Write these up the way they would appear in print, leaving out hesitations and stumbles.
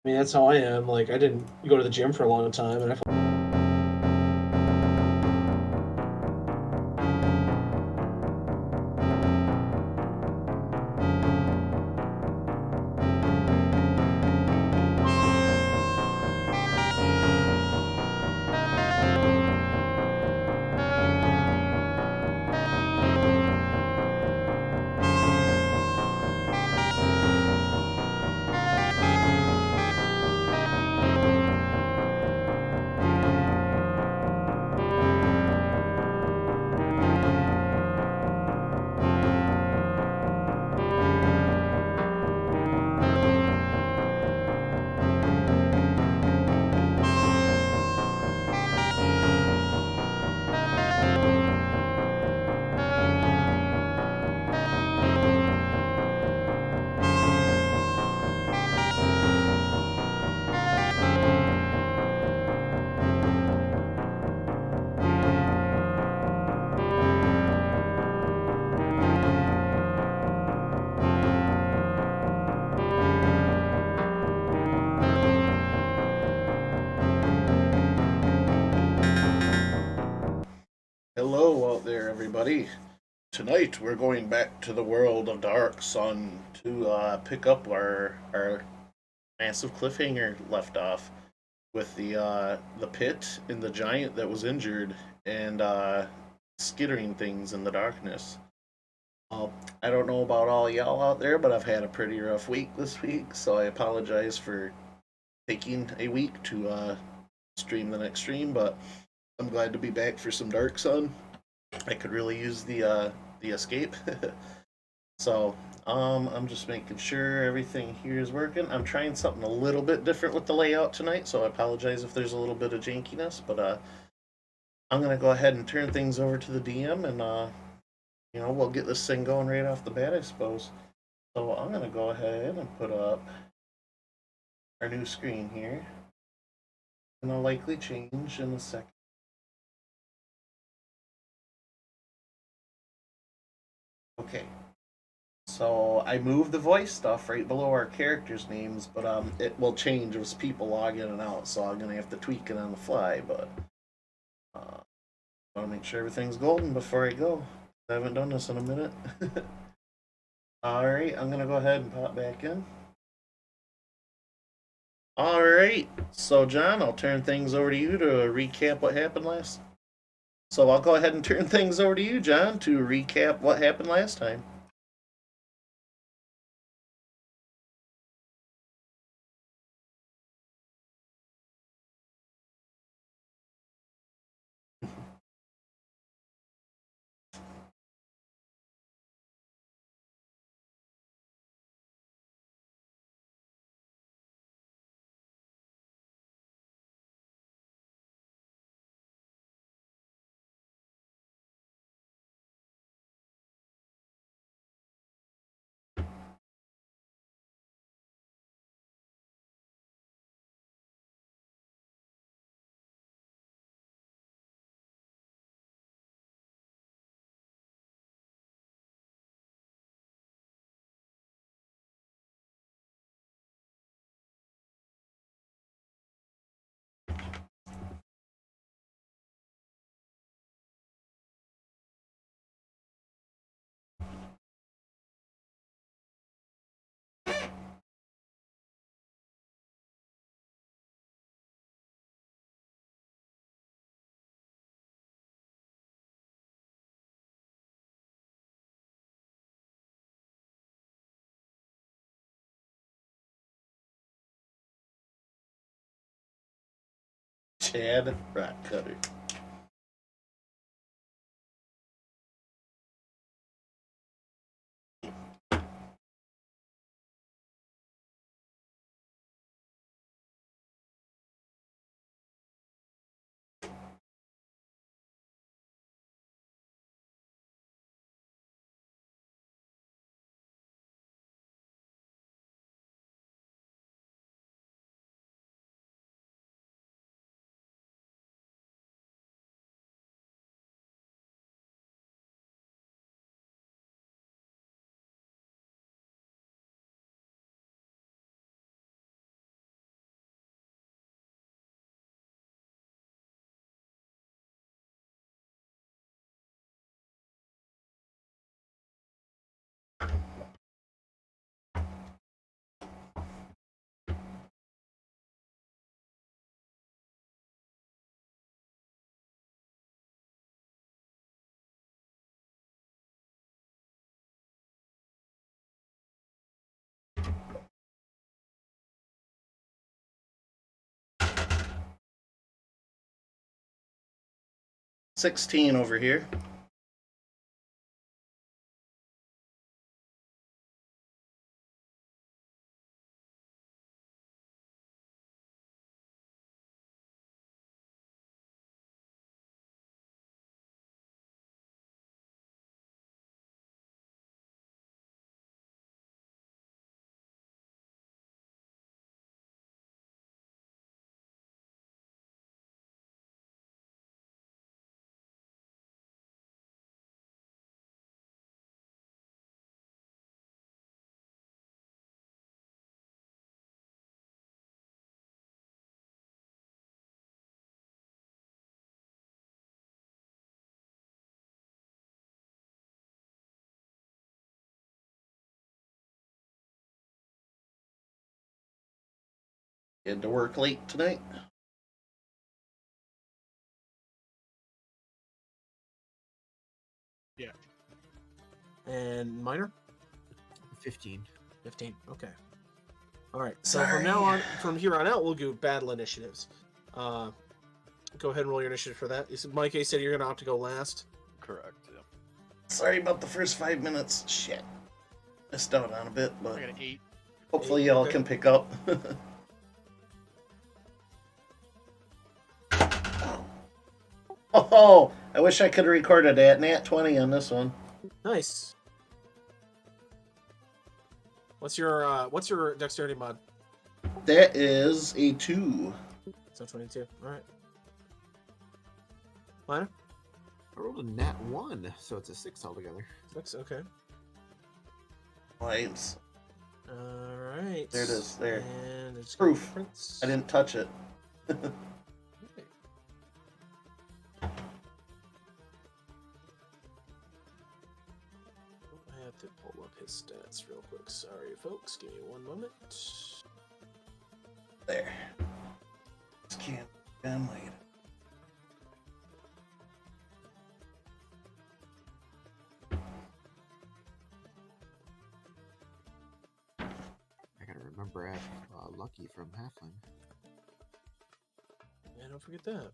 I mean, that's how I am. Like, I didn't go to the gym for a long time, and I feel Hello out there, everybody. Tonight we're going back to the world of Dark Sun to pick up our massive cliffhanger left off with the pit and the giant that was injured and skittering things in the darkness. Uh, I don't know about all y'all out there, but I've had a pretty rough week this week, so I apologize for taking a week to stream the next stream. But I'm glad to be back for some Dark Sun. I could really use the escape. So I'm just making sure everything here is working. I'm trying something a little bit different with the layout tonight, so I apologize if there's a little bit of jankiness. But I'm gonna go ahead and turn things over to the DM, and we'll get this thing going right off the bat, I suppose. So I'm gonna go ahead and put up our new screen here, and I'll likely change in a second. Okay, so I moved the voice stuff right below our characters' names, but it will change as people log in and out, so I'm gonna have to tweak it on the fly. But uh, I want to make sure everything's golden before I go. I haven't done this in a minute. All right, I'm gonna go ahead and pop back in. All right, so John, I'll turn things over to you to recap what happened last. So I'll go ahead and turn things over to you, John, to recap what happened last time. Chad Rock Cutter. 16 over here. Had to work late tonight. Yeah. And minor? 15. 15. Okay. All right. So Sorry. from here on out, we'll do battle initiatives. Go ahead and roll your initiative for that. Mike A said you're going to opt to go last. Correct. Yeah. Sorry about the first 5 minutes. Shit. Missed out on a bit, but I got an 8. hopefully 8, y'all okay. can pick up. Oh, I wish I could have recorded that. Nat 20 on this one. Nice. What's your dexterity mod? That is a 2. So 22. All right. Minor? I rolled a nat 1, so it's a 6 altogether. 6. Okay. Lights. All right. There it is, there. And it's Proof. Prince. I didn't touch it. Okay. I have to pull up his stats real quick. Sorry, folks. Give me one moment. There. Just can't down later. I gotta remember I have Lucky from Halfling. Yeah, don't forget that.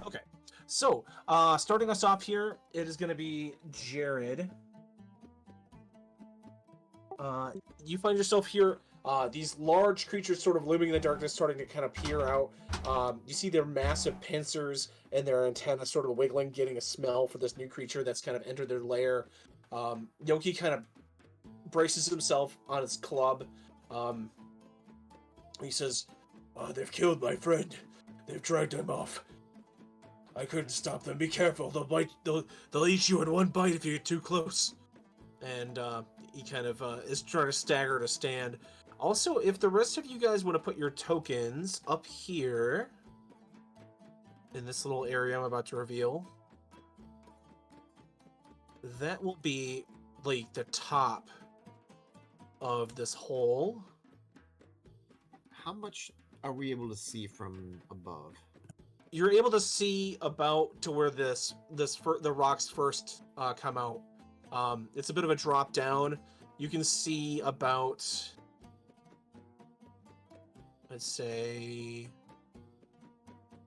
Okay, so starting us off here, it is going to be Jared. You find yourself here. These large creatures sort of looming in the darkness, starting to kind of peer out. You see their massive pincers and their antenna sort of wiggling, getting a smell for this new creature that's kind of entered their lair. Yoki kind of braces himself on his club. He says, "They've killed my friend. They've dragged him off. I couldn't stop them. Be careful. They'll bite. They'll eat you in one bite if you get too close." And he kind of is trying to stagger to stand. Also, if the rest of you guys want to put your tokens up here in this little area I'm about to reveal, that will be like the top of this hole. How much are we able to see from above? You're able to see about to where the rocks first come out. It's a bit of a drop down. You can see about, let's say,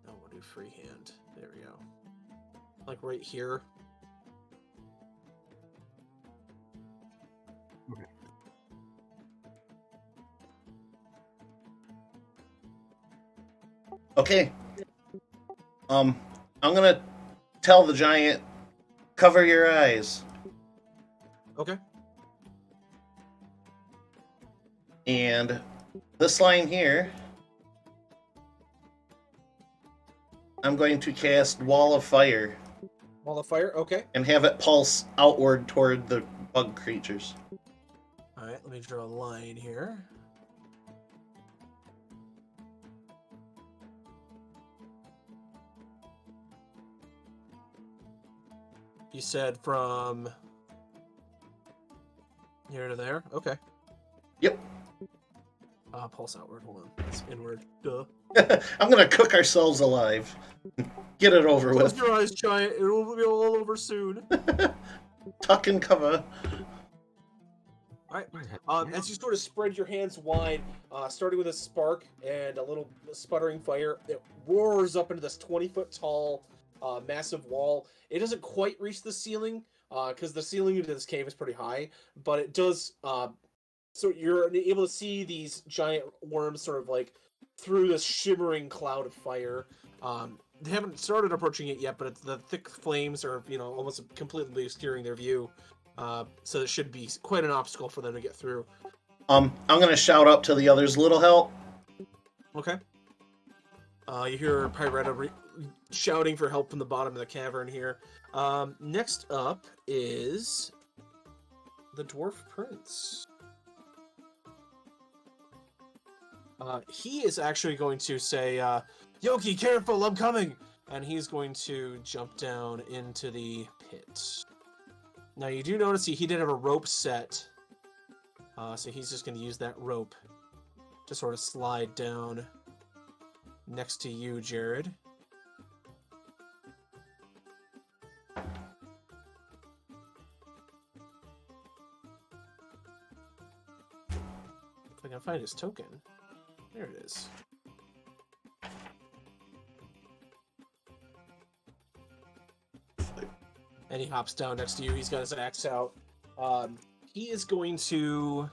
oh, we'll do freehand. There we go. Like right here. Okay. Okay. I'm gonna tell the giant, cover your eyes. Okay. And this line here, I'm going to cast Wall of Fire Wall of fire. Okay. and have it pulse outward toward the bug creatures. All right. Let me draw a line here. You said from here to there? Okay. Yep. Pulse outward. Hold on. It's inward. Duh. I'm gonna cook ourselves alive. Get it over Close with. your eyes, giant. It'll be all over soon. Tuck and cover. Alright. As you sort of spread your hands wide, starting with a spark and a little sputtering fire, it roars up into this 20-foot tall, massive wall. It doesn't quite reach the ceiling, because the ceiling of this cave is pretty high, but it does. So you're able to see these giant worms sort of like through this shimmering cloud of fire. They haven't started approaching it yet, but the thick flames are, almost completely obscuring their view. So it should be quite an obstacle for them to get through. I'm gonna shout up to the others, little help. Okay. You hear Pyretta shouting for help from the bottom of the cavern here. Next up is the Dwarf Prince. He is actually going to say, Yoki, careful, I'm coming! And he's going to jump down into the pit. Now, you do notice he did have a rope set. So he's just going to use that rope to sort of slide down next to you, Jared. If I can find his token. There it is. And he hops down next to you. He's got his axe out. He is going to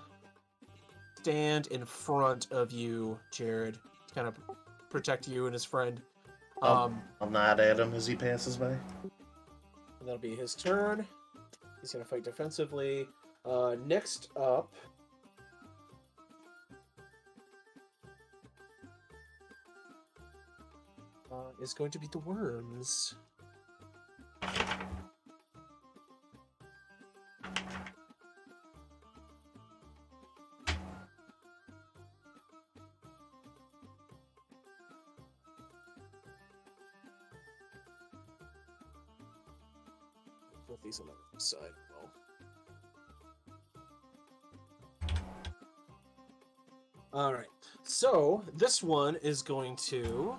stand in front of you, Jared, to kind of protect you and his friend. I'll nod at him as he passes by. And that'll be his turn. He's going to fight defensively. Next up... is going to be the worms. Put these on the side. All right. So this one is going to.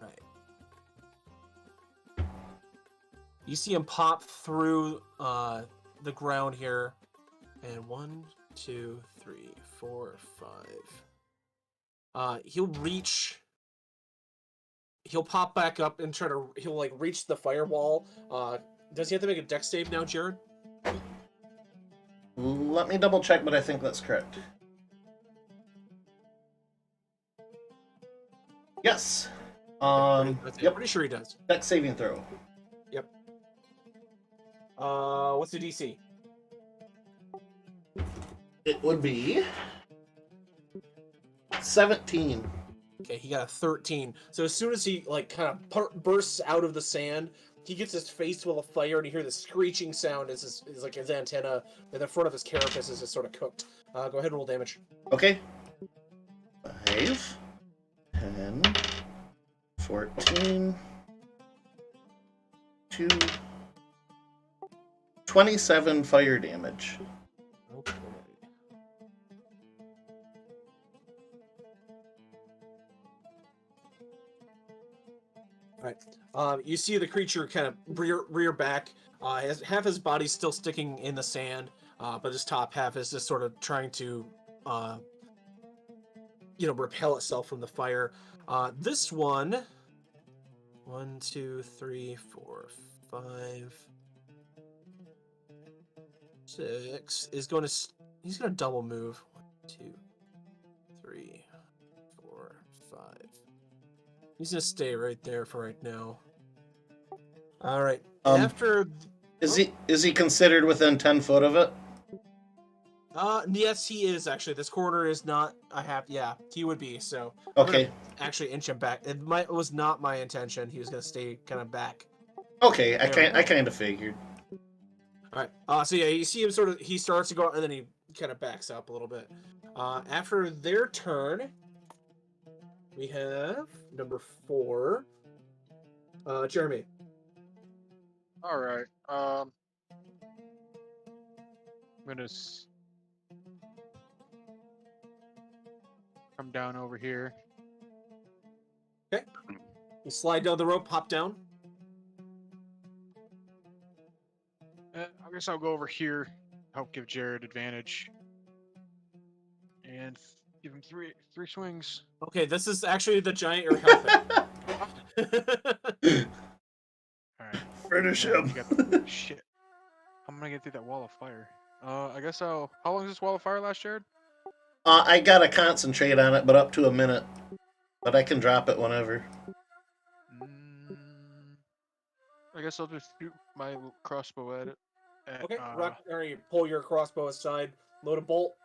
Right. You see him pop through the ground here, and 1, 2, 3, 4, 5. He'll reach. He'll pop back up and he'll like reach the firewall. Does he have to make a dex save now, Jared? Let me double check, but I think that's correct. Yes. I'm Yep. pretty sure he does. Dex saving throw. Yep. What's the DC? It would be 17. Okay, he got a 13. So as soon as he like kind of bursts out of the sand, he gets his face full of fire, and you hear the screeching sound as like his antenna in the front of his carapace is just sort of cooked. Go ahead and roll damage. Okay. 5, 10, 14, 2, 27 fire damage. Okay. All right. You see the creature kind of rear back. Half his body's still sticking in the sand, but his top half is just sort of trying to, repel itself from the fire. This one, 1, 2, 3, 4, 5, 6 is going to. He's going to double move. 1, 2, 3, 4, 5. He's gonna stay right there for right now. All right. After is he considered within 10 foot of it? Yes, he is actually. This corner is not a half. Yeah, he would be. So Okay. Actually, inch him back. It was not my intention. He was gonna stay kind of back. Okay, I kind of figured. All right. So yeah, you see him sort of. He starts to go out, and then he kind of backs up a little bit. After their turn, we have number 4. Jeremy. All right. I'm gonna come down over here. You slide down the rope, hop down. I guess I'll go over here, help give Jared advantage, and give him three swings. Okay, this is actually the giant you're helping. All right. Finish Yeah, him. you got the shit. I'm gonna get through that wall of fire. I guess I'll. How long does this wall of fire last, Jared? I gotta concentrate on it, but up to a minute. But I can drop it whenever. I guess I'll just shoot my crossbow at it. Okay, or you pull your crossbow aside, load a bolt.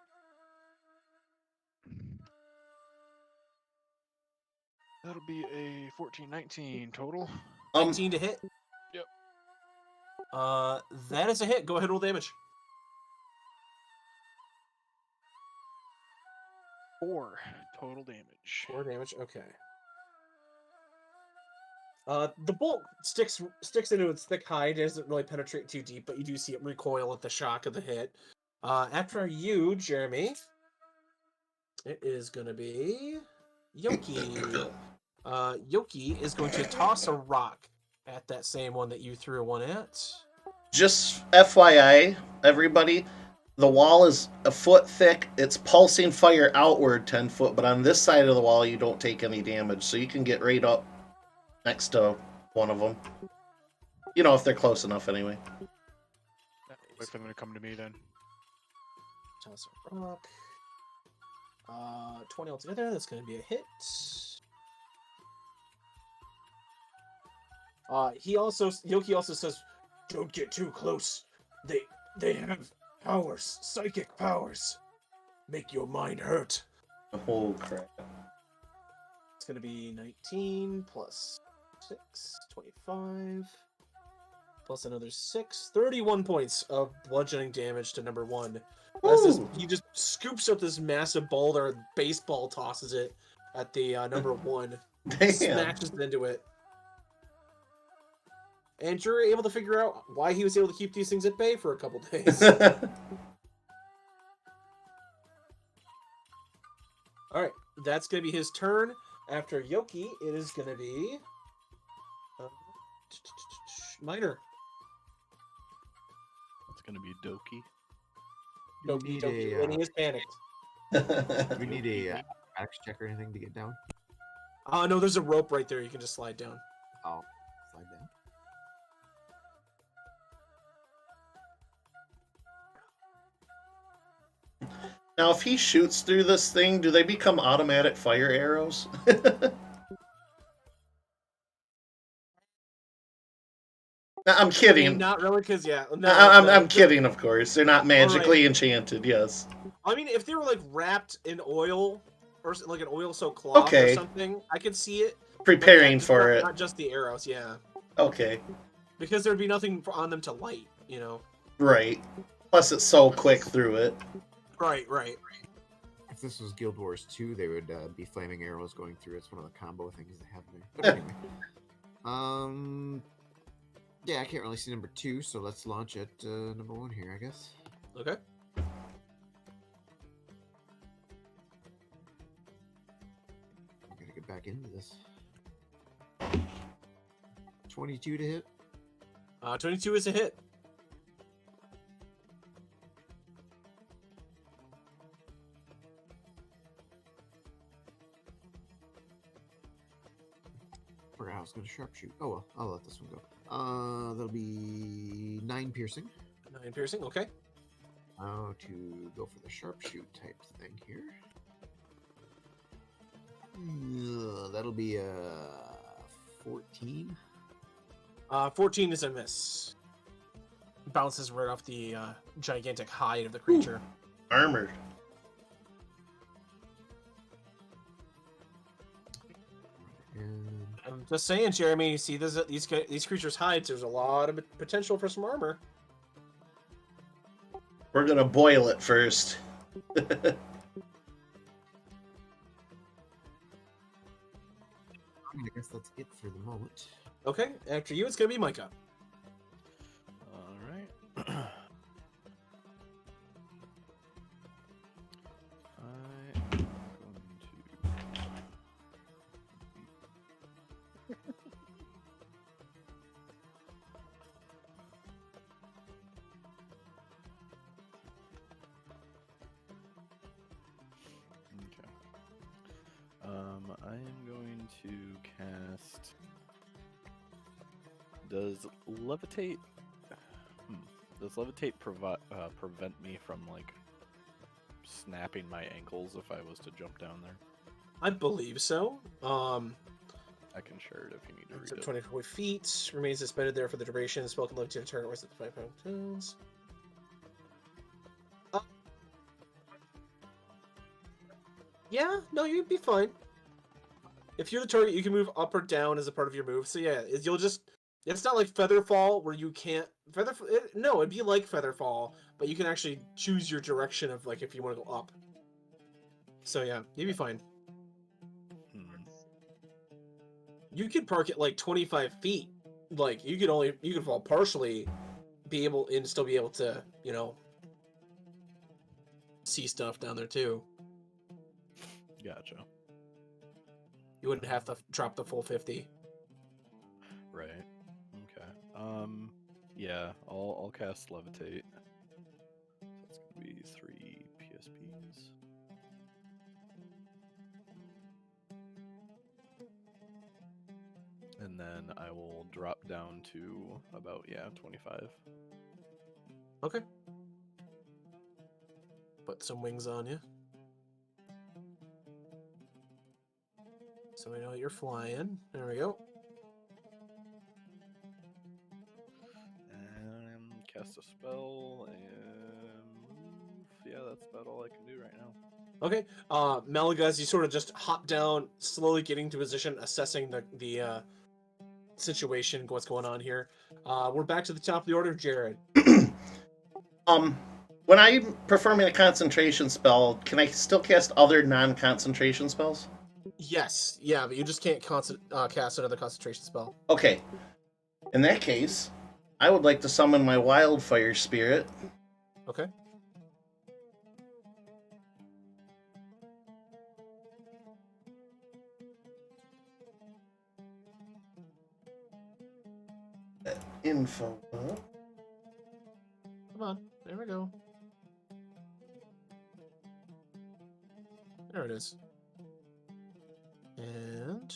That'll be a 14-19 total. 19 to hit. Yep. That is a hit. Go ahead, roll damage. 4 total damage. 4 damage. Okay. The bolt sticks into its thick hide. It doesn't really penetrate too deep, but you do see it recoil at the shock of the hit. After you, Jeremy, it is going to be Yoki. Yoki is going to toss a rock at that same one that you threw one at. Just FYI, everybody, the wall is a foot thick. It's pulsing fire outward 10 foot, but on this side of the wall, you don't take any damage, so you can get right up next to one of them. You know, if they're close enough, anyway. Wait for them to come to me then. Toss a rock. 20 altogether. That's going to be a hit. Yoki also says, "Don't get too close. They have powers, psychic powers. Make your mind hurt." Oh, crap. It's going to be 19 plus 6, 25. Plus another 6, 31 points of bludgeoning damage to number 1. He just scoops up this massive boulder and baseball tosses it at the number 1. Damn. Smashes into it. And you're able to figure out why he was able to keep these things at bay for a couple days. Alright, that's going to be his turn. After Yoki, it is going to be... Minor. It's gonna be Doki. Doki, and he is panicked. Do we need a axe check or anything to get down? No, there's a rope right there. You can just slide down. Oh, slide down. Now, if he shoots through this thing, do they become automatic fire arrows? I'm kidding. Not really, because I'm kidding, of course. They're not magically enchanted, yes. I mean, if they were like wrapped in oil or like an oil-soaked cloth or something, I could see it. Preparing for it. Not just the arrows, yeah. Okay. Because there'd be nothing on them to light, Right. Plus, it's so quick through it. Right. If this was Guild Wars 2, they would be flaming arrows going through. It's one of the combo things they have there. But anyway. Yeah, I can't really see number 2, so let's launch at number 1 here, I guess. Okay. I'm gonna get back into this. 22 to hit. 22 is a hit. Forgot I was gonna sharpshoot. Oh well, I'll let this one go. That'll be 9 piercing. 9 piercing, okay. Now to go for the sharpshoot type thing here. That'll be 14. 14 is a miss. Bounces right off the gigantic hide of the creature. Armored. And I'm just saying, Jeremy. You see these creatures' hides. There's a lot of potential for some armor. We're gonna boil it first. I guess that's it for the moment. Okay. After you, it's gonna be Micah. I am going to cast. Does levitate? Does levitate prevent me from like snapping my ankles if I was to jump down there? I believe so. I can share it if you need to It's read at it. 24 feet. Remains suspended there for the duration. The spell can levitate a target worth 5 pounds. Yeah, no, you'd be fine. If you're the target, you can move up or down as a part of your move. So yeah, you'll just. It's not like Featherfall where you can't no, it'd be like Featherfall, but you can actually choose your direction of like if you want to go up. So yeah, you'd be fine. You could park at like 25 feet. Like you could fall partially, be able and still be able to see stuff down there too. Gotcha. You wouldn't have to drop the full 50. Right. Okay. Yeah, I'll cast levitate. So that's gonna be 3 PSPs. And then I will drop down to about 25. Okay. Put some wings on you. So we know you're flying. There we go. And cast a spell and move. Yeah, that's about all I can do right now. Okay. Malagas, you sort of just hop down, slowly getting to position, assessing the situation, what's going on here. We're back to the top of the order, Jared. When I'm performing a concentration spell, can I still cast other non-concentration spells? Yes, yeah, but you just can't cast another concentration spell. Okay. In that case, I would like to summon my wildfire spirit. Okay. Info. Come on. There we go. There it is. And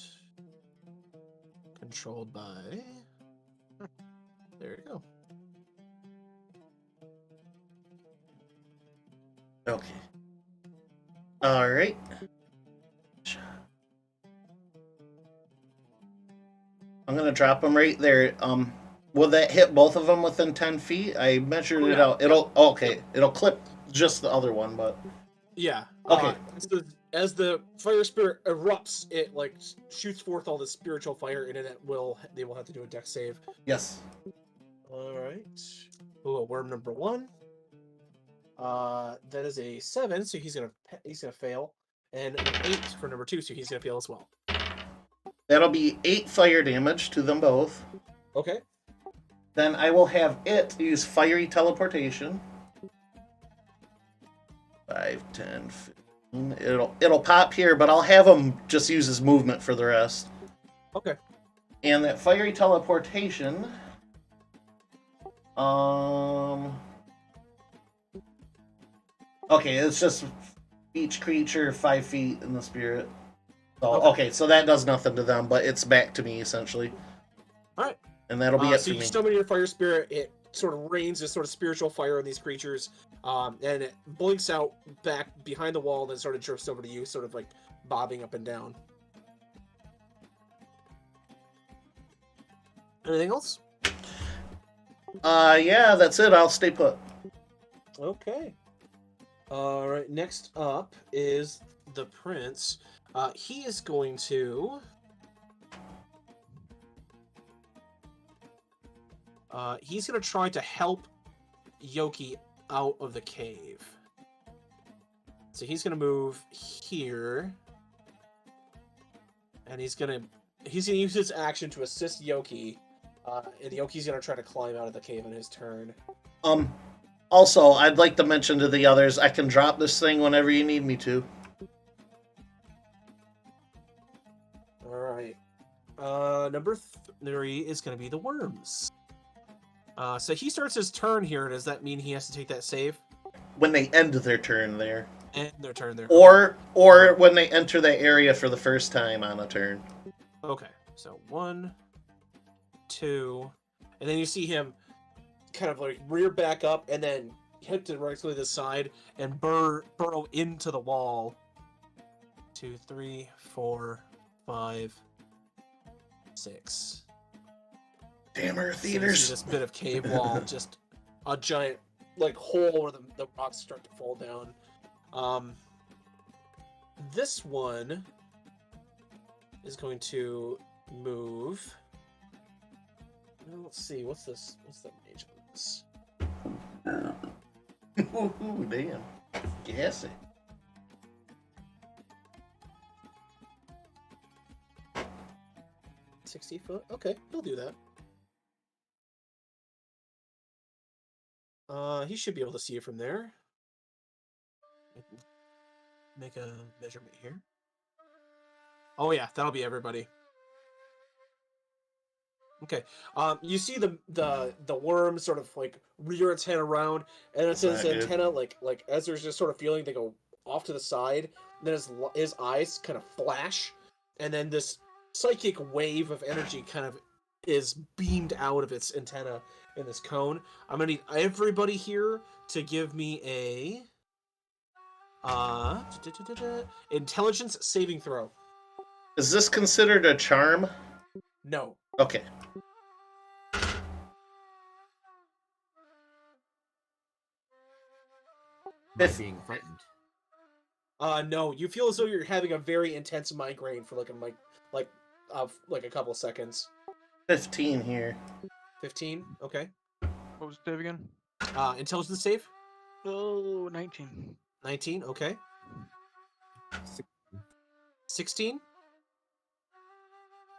controlled by. There you go. Okay. All right. I'm gonna drop them right there. Will that hit both of them within 10 feet? I measured it out. It'll clip just the other one, but Yeah. Okay. So as the fire spirit erupts, it like shoots forth all the spiritual fire, and they will have to do a dex save. yes. All right. Oh, worm number 1. That is a 7, so he's gonna fail, and an 8 for number 2, so he's gonna fail as well. That'll be 8 fire damage to them both. Okay. Then I will have it use fiery teleportation. 5, 10, 15. It'll pop here, but I'll have him just use his movement for the rest. Okay. And that fiery teleportation. Okay, it's just each creature 5 feet in the spirit. So okay, so that does nothing to them, but it's back to me essentially. All right. And that'll be it So for you me. summon your fire spirit. It sort of rains this sort of spiritual fire on these creatures, and it blinks out back behind the wall, and then sort of drifts over to you, sort of like bobbing up and down. Anything else? Yeah, that's it. I'll stay put. Okay. All right. Next up is the prince. He is going to. He's going to try to help Yoki out of the cave. So he's going to move here. And he's going to use his action to assist Yoki. And Yoki's going to try to climb out of the cave on his turn. Also, I'd like to mention to the others, I can drop this thing whenever you need me to. All right. Number 3 is going to be the worms. So he starts his turn here. Does that mean he has to take that save? When they end their turn there. And their turn there. Or when they enter the area for the first time on a turn. Okay, so 1, 2, and then you see him kind of like rear back up and then hit directly to the side and burrow into the wall. 2, 3, 4, 5, 6. Damn Earth So you see Eaters. this bit of cave wall, just a giant like hole where the rocks start to fall down. This one is going to move. Let's see, what's this? What's the mage on this? Ooh, damn. Gassy. $60 Okay, he'll do that. He should be able to see it from there. Make a measurement here. Oh yeah, that'll be everybody. Okay. You see the worm sort of like rear its head around, and it says Not good. antenna like Ezra's just sort of feeling they go off to the side. Then his eyes kind of flash, and then this psychic wave of energy kind of is beamed out of its antenna in this cone. I'm gonna need everybody here to give me a intelligence saving throw. Is this considered a charm? No. Okay. By If- being frightened. No. You feel as though you're having a very intense migraine for like a couple seconds. 15 here. 15. Okay. What was the save again? Intelligence save. Oh, 19. 19. Okay. 16.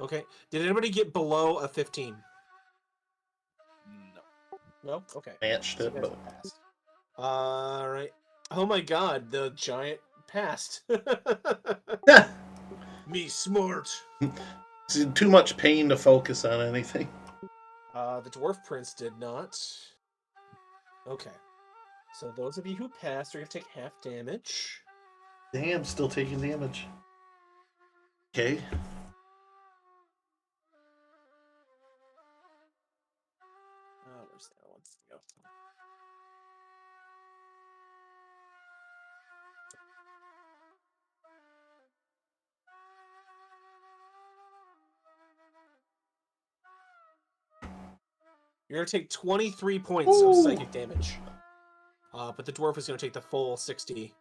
Okay. Did anybody get below a 15? No. No. Okay. Matched So it, you guys but passed. All right. Oh my God! The giant passed. Me smart. it's too much pain to focus on anything. The dwarf prince did not. Okay. So those of you who passed are gonna take half damage. Damn, still taking damage. Okay. Where's the other ones to go? You're gonna take 23 points of psychic damage. But the dwarf is gonna take the full 60.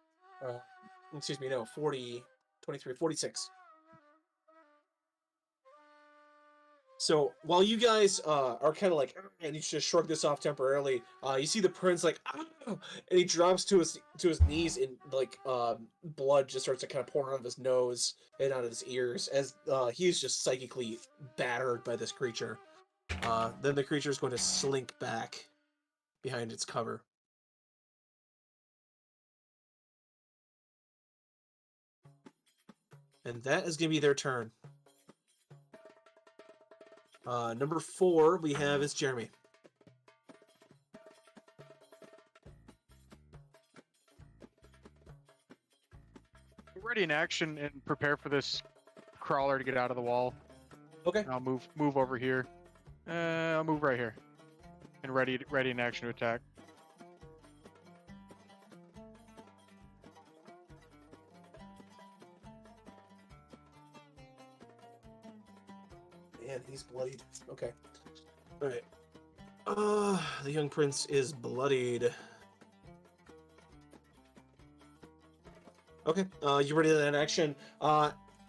Excuse me, no, 40, 23, 46. So while you guys are kind of like, and you just shrug this off temporarily, you see the prince like, "Ah!" and he drops to his knees, and like blood just starts to kind of pour out of his nose and out of his ears as he's just psychically battered by this creature. Then the creature is going to slink back behind its cover. And that is going to be their turn. Number 4 we have is Jeremy. Ready in action and prepare for this crawler to get out of the wall. Okay. I'll move over here. I'll move right here. And ready in action to attack. Man, he's bloodied. Okay. Alright. The young prince is bloodied. Okay, you ready to that action?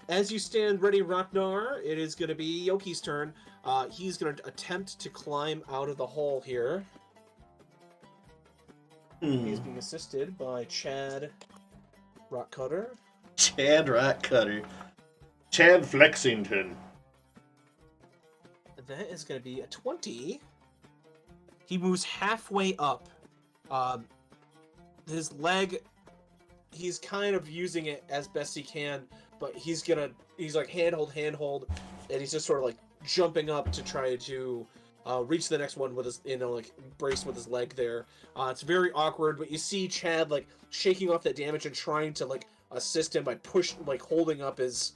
As you stand ready, Ragnar, it is going to be Yoki's turn. He's going to attempt to climb out of the hole here. He's being assisted by Chad Rockcutter. Chad Rockcutter. Chad Flexington. That is going to be a 20. He moves halfway up. His leg, he's kind of using it as best he can, but he's like handhold, and he's just sort of like jumping up to try to reach the next one with his, like brace with his leg there. It's very awkward, but you see Chad like shaking off that damage and trying to like assist him by holding up his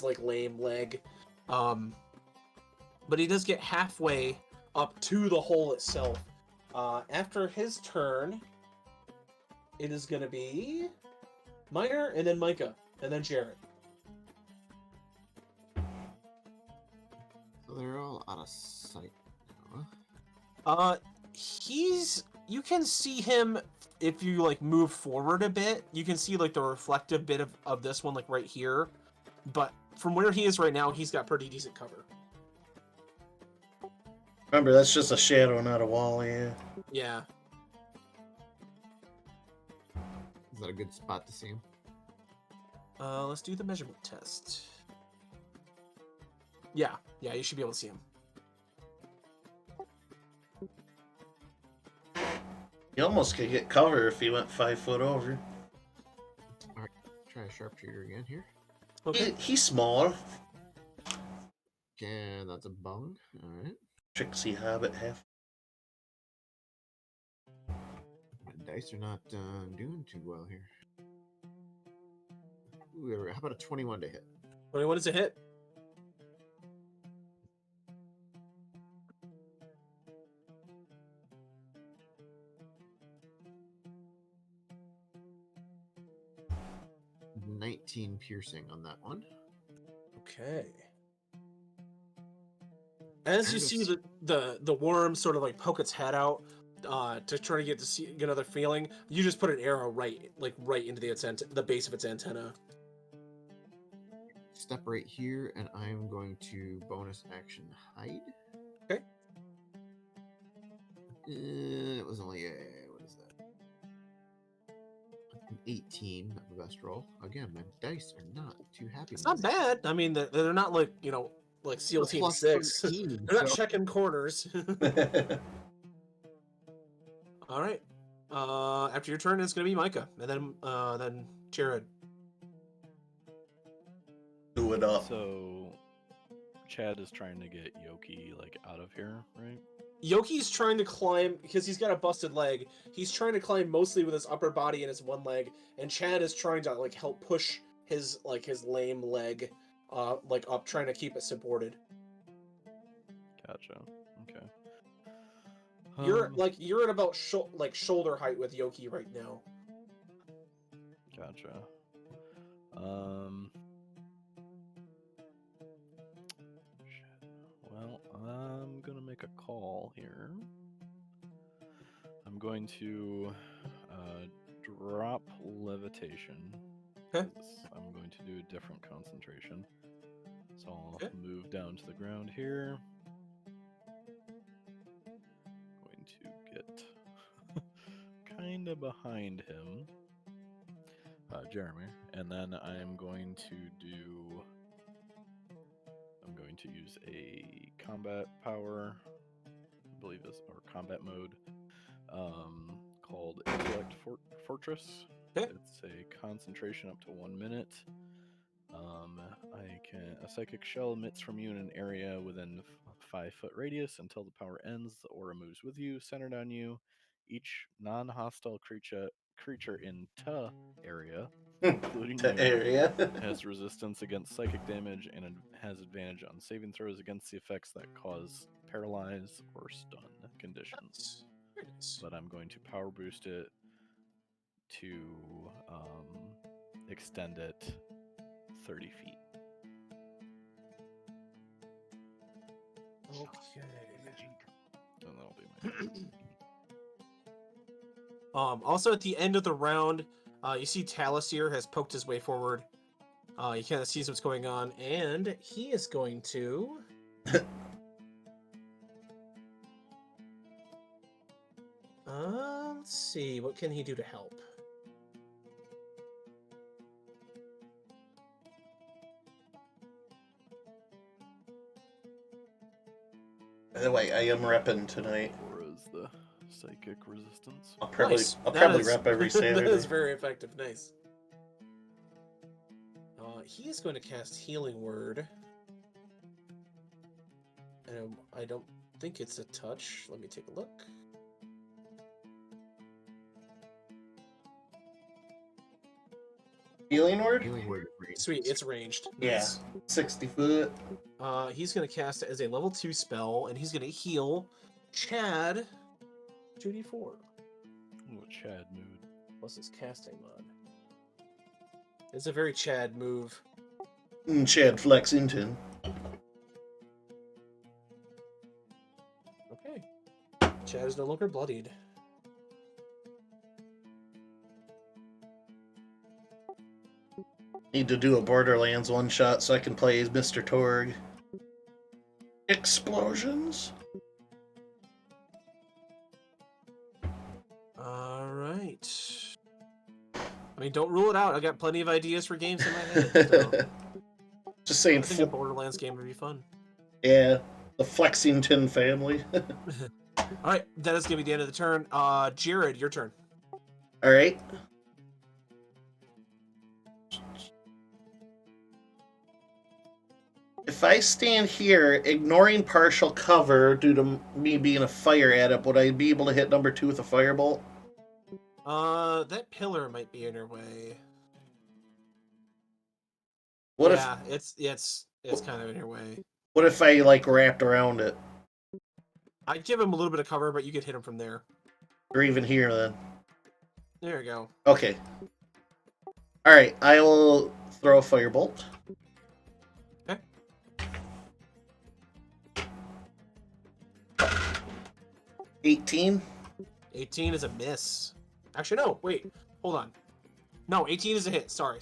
like lame leg. But he does get halfway up to the hole itself. After his turn, it is going to be Minor, and then Micah, and then Jared. So they're all out of sight now. You can see him if you like move forward a bit. You can see like the reflective bit of this one, like right here. But from where he is right now, he's got pretty decent cover. Remember, that's just a shadow, not a wall. Yeah. Yeah. Is that a good spot to see him? Let's do the measurement test. Yeah, you should be able to see him. You almost could get cover if he went 5 foot over. Alright, try a sharpshooter again here. Okay. He's small. Yeah, that's a bung. Alright. Tricksy Hobbit half. My dice are not doing too well here. Ooh, how about a 21 to hit? 21 is a hit. $19 piercing on that one. Okay. As you see the worm sort of like poke its head out to try to get another feeling, you just put an arrow right into the base of its antenna. Step right here, and I'm going to bonus action hide. Okay. It was only a, what is that? An 18, not the best roll. Again, my dice are not too happy. It's not bad. I mean, they're not like like SEAL Team 6. 13, They're not so- checking corners. All right. After your turn, it's gonna be Micah, and then Jared. Do it up. So, Chad is trying to get Yoki like out of here, right? Yoki's trying to climb because he's got a busted leg. He's trying to climb mostly with his upper body and his one leg, and Chad is trying to like help push his lame leg up, trying to keep it supported. Gotcha. Okay. You're at about shoulder height with Yoki right now. Gotcha. Shit. Well, I'm gonna make a call here. I'm going to drop levitation. Okay. 'Cause I'm going to do a different concentration. So I'll Okay. move down to the ground here. Going to get kind of behind him, Jeremy, and then I'm going to use a combat power, I believe is, or combat mode, called Intellect Fortress. Okay. It's a concentration up to 1 minute. A psychic shell emits from you in an area within 5 foot radius until the power ends. The aura moves with you, centered on you. Each non-hostile creature in area, including To you, area. has resistance against psychic damage and has advantage on saving throws against the effects that cause paralyze or stun conditions. Very nice. But I'm going to power boost it to extend it 30 feet. Okay. And that'll be my Also at the end of the round, you see Talasir has poked his way forward. He kind of sees what's going on, and he is going to. Let's see, what can he do to help? By the way, I am repping tonight. Or is the psychic resistance? I'll probably Nice. I'll That probably is- rep every That is Saturday. very effective. Nice. He is going to cast Healing Word. And I don't think it's a touch. Let me take a look. Healing word? Healing word. Range. Sweet, it's ranged. Yeah. Nice. 60 foot. He's gonna cast it as a level 2 spell, and he's gonna heal Chad 2d4 Ooh, Chad mood. plus his casting mod. It's a very Chad move. Chad Flexington. Okay. Chad is no longer bloodied. Need to do a Borderlands one shot so I can play as Mr. Torg. Explosions. All right. I mean, don't rule it out. I got plenty of ideas for games in my head. So Just I saying. think a Borderlands game would be fun. Yeah, the Flexington family. All right, that is gonna be the end of the turn. Jared, your turn. All right. If I stand here, ignoring partial cover due to me being a fire adept, would I be able to hit number 2 with a firebolt? That pillar might be in your way. What Yeah, it's kind of in your way. What if I like wrapped around it, I'd give him a little bit of cover, but you could hit him from there. or even here then? There you go. Okay. All right. I will throw a firebolt. Okay. 18. 18 is a miss. Actually, no. Wait. Hold on. No, 18 is a hit. Sorry.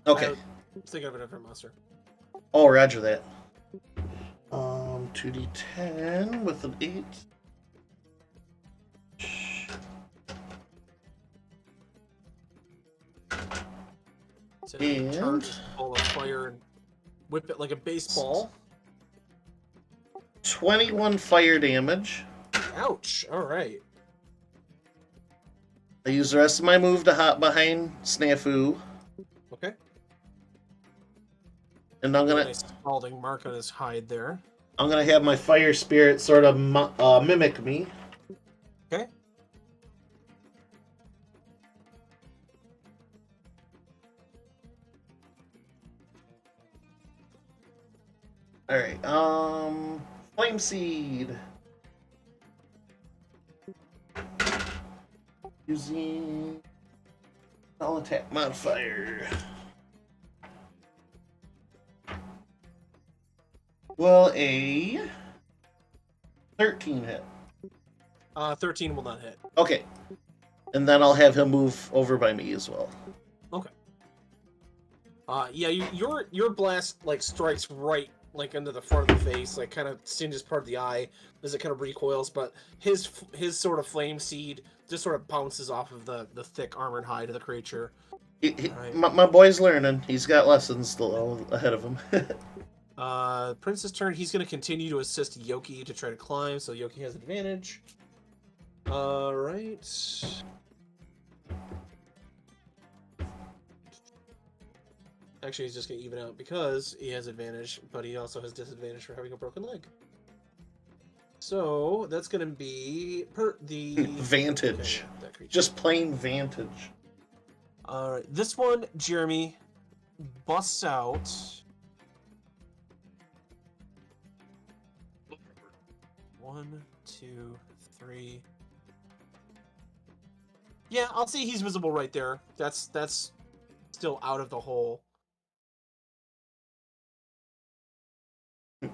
Okay. I was thinking of a different monster. Oh, roger that. 2d10 with an 8. So And- charge this ball of fire and whip it like a baseball. 21 fire damage. Ouch. All right. I use the rest of my move to hop behind Snafu, Okay. and I'm gonna Nice scalding mark on his hide there. have my fire spirit sort of mimic me. Okay. All right. Flame seed. Using all attack modifier. Will a 13 hit? 13 will not hit. Okay. And then I'll have him move over by me as well. Yeah, your blast like strikes right like into the front of the face, like kind of singes part of the eye as it kind of recoils. But his sort of flame seed just sort of bounces off of the thick armored hide of the creature. Right. My boy's learning. He's got lessons still ahead of him. Prince's turn. He's going to continue to assist Yoki to try to climb, so Yoki has advantage. All right. Actually, he's just going to even out because he has advantage, but he also has disadvantage for having a broken leg. So that's going to be the Vantage. Okay, that creature. Just plain vantage. All right, this one, Jeremy busts out. One, two, three. Yeah, I'll say he's visible right there. That's still out of the hole.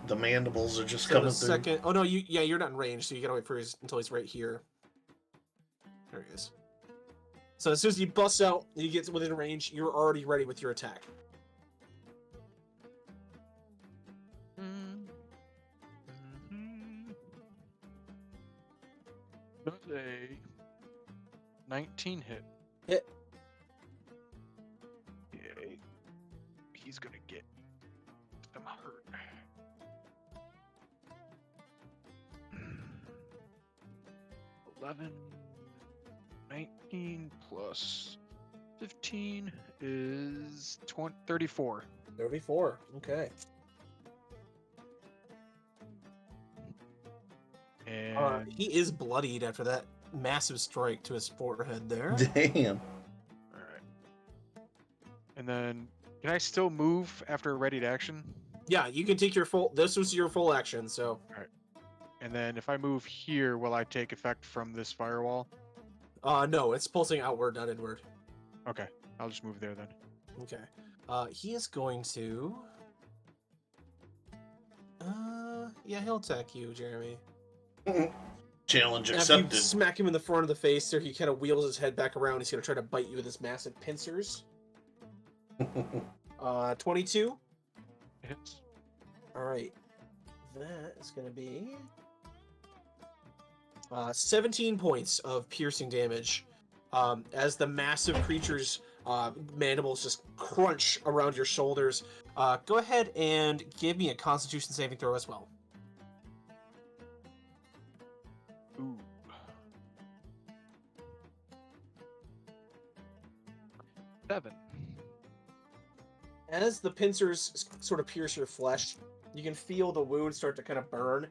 The mandibles are just So coming the through. second. Oh no, you're not in range, so you gotta wait for until he's right here. There he is. So as soon as he busts out, he gets within range. You're already ready with your attack. Does a 19 hit. Hit. Yay. He's gonna get some hurt. $11, 19 plus 15 is 34. 34. Okay. And He is bloodied after that massive strike to his forehead there. Damn. all right. And then, can I still move after a ready to action? Yeah, you can take your full. This was your full action, so. And then, if I move here, will I take effect from this firewall? No, it's pulsing outward, not inward. Okay, I'll just move there then. Okay. He is going to. Yeah, he'll attack you, Jeremy. Challenge After you accepted. smack him in the front of the face, there he kind of wheels his head back around. He's gonna try to bite you with his massive pincers. 22. It hits. All right. That is gonna be 17 points of piercing damage. As the massive creature's mandibles just crunch around your shoulders. Go ahead and give me a Constitution saving throw as well. Ooh. Seven. As the pincers sort of pierce your flesh, you can feel the wound start to kind of burn.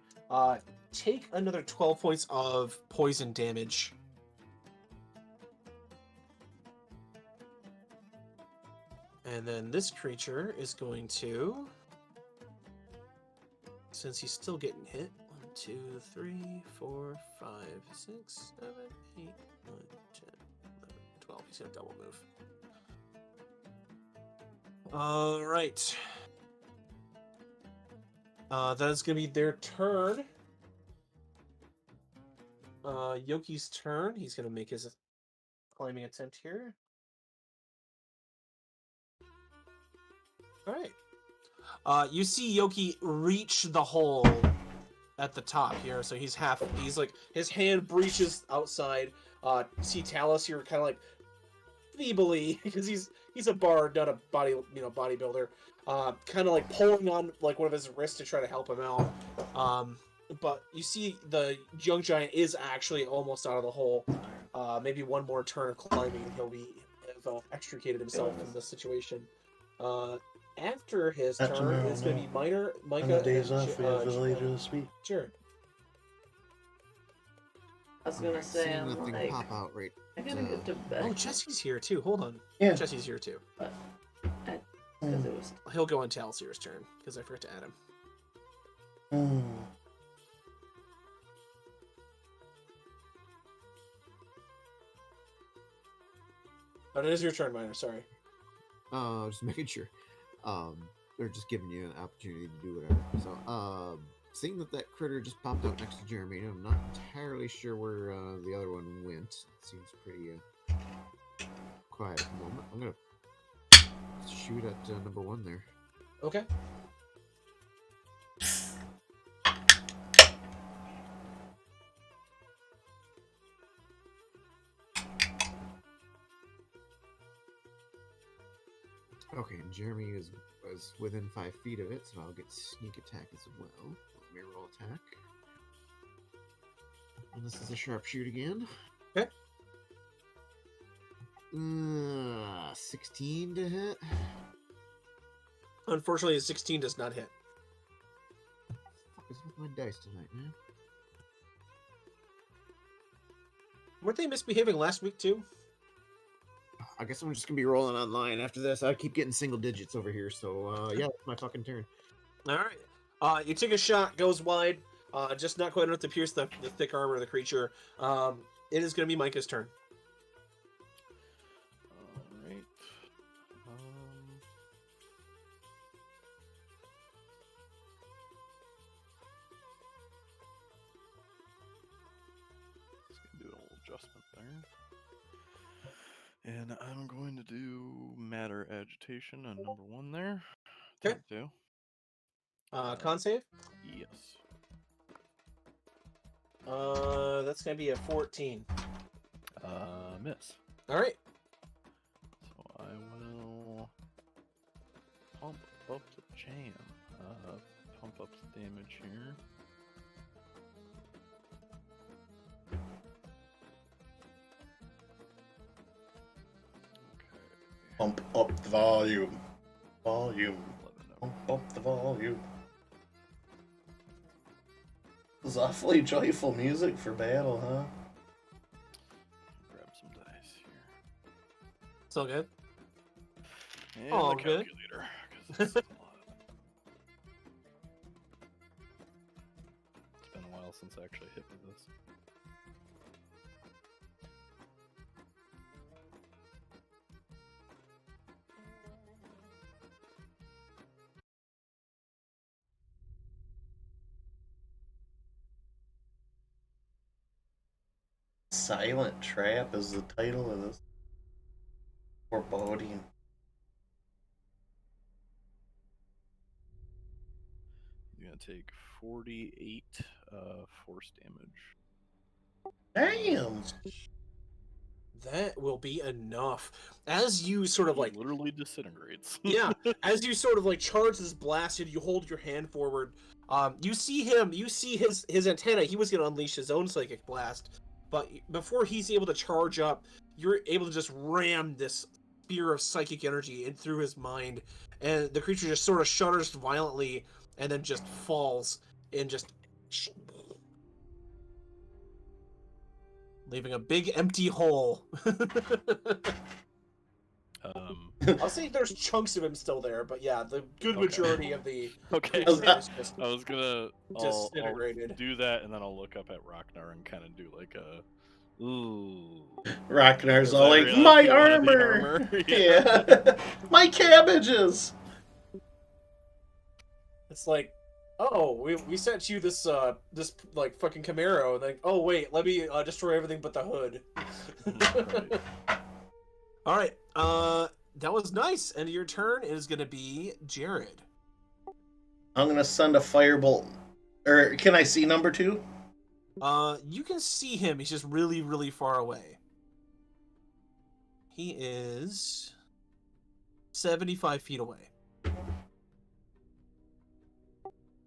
Take another 12 points of poison damage. And then this creature is going to, since he's still getting hit, 1, 2, 3, 4, 5, 6, 7, 8, 9, 10, 11, 12. He's going to double move. All right. That is going to be their turn. Yoki's turn. He's going to make his climbing attempt here. All right. You see Yoki reach the hole at the top here. So he's like, his hand breaches outside. See Talus here kind of like feebly, because he's a bard, not a bodybuilder. Kind of like pulling on like one of his wrists to try to help him out. But you see the young giant is actually almost out of the hole. Maybe one more turn of climbing and he'll have extricated himself from this situation. After his That's turn, tomorrow it's going to be night. Micah On the days and off, we have the later this week. Sure. I was gonna say, Seeing I'm that thing like, pop out right. I gotta get to bed. Oh, Jesse's here too. Hold on. Yeah. Jesse's here too. Because it was. He'll go on Talsir's turn because I forgot to add him. Mm. But it is your turn, Miner. Sorry. Just making sure. They're just giving you an opportunity to do whatever. So, seeing that critter just popped out next to Jeremy, I'm not entirely sure where the other one went. It seems pretty quiet at the moment. I'm gonna shoot at number one there. Okay. Okay, and Jeremy was within 5 feet of it, so I'll get sneak attack as well. Let me roll attack. And this is a sharpshoot again. Okay. 16 to hit. Unfortunately, a 16 does not hit. What is with my dice tonight, man? Weren't they misbehaving last week too? I guess I'm just gonna be rolling online after this. I keep getting single digits over here, so yeah, it's my fucking turn. All right. You take a shot, goes wide, just not quite enough to pierce the thick armor of the creature. It is going to be Micah's turn. All right. Just gonna do a little adjustment there. And I'm going to do matter agitation on number one there. Okay. Turn two. Con save? Yes. That's going to be a 14. Miss. All right. So I will pump up the jam. Pump up the damage here. Okay. Pump up the volume. Volume. 11 Pump up the volume. It's awfully joyful music for battle, huh? Grab some dice here. It's all good. And All the good. calculator. 'Cause this is a lot. It's been a while since I actually hit with this. Silent Trap is the title of this. Foreboding. You're gonna take 48 force damage. Damn! That will be enough. As you sort of He like, literally disintegrates. yeah, as you sort of like charge this blasted, you hold your hand forward. You see him. You see his antenna. He was going to unleash his own psychic blast, but before he's able to charge up, you're able to just ram this spear of psychic energy in through his mind, and the creature just sort of shudders violently and then just falls and just leaving a big empty hole. I'll say there's chunks of him still there, but yeah, the good Okay. majority of the Okay. creature is just I was gonna I'll disintegrated. do that, and then I'll look up at Ragnar and kind of do like a ooh. Ragnar's 'Cause all I like, realized my he wanted the armor! Yeah. Yeah. My cabbages! It's like, oh, we sent you this this like fucking Camaro, and like, oh wait, let me destroy everything but the hood. Right. All right, that was nice. End of your turn is gonna be Jared. I'm gonna send a firebolt. Or can I see number 2? You can see him. He's just really, really far away. He is 75 feet away.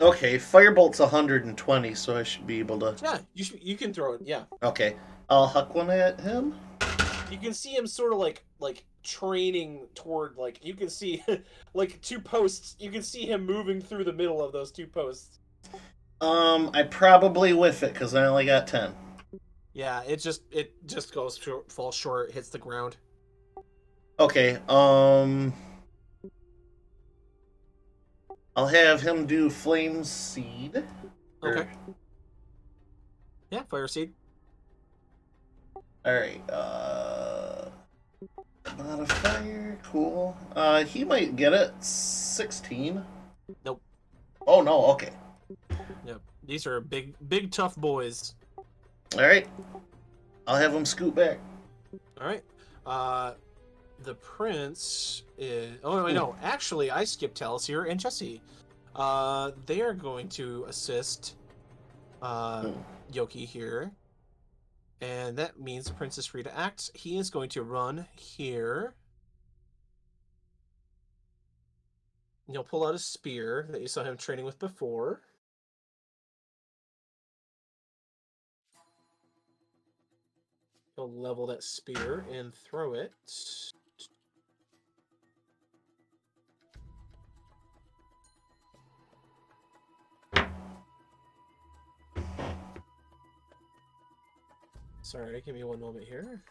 Okay, firebolt's 120, so I should be able to. Yeah, you can throw it. Yeah, Okay, I'll huck one at him. you can see him sort of like training toward like you can see like 2 posts. You can see him moving through the middle of those 2 posts. I probably whiff it because I only got 10. Yeah, it just goes short, falls short, hits the ground. Okay, I'll have him do Flame Seed. Okay. Yeah, fire seed. Alright, modifier, cool. He might get it. 16. Nope. Oh no, okay. Yep. These are big tough boys. Alright. I'll have him scoot back. All right. The prince is. Oh wait, no. Actually, I skipped Talis here and Jesse. They are going to assist Yoki here, and that means the prince is free to act. He is going to run here. He'll pull out a spear that you saw him training with before. He'll level that spear and throw it. Sorry, give me one moment here.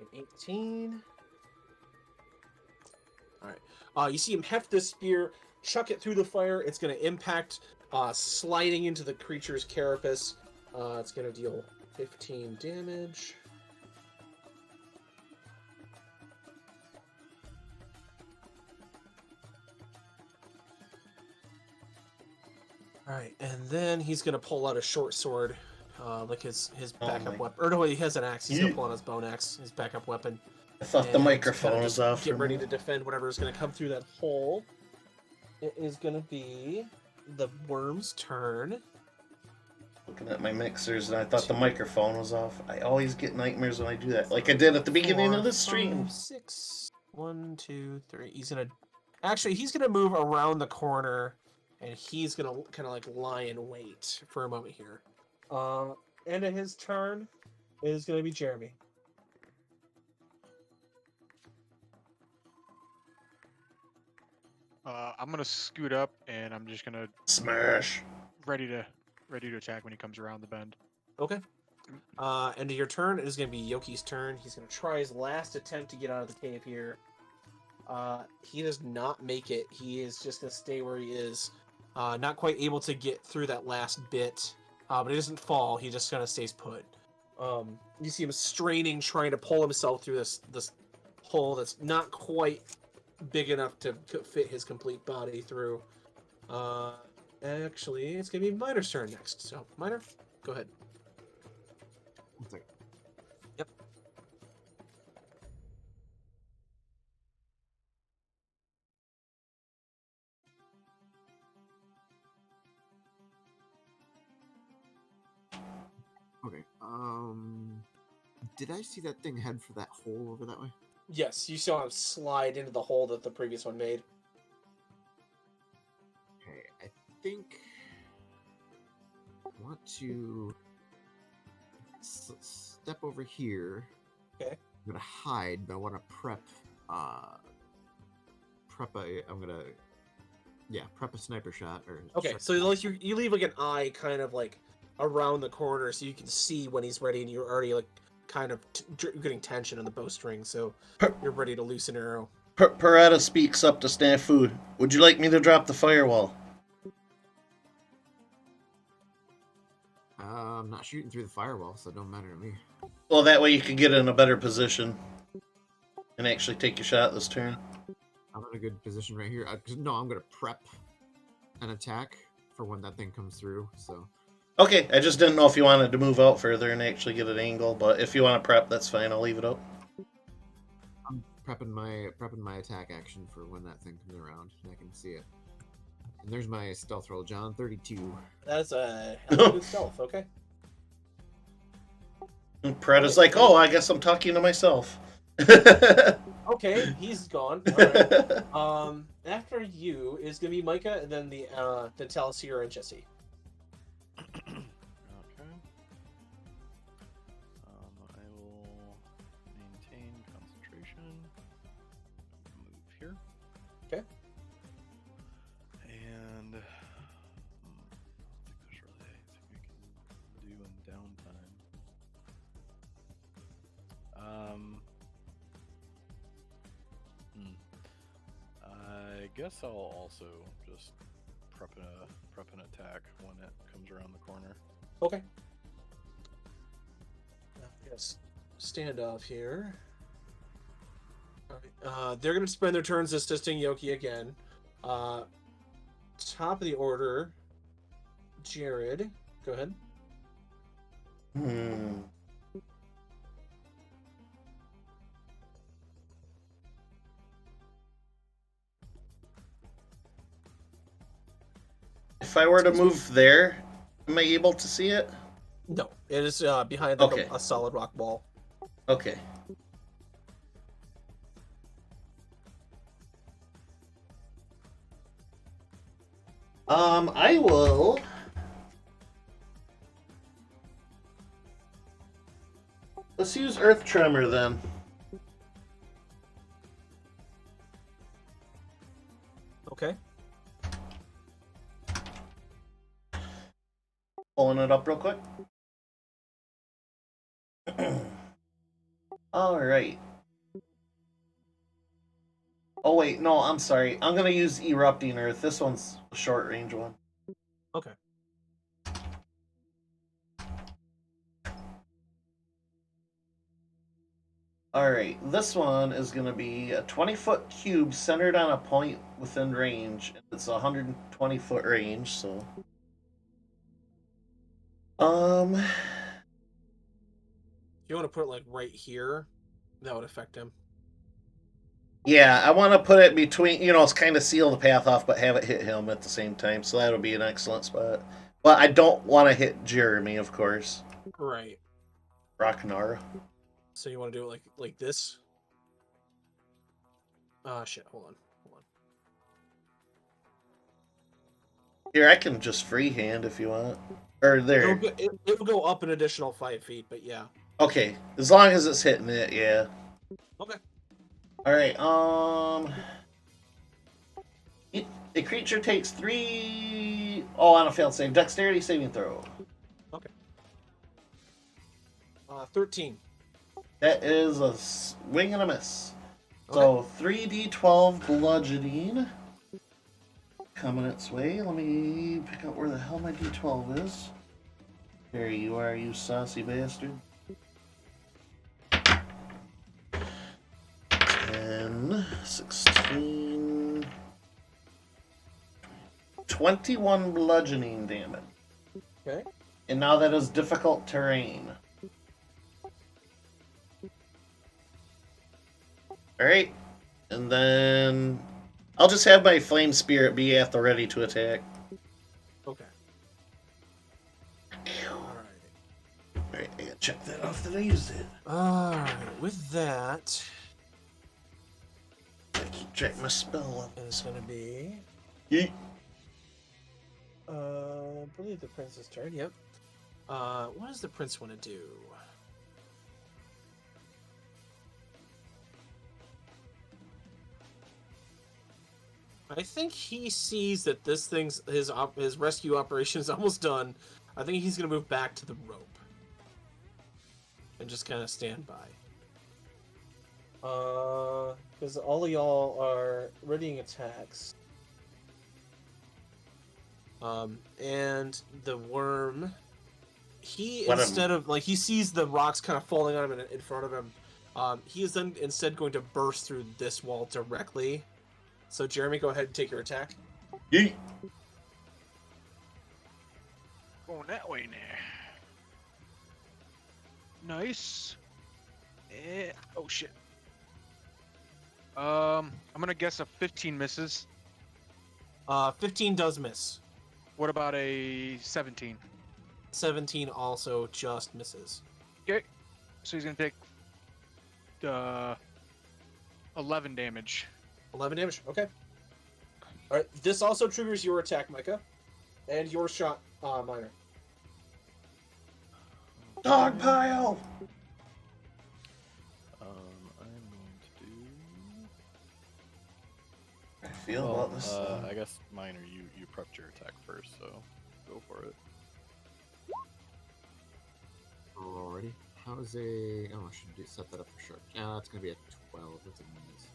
An 18. Alright. You see him heft this spear, chuck it through the fire. It's going to impact, sliding into the creature's carapace. It's going to deal 15 damage. Alright, and then he's going to pull out a short sword, like his backup weapon. Or no, he has an axe. He's going to pull out his bone axe, his backup weapon. I thought the And microphone kinda was just off. Get for ready me. to defend whatever is going to come through that hole. It is going to be the worm's turn. Looking at my mixers, and I thought the microphone was off. I always get nightmares when I do that, like I did at the beginning of the stream. 5, 6. 1, 2, 3. He's gonna. Actually, he's gonna move around the corner, and he's gonna kind of like lie in wait for a moment here. End of his turn is gonna be Jeremy. I'm gonna scoot up and I'm just gonna Smash. ready to attack when he comes around the bend. Okay. End of your turn. It is going to be Yoki's turn. He's going to try his last attempt to get out of the cave here. He does not make it. He is just going to stay where he is. Not quite able to get through that last bit. But he doesn't fall. He just kind of stays put. You see him straining, trying to pull himself through this hole that's not quite big enough to fit his complete body through. Actually, it's going to be Miner's turn next. So, Miner, go ahead. 1 second. Yep. Okay. Did I see that thing head for that hole over that way? Yes, you saw him slide into the hole that the previous one made. Okay, I think I want to step over here. Okay. I'm gonna hide, but I want to prep. Prep a sniper shot. Or Okay, so like you leave like an eye kind of like around the corner so you can see when he's ready, and you're already like kind of getting tension on the bowstring, so you're ready to loose an arrow. Parada speaks up to Snafu. Would you like me to drop the firewall? I'm not shooting through the firewall, so it don't matter to me. Well, that way you can get in a better position and actually take your shot this turn. I'm in a good position right here. No, I'm gonna prep an attack for when that thing comes through. So. Okay, I just didn't know if you wanted to move out further and actually get an angle, but if you want to prep, that's fine. I'll leave it up. I'm prepping my attack action for when that thing comes around, and I can see it. And there's my stealth roll, John. 32. That's a hell of a good stealth. Okay. And Parada's like, oh, I guess I'm talking to myself. Okay, he's gone. All right. After you is gonna be Micah, and then the Talisier and Jesse. Okay. I will maintain concentration. Move here. Okay. And I think there's really anything we can do in downtime. I guess I'll also just prep an attack when it comes around the corner. Okay. Yes. Standoff here. Alright, they're going to spend their turns assisting Yoki again. Top of the order, Jared. Go ahead. If I were to move there, am I able to see it? No, it is behind like Okay. a solid rock wall. Okay. I will. Let's use Earth Tremor then. Okay. Pulling it up real quick. Alright. Oh wait, no, I'm sorry. I'm gonna use Erupting Earth. This one's a short range one. Okay. Alright, this one is gonna be a 20-foot cube centered on a point within range. It's a 120-foot range, so. If you want to put it like right here, that would affect him. Yeah, I want to put it between, it's kind of seal the path off, but have it hit him at the same time, so that'll be an excellent spot. But I don't want to hit Jeremy, of course. Right. Ragnar. So you want to do it like this? Shit. Hold on. Here, I can just freehand if you want. Or there. It'll go up an additional 5 feet, but yeah. Okay, as long as it's hitting it, yeah. Okay. Alright, A creature takes 3... Oh, on a failed save. Dexterity saving throw. 13. That is a wing and a miss. Okay. So 3d12 bludgeoning coming its way. Let me pick out where the hell my d12 is. There you are, you saucy bastard. 10, 16, 21 bludgeoning damage. Okay. And now that is difficult terrain. Alright. And then I'll just have my flame spirit be at the ready to attack. Okay. Alright. Alright, I gotta check that off that I used it. Alright, with that, I keep track my spell it's gonna be Yeet. I believe the prince's turn, yep. What does the prince want to do? I think he sees that this thing's his rescue operation is almost done. I think he's gonna move back to the rope and just kind of stand by. Because all of y'all are readying attacks. And the worm, he What instead of like he sees the rocks kind of falling on him in front of him. He is then instead going to burst through this wall directly. So Jeremy, go ahead and take your attack. Yeet. Going that way now. Nice. Oh shit. I'm gonna guess a 15 misses. 15 does miss. What about a 17? 17 also just misses. Okay. So he's gonna take 11 damage. 11 damage. Okay. All right. This also triggers your attack, Micah, and your shot, Minor. Dog pile! I'm going to do. I feel about this. I guess Minor, you prepped your attack first, so go for it. Alrighty. How's a... Oh, I should set that up for sharp. It's going to be a 12. That's a miss.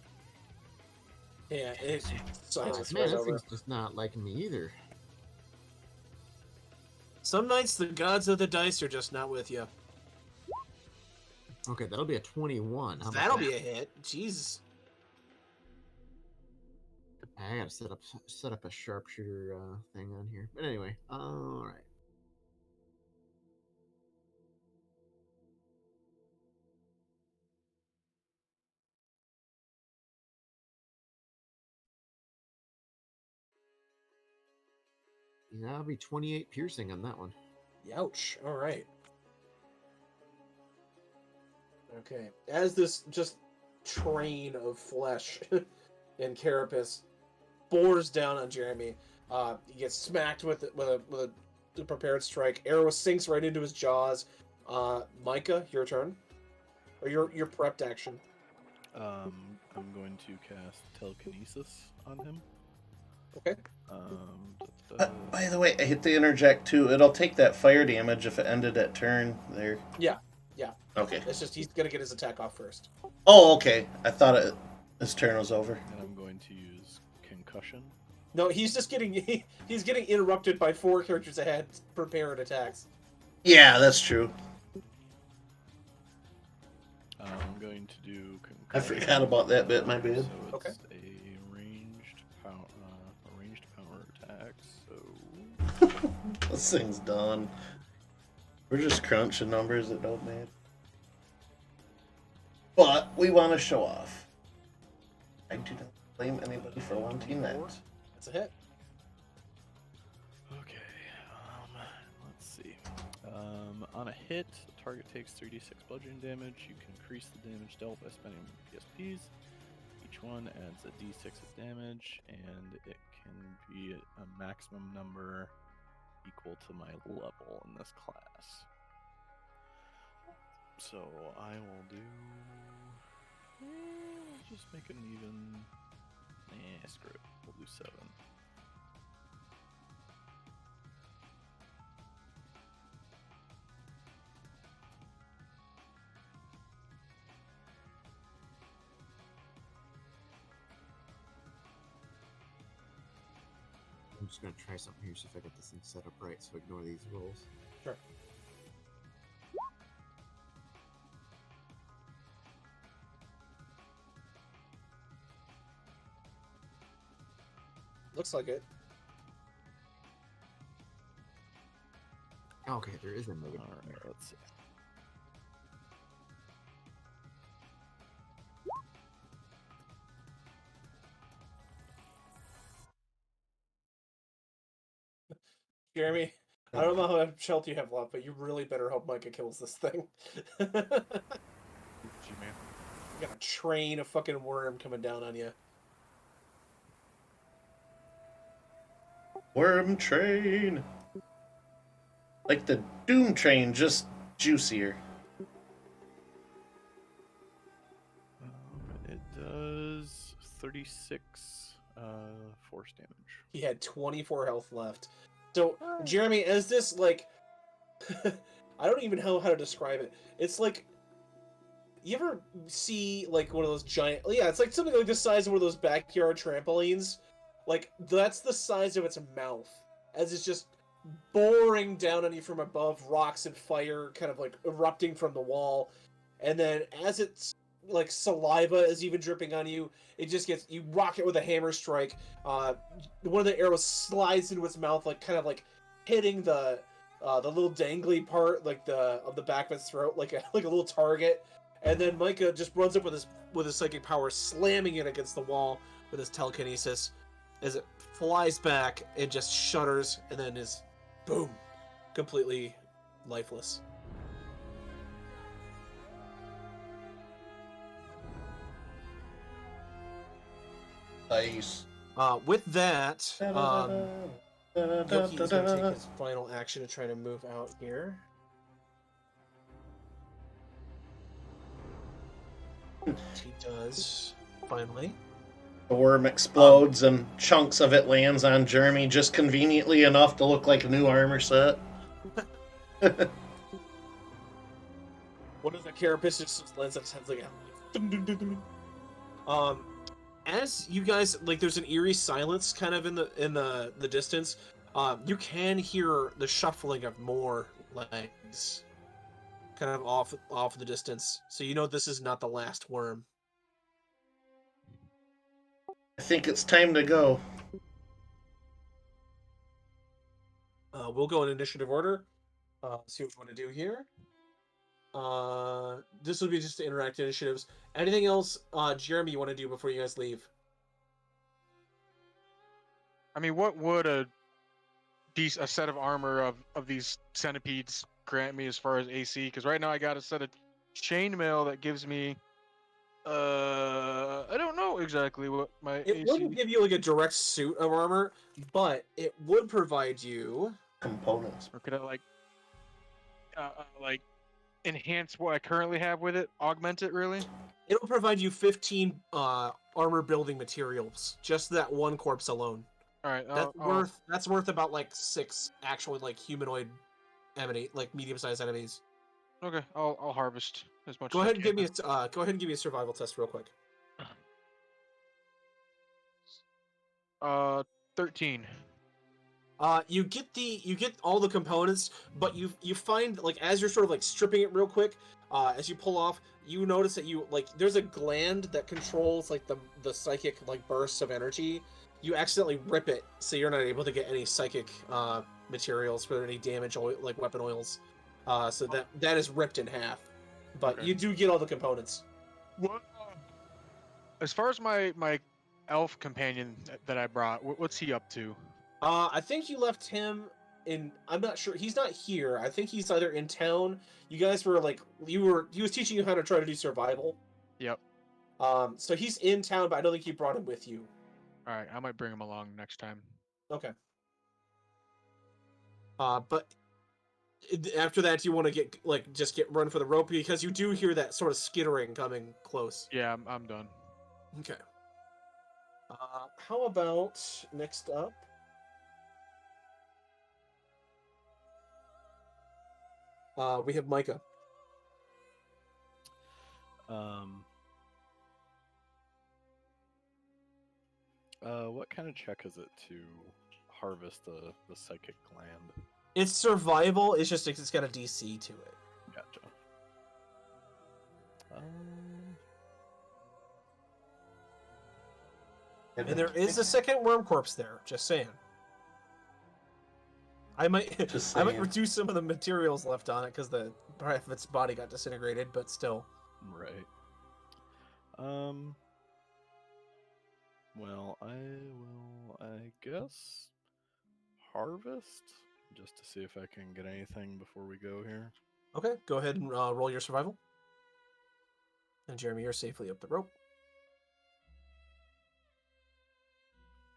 Yeah, it silence Man, right that over. thing's just not liking me either. Some nights the gods of the dice are just not with you. Okay, that'll be a 21. How about That'll that? be a hit. Jesus. I gotta set up a sharpshooter thing on here. But anyway, alright. Yeah, that'll be 28 piercing on that one. Ouch. All right. Okay. As this just train of flesh and carapace bores down on Jeremy, he gets smacked with a prepared strike. Arrow sinks right into his jaws. Micah, your turn, or your prepped action. I'm going to cast telekinesis on him. Okay. By the way, I hit to interject too. It'll take that fire damage if it ended at turn there. Yeah. Okay. It's just he's gonna get his attack off first. Oh, okay. I thought his turn was over. And I'm going to use concussion. No, he's just getting he's getting interrupted by 4 characters ahead prepared attacks. Yeah, that's true. I'm going to do concussion. I forgot about that bit, my bad. So it's Okay. a ranged power attack. So This thing's done. We're just crunching numbers that don't matter. But we want to show off. I do not blame anybody for wanting that. That's a hit. okay. Let's see. On a hit, the target takes 3d6 bludgeoning damage. You can increase the damage dealt by spending PSPs. Each one adds a d6 of damage, and it can be a maximum number equal to my level in this class. So I will do. Just make it an even. Screw it. We'll do 7. I'm just gonna try something here, see if I get this thing set up right, so ignore these rolls. Sure. Looks like it. Okay, there is a mode. Alright, let's see. Jeremy, I don't know how much shelter you have left, but you really better hope Micah kills this thing. You G-Man. got a train of fucking worm coming down on you. Worm train. Like the Doom train, just juicier. It does 36 force damage. He had 24 health left. So, Jeremy, as this, like... I don't even know how to describe it. It's like... You ever see, like, one of those giant... Yeah, it's like something like the size of one of those backyard trampolines. Like, that's the size of its mouth. As it's just boring down on you from above, rocks and fire kind of, like, erupting from the wall. And then as it's, like, saliva is even dripping on you, it just gets... You rock it with a hammer strike. One of the arrows slides into its mouth, like, kind of, like, hitting the little dangly part, like, of the back of its throat, like a little target. And then Micah just runs up with his psychic power, slamming it against the wall with his telekinesis, as it flies back and just shudders, and then is, boom, completely lifeless. Nice. With that, Yoki is going to take his final action to try to move out here. He does, finally. The worm explodes and chunks of it lands on Jeremy just conveniently enough to look like a new armor set. One of the carapace just lands on his head like as you guys, like, there's an eerie silence kind of in the distance. You can hear the shuffling of more legs kind of off in the distance, so you know this is not the last worm. I think it's time to go. We'll go in initiative order. See what we want to do here. This will be just to interact initiatives. Anything else, Jeremy, you want to do before you guys leave? I mean, what would a set of armor of these centipedes grant me as far as AC? Because right now I got a set of chainmail that gives me, I don't know exactly what my It AC. wouldn't give you like a direct suit of armor, but it would provide you Components. Or could I like enhance what I currently have with it? Augment it, really? It'll provide you 15 armor building materials. Just that one corpse alone. All right. That's worth about like 6 actual like humanoid like medium-sized enemies. Okay. I'll harvest as much. Go as ahead I and can. give me a survival test real quick. 13. You get all the components, but you find, like, as you're sort of like stripping it real quick, as you pull off, you notice that there's a gland that controls like the psychic like bursts of energy. You accidentally rip it, so you're not able to get any psychic materials for any damage like weapon oils. So that is ripped in half, but Okay. you do get all the components. What? As far as my elf companion that I brought, what's he up to? I think you left him in. I'm not sure. He's not here. I think he's either in town. You guys were like, he was teaching you how to try to do survival. Yep. So he's in town, but I don't think you brought him with you. All right. I might bring him along next time. Okay. But after that, you want to just run for the rope because you do hear that sort of skittering coming close. Yeah, I'm done. Okay. How about next up? We have Micah. What kind of check is it to harvest the psychic gland? It's survival. It's just it's got a DC to it. Gotcha. And there is a second worm corpse there. Just saying. I might Just I might saying. reduce some of the materials left on it because half of its body got disintegrated, but still. Right. Well, I guess harvest just to see if I can get anything before we go here. Okay, go ahead and roll your survival. And Jeremy, you're safely up the rope.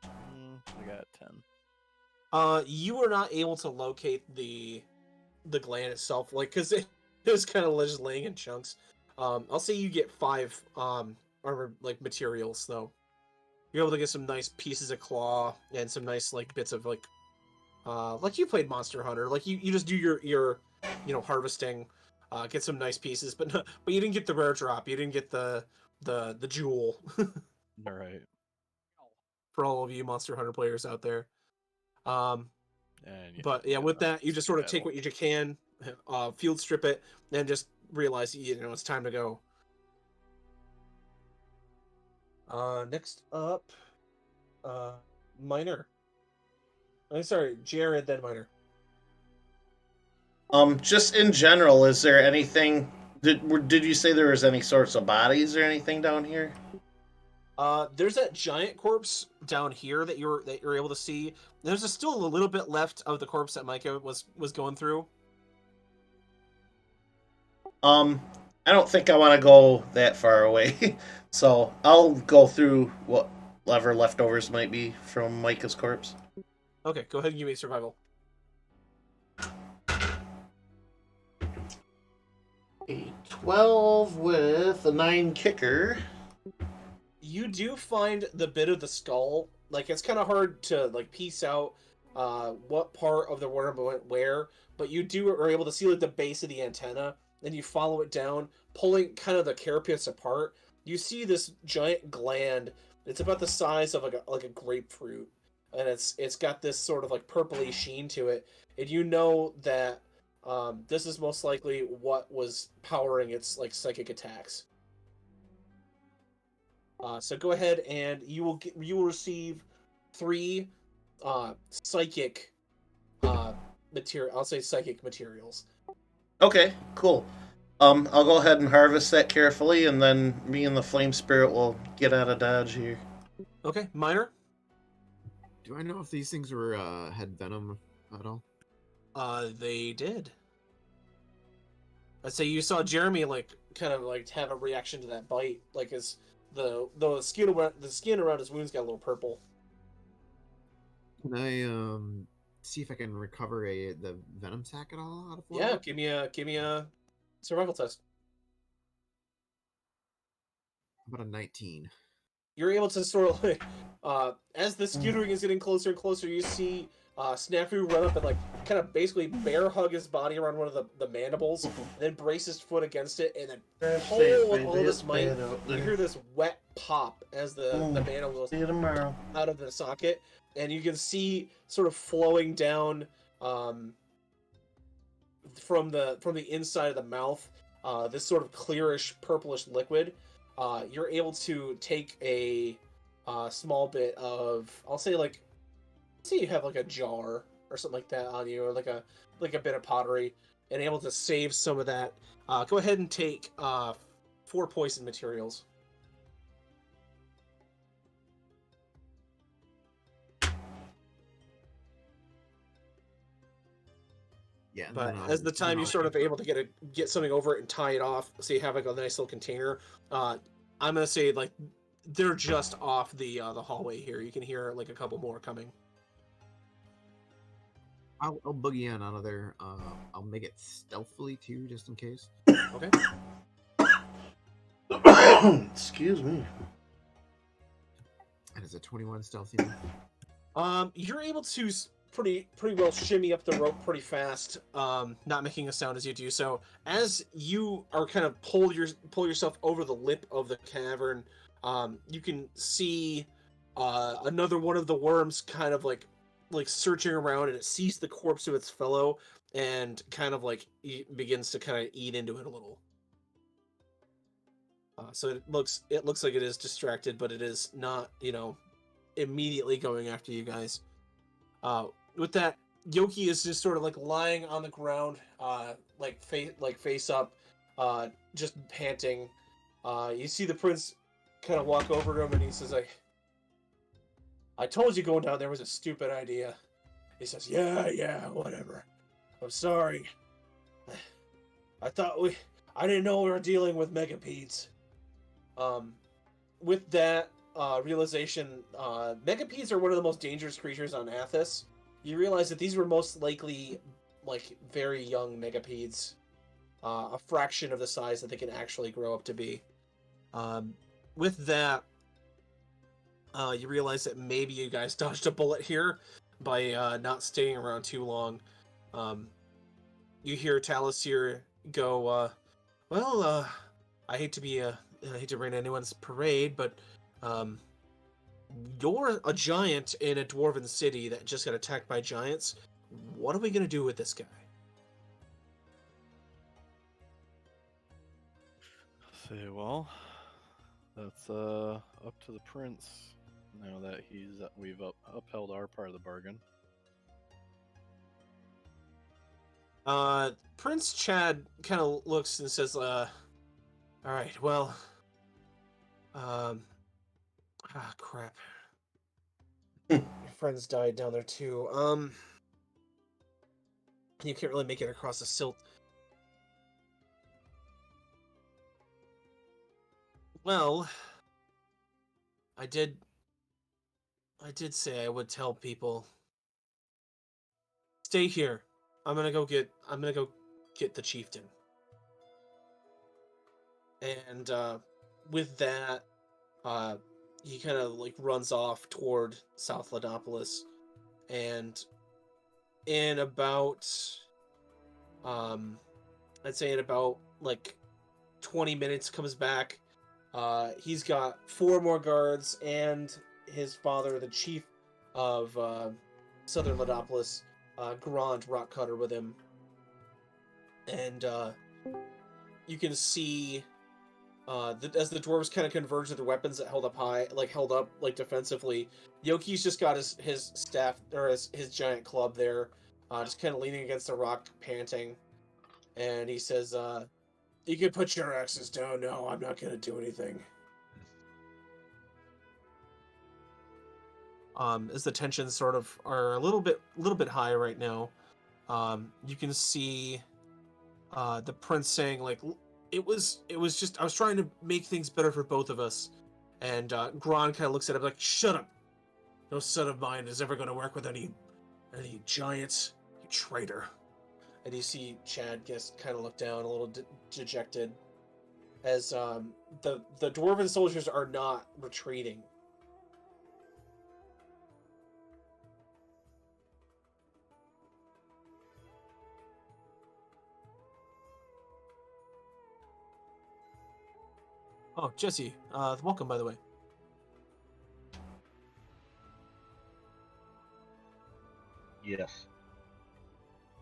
I got 10. You were not able to locate the gland itself, like, because it was kind of just laying in chunks. I'll say you get 5 armor like materials though. You're able to get some nice pieces of claw and some nice like bits of like you played Monster Hunter, like you just do your harvesting, get some nice pieces, but you didn't get the rare drop. You didn't get the jewel. All right. For all of you Monster Hunter players out there. And But yeah, with that, you just sort of take what you can, field strip it, and just realize it's time to go. Next up, Miner. I'm sorry, Jared, then Miner. Just in general, is there anything? Did you say there was any sorts of bodies or anything down here? There's that giant corpse down here that you're able to see. There's still a little bit left of the corpse that Micah was going through. I don't think I want to go that far away, so I'll go through whatever leftovers might be from Micah's corpse. Okay, go ahead and give me survival. A 12 with a 9 kicker. You do find the bit of the skull. Like, it's kind of hard to like piece out what part of the worm went where, but you are able to see like the base of the antenna, and you follow it down, pulling kind of the carapace apart. You see this giant gland. It's about the size of like a grapefruit, and it's got this sort of like purpley sheen to it, and you know that this is most likely what was powering its like psychic attacks. So go ahead and you will receive 3 psychic material. I'll say psychic materials. Okay, cool. I'll go ahead and harvest that carefully, and then me and the flame spirit will get out of dodge here. Okay, Miner. Do I know if these things were had venom at all? They did. I'd say you saw Jeremy like kind of like have a reaction to that bite, like his the skin around his wounds got a little purple. Can I see if I can recover the venom sac at all out of one? Yeah, give me a survival test. How about a 19? You're able to sort of like, as the skewering is getting closer and closer, you see Snafu run up and like kind of basically bear hug his body around one of the mandibles, and then brace his foot against it, and then pull with all this might. You hear this wet pop as the mandible goes out of the socket, and you can see sort of flowing down from the inside of the mouth this sort of clearish purplish liquid. You're able to take a small bit of, I'll say like, let's say you have like a jar or something like that on you, or like a bit of pottery, and able to save some of that. Go ahead and take 4 poison materials. Yeah. But as the time you sort of able to get something over it and tie it off, so you have like a nice little container. I'm gonna say like they're just off the hallway here. You can hear like a couple more coming. I'll boogie in out of there. I'll make it stealthily too, just in case. Okay. Excuse me. And it's a 21 stealthy. You're able to pretty well shimmy up the rope pretty fast, not making a sound as you do so. As you are kind of pull yourself over the lip of the cavern, you can see another one of the worms kind of like like searching around, and it sees the corpse of its fellow, and kind of like begins to kind of eat into it a little. So it looks like it is distracted, but it is not, immediately going after you guys. With that, Yoki is just sort of like lying on the ground, face up, just panting. You see the prince kind of walk over to him, and he says, I told you going down there was a stupid idea." He says, "Yeah, whatever. I'm sorry. I didn't know we were dealing with megapedes." With that realization, megapedes are one of the most dangerous creatures on Athos. You realize that these were most likely like very young megapedes, a fraction of the size that they can actually grow up to be. With that, you realize that maybe you guys dodged a bullet here by not staying around too long. You hear Talasir go, "Well, I hate to rain on anyone's parade, but you're a giant in a dwarven city that just got attacked by giants. What are we gonna do with this guy?" Say, well, that's up to the prince. Now that we've upheld our part of the bargain. Prince Chad kind of looks and says, "All right, well, crap. Your friends died down there too. You can't really make it across the silt. Well, I did say I would tell people. Stay here. I'm gonna go get the chieftain." And with that, he kind of like runs off toward South Ladopolis, and in about I'd say in about like 20 minutes comes back. He's got 4 more guards and his father, the chief of Southern Ladopolis, Grand Rockcutter, with him. And you can see as the dwarves kind of converge to their weapons that held up defensively, Yoki's just got his staff, or his giant club there, just kind of leaning against the rock, panting. And he says, "You can put your axes down now. I'm not gonna do anything." As the tensions sort of are a little bit high right now, you can see the prince saying, like, it was just, I was trying to make things better for both of us. And Gron kind of looks at him like, "Shut up. No son of mine is ever going to work with any giants, you traitor." And you see Chad just kind of look down a little dejected, as the dwarven soldiers are not retreating. Oh, Jesse, welcome, by the way. Yes.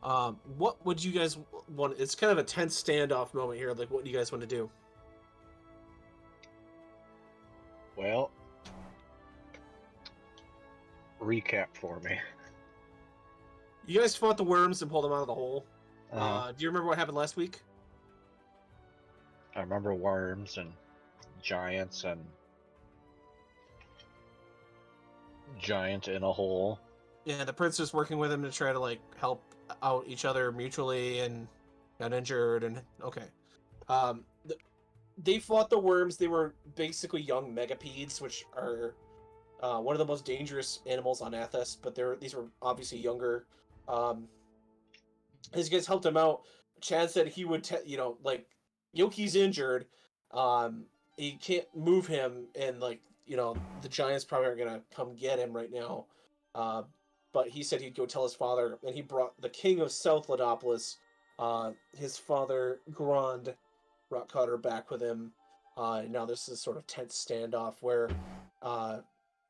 What would you guys want? It's kind of a tense standoff moment here. Like, what do you guys want to do? Well, recap for me. You guys fought the worms and pulled them out of the hole. Uh, Do you remember what happened last week? I remember worms and giants and giant in a hole. Yeah, the prince was working with him to try to like help out each other mutually, and got injured. And okay, they fought the worms. They were basically young megapedes, which are one of the most dangerous animals on Athos. But these were obviously younger. As you guys helped him out, Chad said he would, like, Yoki's injured. He can't move him, and like, the giants probably aren't gonna come get him right now. But he said he'd go tell his father, and he brought the king of South Ladopolis, his father Grand Rockcutter, back with him. And now this is sort of tense standoff where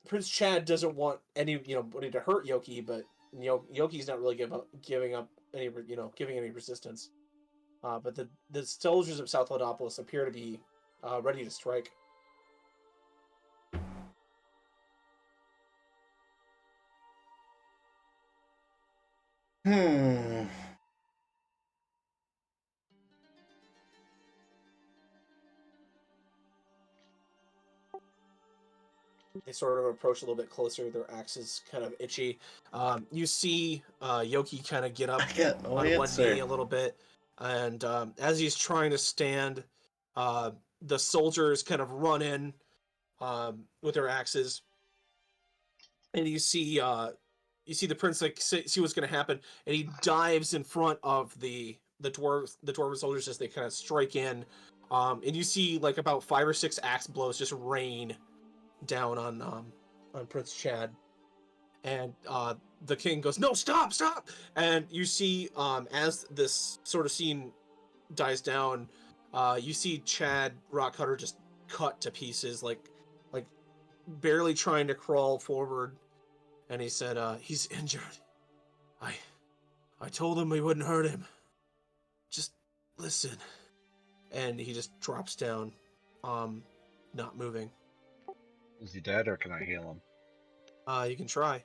Prince Chad doesn't want anybody to hurt Yoki, but Yoki's not really giving up any giving any resistance. But the soldiers of South Lodopolis appear to be ready to strike. Hmm. They sort of approach a little bit closer. Their axes kind of itchy. You see Yoki kind of get up I got no on one knee answer. a little bit, and as he's trying to stand, the soldiers kind of run in with their axes, and you see the prince like see what's going to happen, and he dives in front of the dwarven soldiers as they kind of strike in, and you see like about 5 or 6 axe blows just rain down on Prince Chad, and the king goes, "No, stop, stop!" And you see as this sort of scene dies down, you see Chad Rockcutter just cut to pieces, like barely trying to crawl forward, and he said, "He's injured. I told him we wouldn't hurt him. Just listen." And he just drops down, not moving. Is he dead or can I heal him? You can try.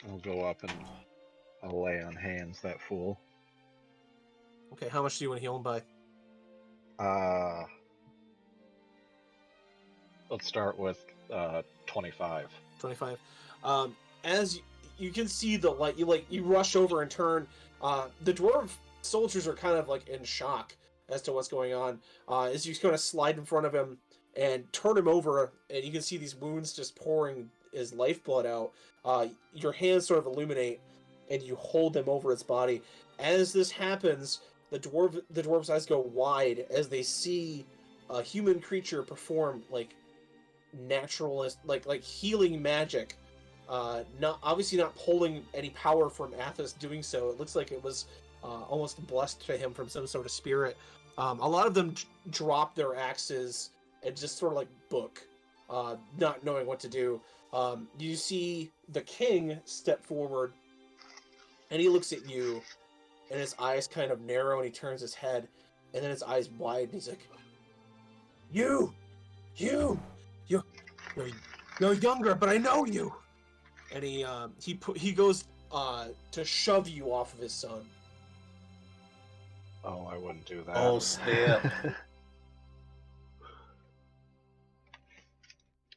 I'll go up and I'll lay on hands that fool. Okay, how much do you want to heal him by? Let's start with 25. 25. As you can see the light, you rush over and turn. The dwarf soldiers are kind of like in shock as to what's going on. As you kind of slide in front of him and turn him over, and you can see these wounds just pouring his lifeblood out. Your hands sort of illuminate, and you hold them over its body. As this happens, the dwarf's eyes go wide as they see a human creature perform like naturalist like healing magic, not obviously not pulling any power from Athos doing so. It looks like it was almost blessed to him from some sort of spirit. A lot of them drop their axes and just sort of like book, not knowing what to do. You see the king step forward, and he looks at you, and his eyes kind of narrow, and he turns his head, and then his eyes wide, and he's like, you you're younger, but I know you. And he goes to shove you off of his son. Oh, I wouldn't do that. Oh, snap.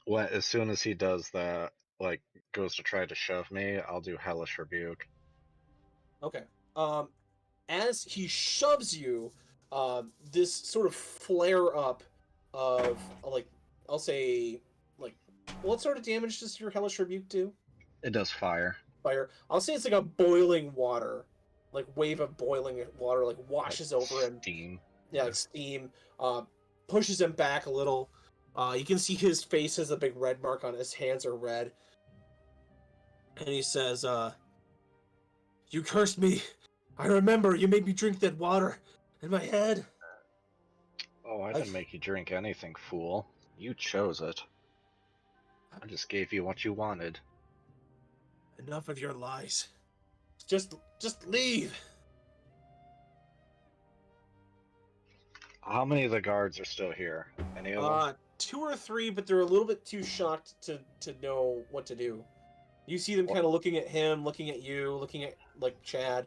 Well, as soon as he does that, like goes to try to shove me, I'll do hellish rebuke. Okay. As he shoves you, this sort of flare up of like, I'll say, like, what sort of damage does your hellish rebuke do? It does fire. Fire. I'll say it's like a boiling water, like wave of boiling water, like washes Like over him. steam. Yeah, like steam. Pushes him back a little. You can see his face has a big red mark on it. His hands are red. And he says, "You cursed me. I remember you made me drink that water in my head." Oh, I didn't make you drink anything, fool. You chose it. I just gave you what you wanted. Enough of your lies. Just leave. How many of the guards are still here? Any of them? 2 or 3, but they're a little bit too shocked to know what to do. You see them kind of looking at him, looking at you, looking at like Chad.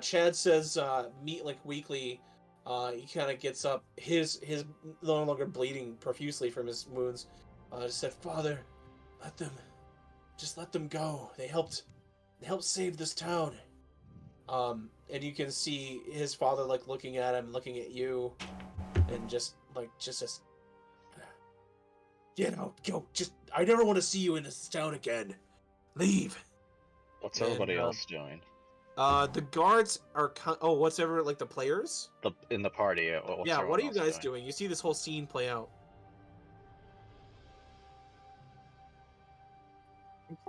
Chad says, "Meet like weekly." He kind of gets up. His no longer bleeding profusely from his wounds. Just said, "Father, let them go. They helped save this town." And you can see his father like looking at him, looking at you, and just get out, go. Just I never want to see you in this town again. Leave. What's everybody else doing? The guards are what's ever like the players? In the party. What's Yeah, what are you everyone else guys doing? You see this whole scene play out.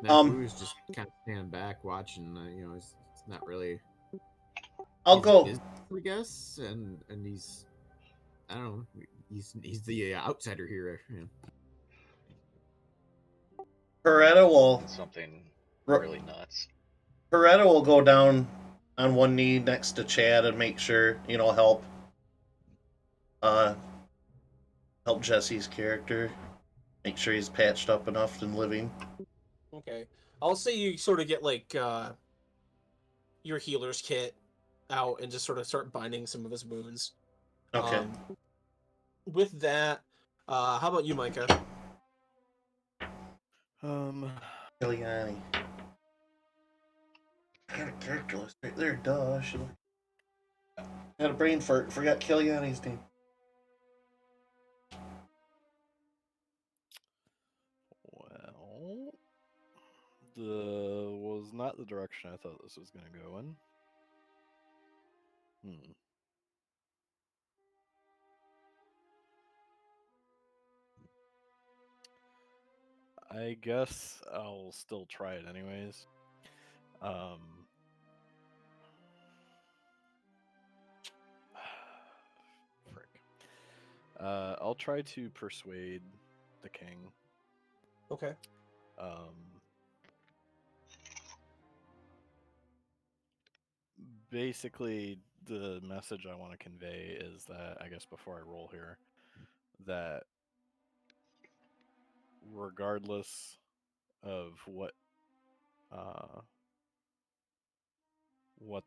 Snafu's just kind of standing back, watching. It's not really. I'll go. I guess, and he's, I don't know. he's the outsider here. Yeah. Beretta will Something Ro- really nuts. Beretta will go down on one knee next to Chad and make sure, uh help Jesse's character. Make sure he's patched up enough and living. Okay. I'll say you sort of get like your healer's kit out and just sort of start binding some of his wounds. Okay. With that, how about you, Micah? Giuliani. I got a character list right there, duh. I should have had a brain fart, forgot Giuliani's name. Well, the was not the direction I thought this was going to go in. I guess I'll still try it anyways. Frick. I'll try to persuade the king. Okay. Basically, the message I want to convey is that, I guess before I roll here, that regardless of what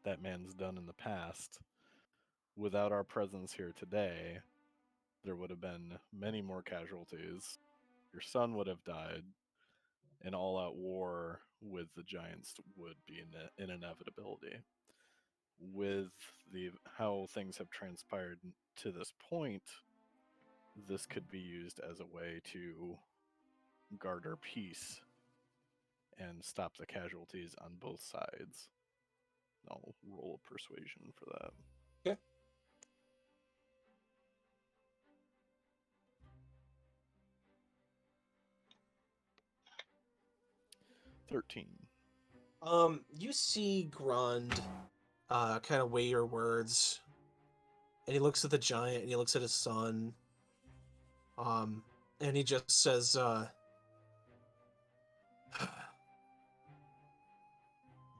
that man's done in the past, without our presence here today, there would have been many more casualties. Your son would have died. An all-out war with the giants would be an inevitability. With how things have transpired to this point, this could be used as a way to garner peace and stop the casualties on both sides. I'll roll a persuasion for that. Okay. 13. You see Grund kind of weigh your words, and he looks at the giant, and he looks at his son, and he just says,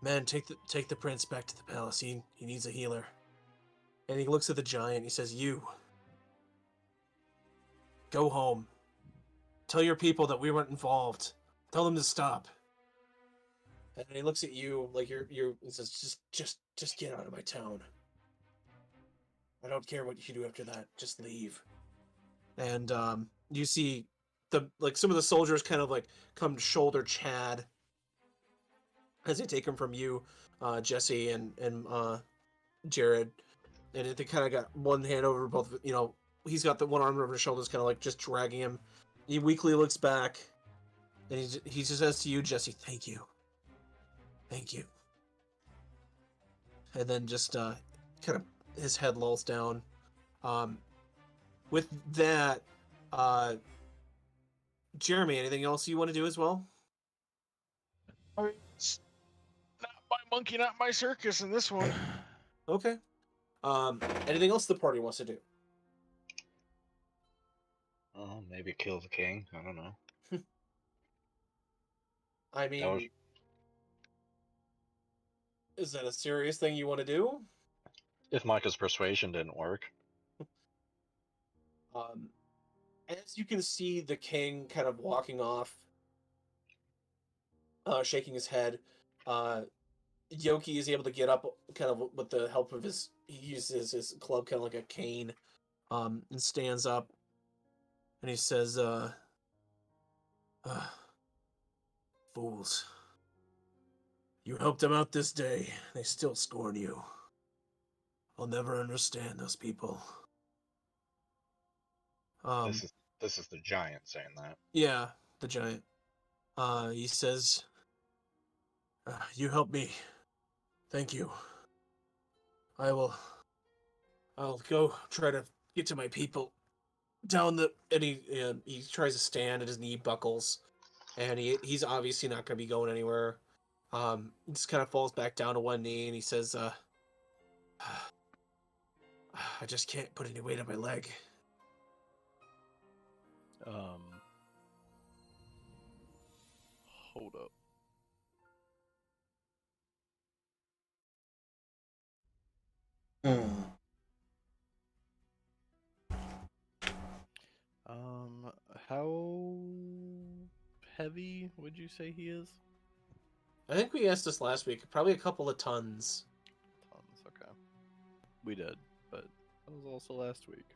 "Man, take the prince back to the palace. He needs a healer." And he looks at the giant. He says, "You go home. Tell your people that we weren't involved. Tell them to stop." And he looks at you like you're. He says, "Just get out of my town. I don't care what you do after that. Just leave." And you see some of the soldiers kind of like come shoulder Chad as they take him from you, Jesse and Jared, and they kind of got one hand over both. He's got the one arm over his shoulders, kind of like just dragging him. He weakly looks back, and he just says to you, Jesse, "Thank you, thank you." And then just kind of his head lulls down. With that, Jeremy, anything else you want to do as well? I mean, it's not my monkey, not my circus in this one. Okay. Anything else the party wants to do? Oh, maybe kill the king. I don't know. I mean, is that a serious thing you want to do? If Micah's persuasion didn't work. As you can see the king kind of walking off, shaking his head, Yoki is able to get up kind of with the help of he uses his club kind of like a cane, and stands up, and he says, "Fools. You helped them out this day. They still scorn you. I'll never understand those people." This is the giant saying that. Yeah, the giant. He says, "You helped me. Thank you. I'll go try to get to my people." And he tries to stand, and his knee buckles, and he's obviously not going to be going anywhere. He just kind of falls back down to one knee, and he says, "I just can't put any weight on my leg." Hold up. Hmm. How heavy would you say he is? I think we asked this last week. Probably a couple of tons. Tons, okay. We did, but that was also last week.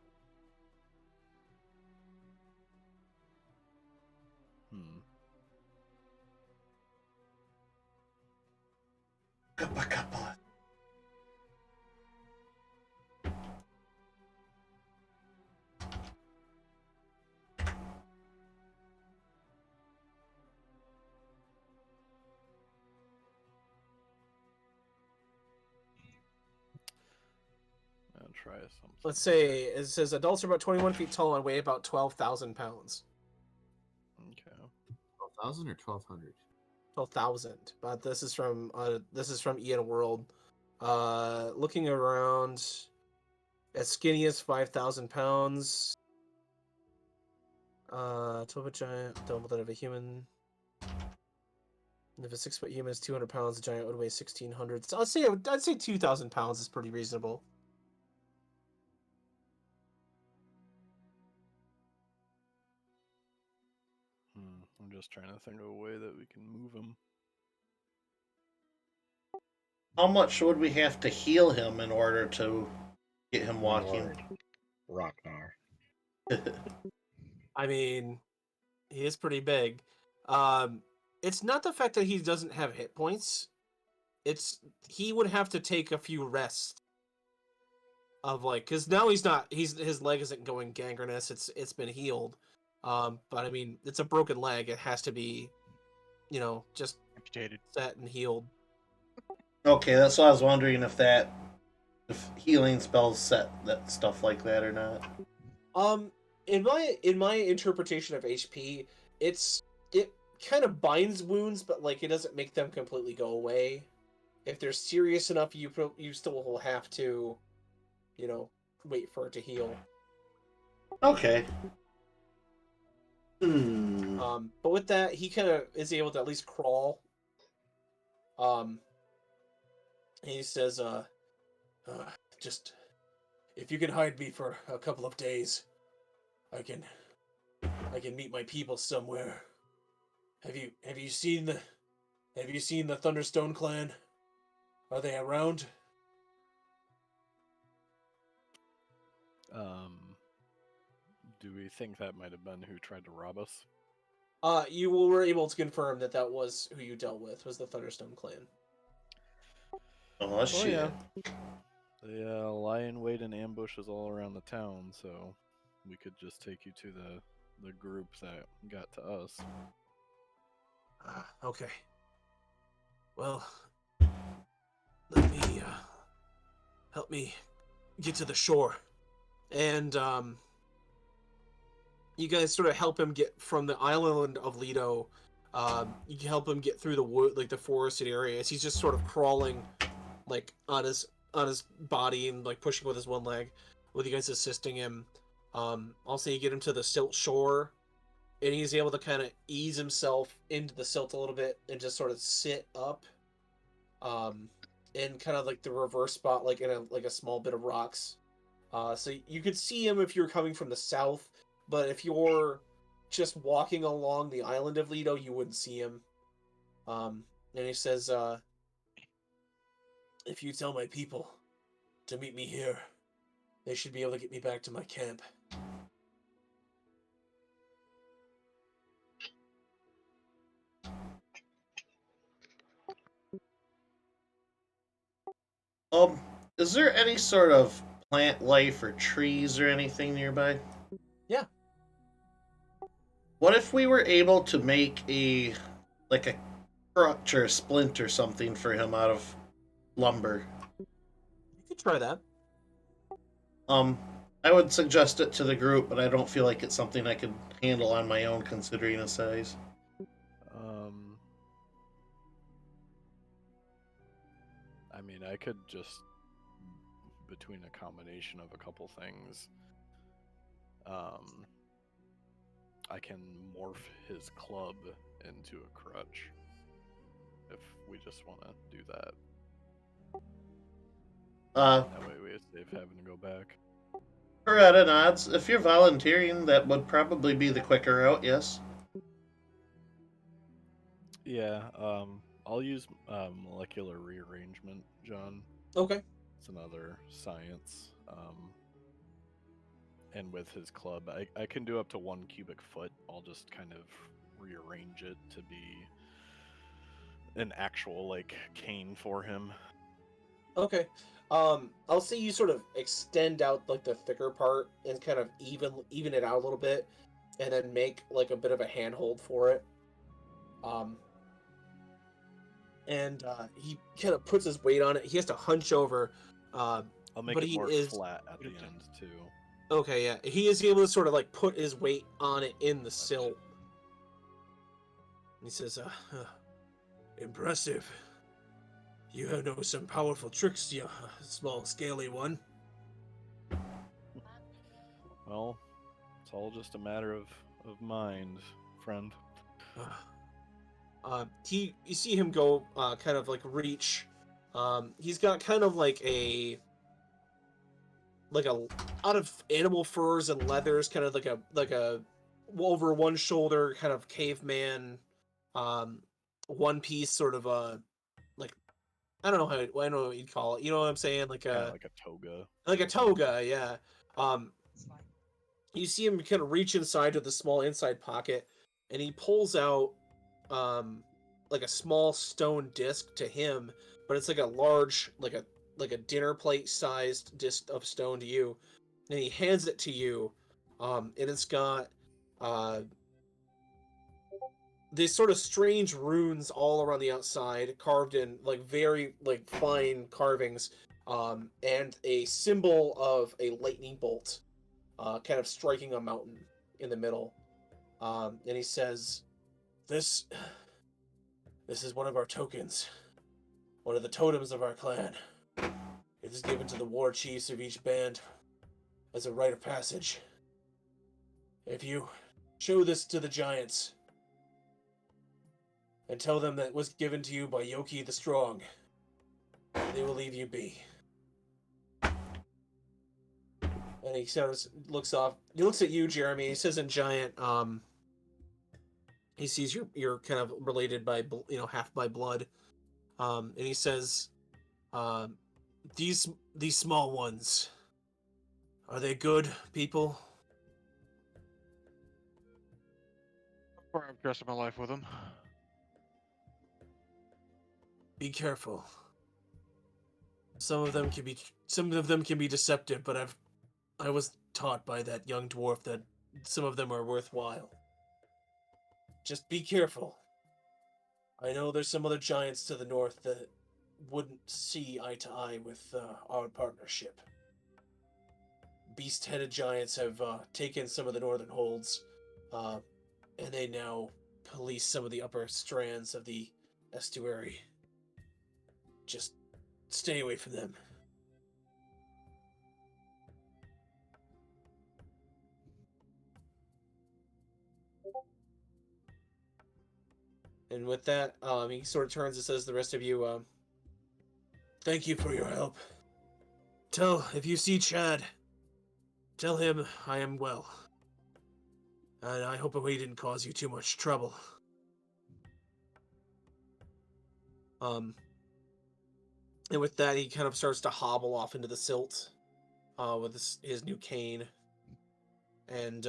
Hmm. Kappa kappa. I'll try something. Let's say it says adults are about 21 feet tall and weigh about 12,000 pounds. Okay. 12,000 or 1,200? 12,000. But this is from Ian World. Looking around, as skinny as 5,000 pounds. 12 giant, double that of a human. And if a 6-foot human is 200 pounds, a giant would weigh 1,600. So I'd say 2,000 pounds is pretty reasonable. I'm just trying to think of a way that we can move him. How much would we have to heal him in order to get him One walking? word. Rocknar. I mean, he is pretty big. It's not the fact that he doesn't have hit points. It's he would have to take a few rests of because now his leg isn't going gangrenous. It's been healed. But I mean, it's a broken leg. It has to be, just Amputated. set and healed. Okay, that's what I was wondering if healing spells set that stuff like that or not. In my interpretation of HP, it kind of binds wounds, but it doesn't make them completely go away. If they're serious enough, you still will have to, wait for it to heal. Okay. Hmm. But with that, he kind of is able to at least crawl. He says, just if you can hide me for a couple of days, I can meet my people somewhere. Have you seen the Thunderstone clan? Are they around? Do we think that might have been who tried to rob us? You were able to confirm that was who you dealt with, was the Thunderstone clan. Oh shit. Yeah. They lie in wait in ambushes all around the town, so we could just take you to the group that got to us. Okay. Well, let me help me get to the shore, and you guys sort of help him get from the island of Lido. You can help him get through the wood, the forested areas. He's just sort of crawling, on his body and pushing with his one leg, with you guys assisting him. Also, you get him to the silt shore, and he's able to kind of ease himself into the silt a little bit and just sort of sit up, in kind of the reverse spot, in a small bit of rocks. So you could see him if you're coming from the south, but if you're just walking along the island of Lido, you wouldn't see him. And he says, if you tell my people to meet me here, they should be able to get me back to my camp. Is there any sort of plant life or trees or anything nearby? Yeah. What if we were able to make a crutch or a splint or something for him out of lumber? You could try that. I would suggest it to the group, but I don't feel like it's something I could handle on my own considering his size. I mean, I could just, between a combination of a couple things, I can morph his club into a crutch. If we just want to do that. That way we save having to go back. Beretta nods. If you're volunteering, that would probably be the quicker route, yes? Yeah, I'll use molecular rearrangement, John. Okay. It's another science. And with his club, I can do up to 1 cubic foot. I'll just kind of rearrange it to be an actual, like, cane for him. Okay. I'll say you sort of extend out like the thicker part and kind of even it out a little bit, and then make like a bit of a handhold for it. And he kind of puts his weight on it. He has to hunch over. I'll make but it he more is flat at the end too. okay. Yeah, he is able to sort of like put his weight on it in the sill. He says, "Impressive. You know some powerful tricks, you small, scaly one." Well, it's all just a matter of mind, friend. You see him go, kind of like reach. He's got kind of like a out of animal furs and leathers, kind of like a over one shoulder kind of caveman, one piece sort of like I don't know what you'd call it. You know what I'm saying? Like Kinda like a toga. like a toga, yeah. You see him kind of reach inside to the small inside pocket, and he pulls out like a small stone disc to him, but it's like a large like a dinner plate sized disc of stone to you, and he hands it to you, and it's got these sort of strange runes all around the outside, carved in like very like fine carvings, and a symbol of a lightning bolt, kind of striking a mountain in the middle. And he says, "This is one of our tokens, one of the totems of our clan. It is given to the war chiefs of each band as a rite of passage. If you show this to the giants and tell them that it was given to you by Yoki the Strong, they will leave you be." And he sort of looks off. He looks at you, Jeremy. He says in giant, he sees you're kind of related by, half by blood. And he says, these small ones, are they good people? Or I've trusted my life with them. Be careful. Some of them can be deceptive, but I was taught by that young dwarf that some of them are worthwhile. Just be careful. I know there's some other giants to the north that wouldn't see eye to eye with our partnership. Beast-headed giants have taken some of the northern holds, and they now police some of the upper strands of the estuary. Just stay away from them. And with that, he sort of turns and says to the rest of you, "Thank you for your help. If you see Chad, tell him I am well. And I hope we didn't cause you too much trouble." And with that, he kind of starts to hobble off into the silt, with his new cane. And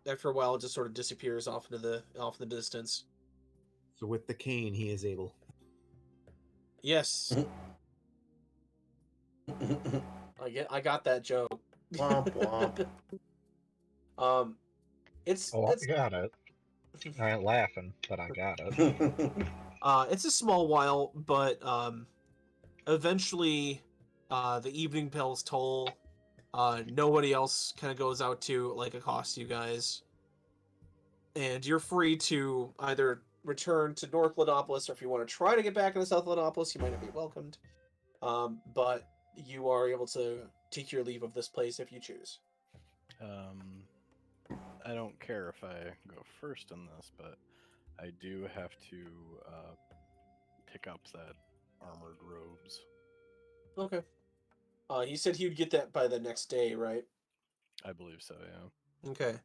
after a while, it just sort of disappears off in the distance. So with the cane, he is able. Yes, I got that joke. Womp womp. It's Oh, I got it. I ain't laughing, but I got it. it's a small while, but eventually, the evening bells toll. Nobody else kind of goes out to like accost you guys, and you're free to either return to North Ledopolis, or if you want to try to get back into South Ledopolis, you might not be welcomed. But you are able to take your leave of this place if you choose. I don't care if I go first in this, but I do have to pick up that armored robes. Okay. He said he would get that by the next day, right? I believe so, yeah. Okay.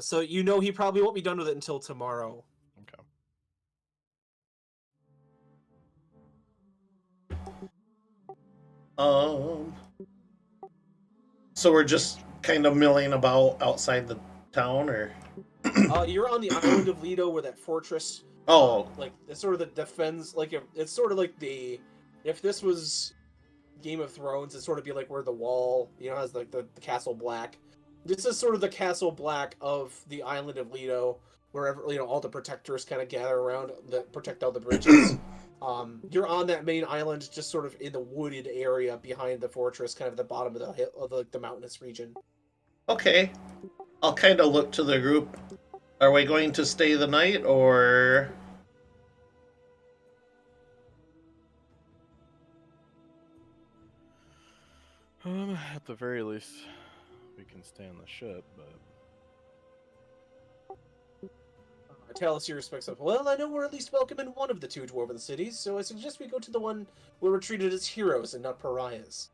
So you know he probably won't be done with it until tomorrow. Okay. So we're just kind of milling about outside the town, or? You're on the island of Lido, where that fortress. Oh, Like it's sort of the defense. Like it's sort of like if this was Game of Thrones, it'd sort of be like where the wall, has like the Castle Black. This is sort of the Castle Black of the island of Lido, wherever all the protectors kind of gather around that protect all the bridges. You're on that main island, just sort of in the wooded area behind the fortress, kind of at the bottom of the hill, of the mountainous region. okay. I'll kind of look to the group. Are we going to stay the night, or? At the very least, we can stay on the ship, but Talus here speaks up. Well, I know we're at least welcome in one of the two dwarven cities, so I suggest we go to the one where we're treated as heroes and not pariahs.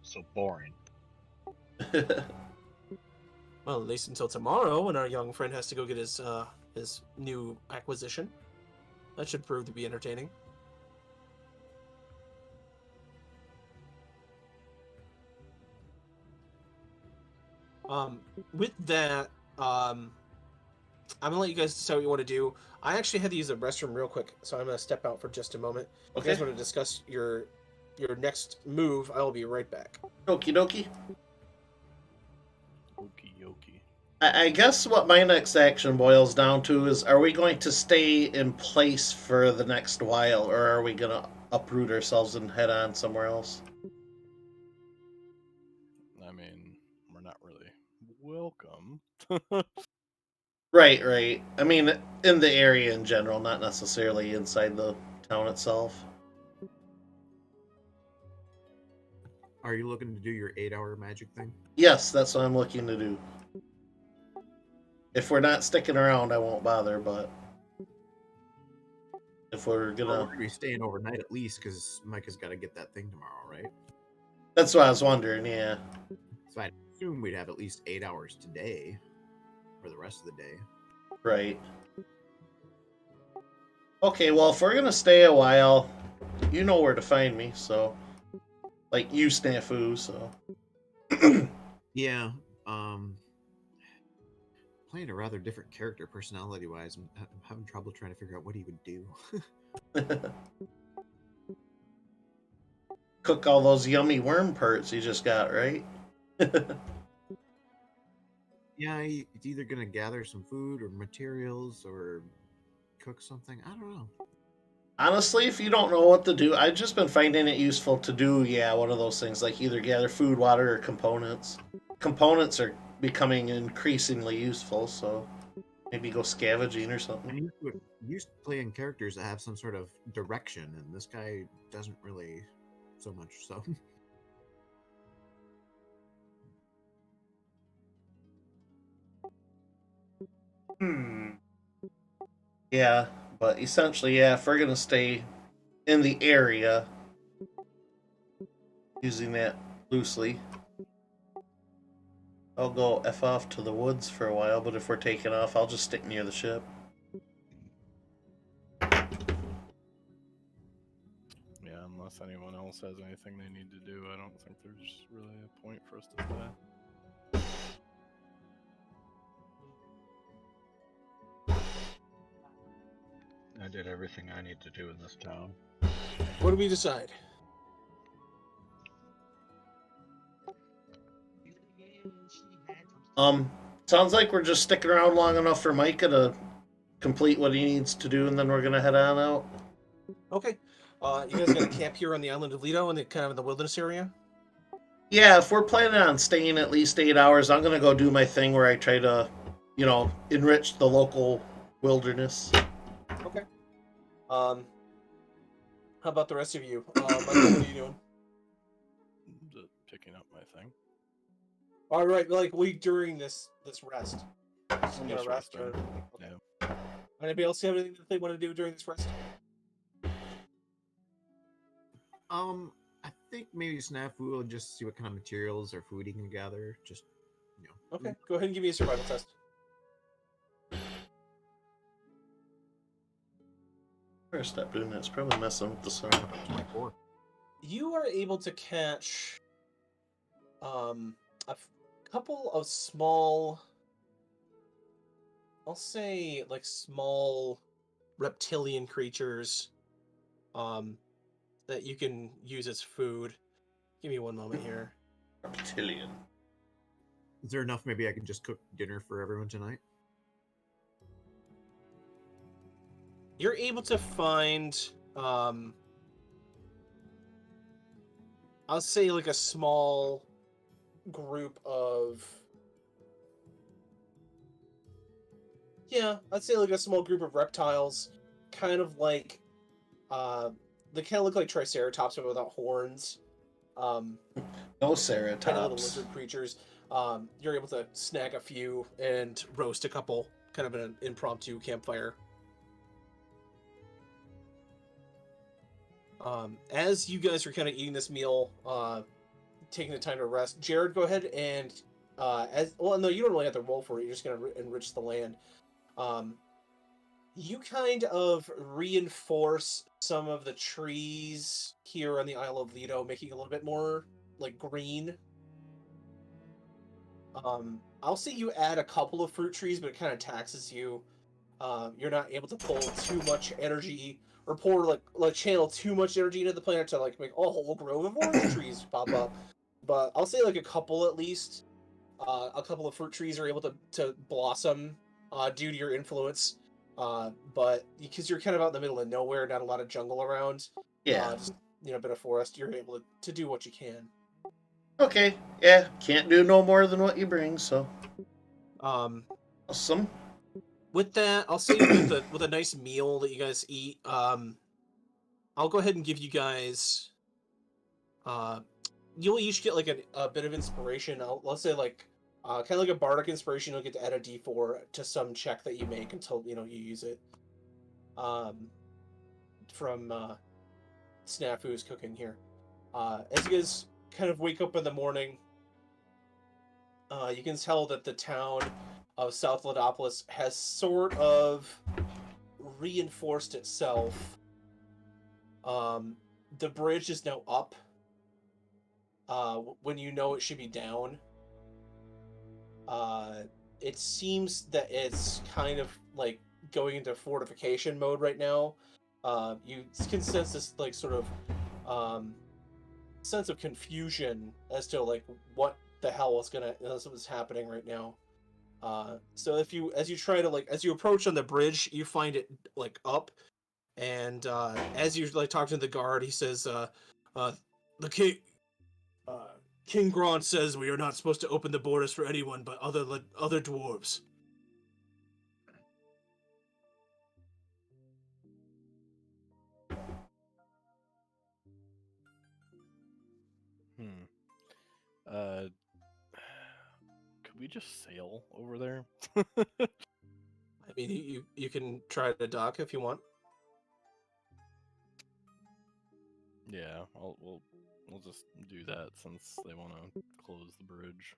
So boring. Well, at least until tomorrow, when our young friend has to go get his new acquisition. That should prove to be entertaining. With that, I'm gonna let you guys decide what you want to do. I actually had to use the restroom real quick, so I'm gonna step out for just a moment. If you guys want to discuss your next move, I will be right back. Okie dokie. okie dokie. I guess what my next action boils down to is: are we going to stay in place for the next while, or are we gonna uproot ourselves and head on somewhere else? I mean, we're not really welcome. Right. I mean, in the area in general, not necessarily inside the town itself. Are you looking to do your 8-hour magic thing? Yes, that's what I'm looking to do. If we're not sticking around, I won't bother, but if we're Well, gonna... we're gonna be staying overnight at least because Micah's got to get that thing tomorrow, right? That's what I was wondering, yeah. So I assume we'd have at least 8 hours today for the rest of the day. Right. Okay, well, if we're gonna stay a while, you know where to find me, so... Like, you, Snafu, so... Yeah, playing a rather different character personality-wise. I'm having trouble trying to figure out what he would do. Cook all those yummy worm parts you just got, right? Yeah, he's either gonna gather some food or materials or cook something. I don't know. Honestly, if you don't know what to do, I've just been finding it useful to do, one of those things, like either gather food, water, or components. Components are becoming increasingly useful, so maybe go scavenging or I'm something. used to playing characters that have some sort of direction, and this guy doesn't really so much. So Yeah, but essentially, if we're gonna stay in the area, using that loosely, I'll go F off to the woods for a while, but if we're taking off, I'll just stick near the ship. Yeah, unless anyone else has anything they need to do, I don't think there's really a point for us to stay. I did everything I need to do in this town. What do we decide? Sounds like we're just sticking around long enough for Micah to complete what he needs to do, and then we're gonna head on out. Okay. You guys gonna camp here on the island of Lido in the kind of in the wilderness area? Yeah, if we're planning on staying at least 8 hours, I'm gonna go do my thing where I try to, enrich the local wilderness. Okay. How about the rest of you? Michael, what are you doing? Just picking up my thing. All right, like we during this rest. I'm Gonna just rest or resting. okay. Yeah. Anybody else have anything that they want to do during this rest? I think maybe Snafu will just see what kind of materials or food he can gather. Just, you know. Okay, go ahead and give me a survival test. First step doing it's probably messing with the sun. 24. You are able to catch a couple of small, I'll say like small reptilian creatures that you can use as food. Give me one moment here. Reptilian. Is there enough? Maybe I can just cook dinner for everyone tonight. You're able to find I'll say like a small group of I'd say like a small group of reptiles, kind of like they kind of look like triceratops but without horns. No Tiny little ceratops. lizard creatures. You're able to snag a few and roast a couple, kind of in an impromptu campfire. As you guys are kind of eating this meal, taking the time to rest, Jared, go ahead and no, you don't really have to roll for it. You're just gonna enrich the land. You kind of reinforce some of the trees here on the Isle of Lido, making it a little bit more like green. I'll say you add a couple of fruit trees, but it kind of taxes you. You're not able to pull too much energy or pour like channel too much energy into the plant to like make a whole grove of orange trees pop up. But I'll say like a couple at least. A couple of fruit trees are able to blossom due to your influence. But because you're kind of out in the middle of nowhere, not a lot of jungle around, Yeah. just a bit of forest, you're able to do what you can. Okay. Yeah. Can't do no more than what you bring. So Um, awesome. with that, I'll say with a nice meal that you guys eat. I'll go ahead and give you guys. You'll each get like a bit of inspiration. Let's say like kind of like a bardic inspiration. You'll get to add a d4 to some check that you make until you use it. From Snafu's cooking here. As you guys kind of wake up in the morning, you can tell that the town of South Ladopolis has sort of reinforced itself. The bridge is now up when you know it should be down. It seems that it's kind of like going into fortification mode right now. You can sense this like sort of sense of confusion as to like what the hell is happening right now. So as you try to like as you approach on the bridge, you find it like up, and as you like talk to the guard, he says, "The king, King Gron says we are not supposed to open the borders for anyone but other dwarves." Uh, could we just sail over there? I mean, you can try to dock if you want. Yeah, we'll just do that since they want to close the bridge.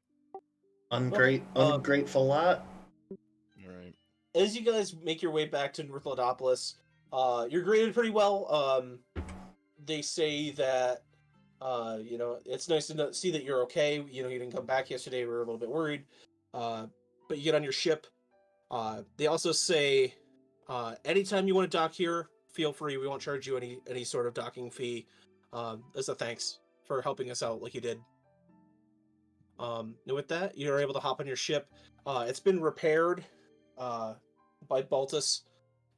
Ungrateful lot. All right. As you guys make your way back to North Ladopolis, you're greeted pretty well. They say that it's nice to see that you're okay. You didn't come back yesterday. We were a little bit worried. But you get on your ship. They also say, anytime you want to dock here, feel free. We won't charge you any sort of docking fee, as a thanks for helping us out like you did. And with that, you're able to hop on your ship. It's been repaired by Baltus,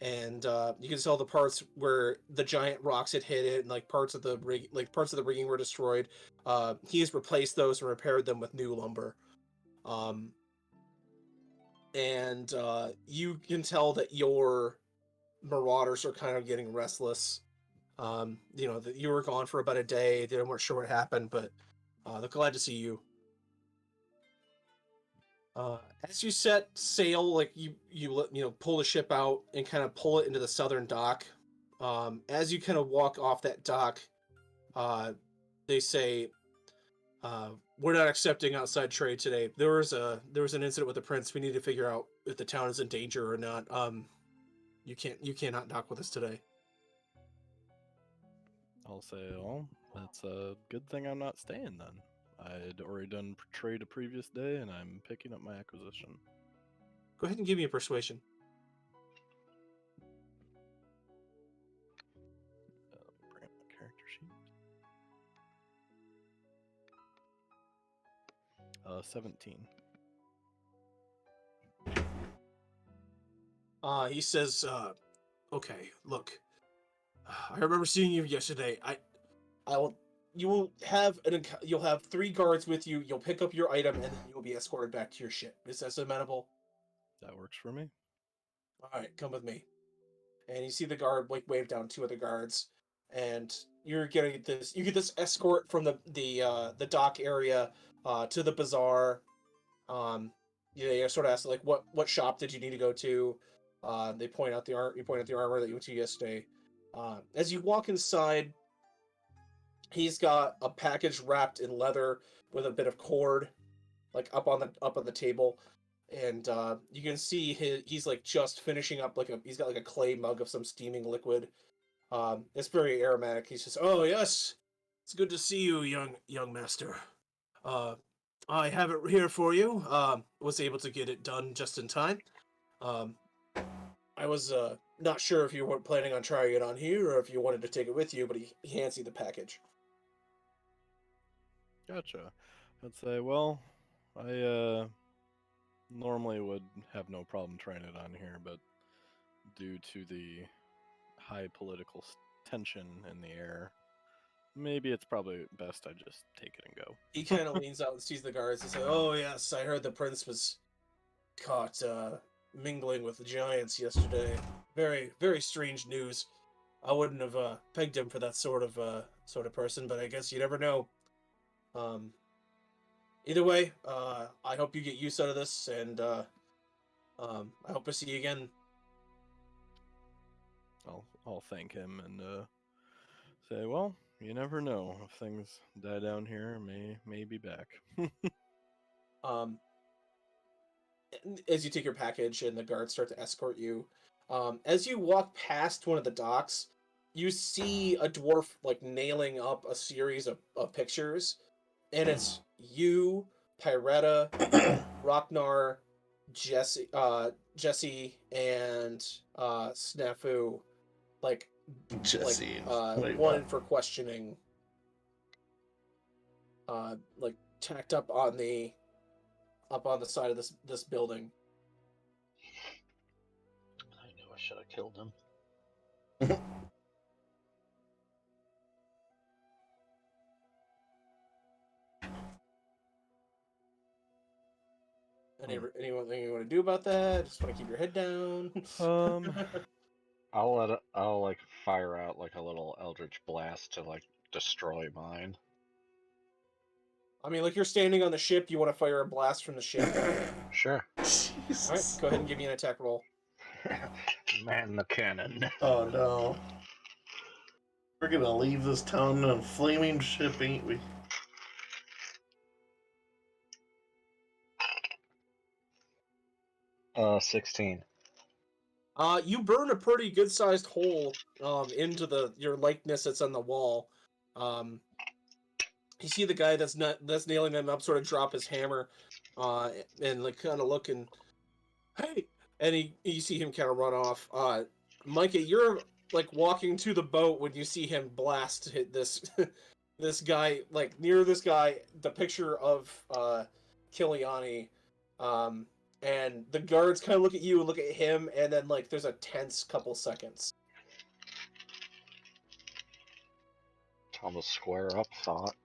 and you can tell the parts where the giant rocks had hit it, and like parts of the rigging were destroyed. He has replaced those and repaired them with new lumber. And you can tell that your marauders are kind of getting restless. That you were gone for about a day. They weren't sure what happened, but they're glad to see you. As you set sail, like you pull the ship out and kind of pull it into the southern dock. As you kind of walk off that dock, they say, "We're not accepting outside trade today. There was an incident with the prince. We need to figure out if the town is in danger or not. You cannot dock with us today." I'll say, well, that's a good thing I'm not staying then. I'd already done trade a previous day, and I'm picking up my acquisition. Go ahead and give me a persuasion. Bring up my character sheet. 17. He says, "Okay, look, I remember seeing you yesterday. You'll have 3 guards with you. You'll pick up your item, and then you'll be escorted back to your ship. Is that amenable?" That works for me. All right, come with me. And you see the guard like wave down 2 other guards, and you're getting this. You get this escort from the dock area to the bazaar. You sort of ask like what shop did you need to go to? They point out you point out the armor that you went to yesterday. As you walk inside, he's got a package wrapped in leather with a bit of cord, like up on the table, and you can see he's like just finishing up he's got like a clay mug of some steaming liquid. It's very aromatic. He's just, "Oh yes, it's good to see you, young master. Uh, I have it here for you. Was able to get it done just in time. Um, I was not sure if you were planning on trying it on here or if you wanted to take it with you, but he hands you the package." Gotcha. I'd say, well, I normally would have no problem trying it on here, but due to the high political tension in the air, maybe it's probably best I just take it and go. He kind of leans out and sees the guards and says, "Oh yes, I heard the prince was caught mingling with the giants yesterday. Very, very strange news. I wouldn't have pegged him for that sort of person, but I guess you never know. Um, Either way, I hope you get use out of this, and I hope to see you again." I'll thank him and say, well, you never know. If things die down here, may be back. Um, as you take your package and the guards start to escort you, as you walk past one of the docks, you see a dwarf like nailing up a series of pictures, and it's you, Pyretta, Rocknar, Jesse, and Snafu, like Jesse. Wait, one what? for questioning, like tacked up on the side of this building. I knew I should have killed him. Anything you want to do about that? Just want to keep your head down. I'll like fire out like a little eldritch blast to like destroy mine. I mean, like you're standing on the ship. You want to fire a blast from the ship. Sure. Jesus. All right, go ahead and give me an attack roll. Man the cannon. Oh no. We're gonna leave this town on a flaming ship, ain't we? Uh, 16. You burn a pretty good sized hole into your likeness that's on the wall. You see the guy that's nailing them up sort of drop his hammer, and like kind of look and, "Hey," and you see him kind of run off. Micah, you're like walking to the boat when you see him hit this this guy, like near this guy, the picture of Kiliani, and the guards kind of look at you and look at him, and then like there's a tense couple seconds. Tell him to square up, thought.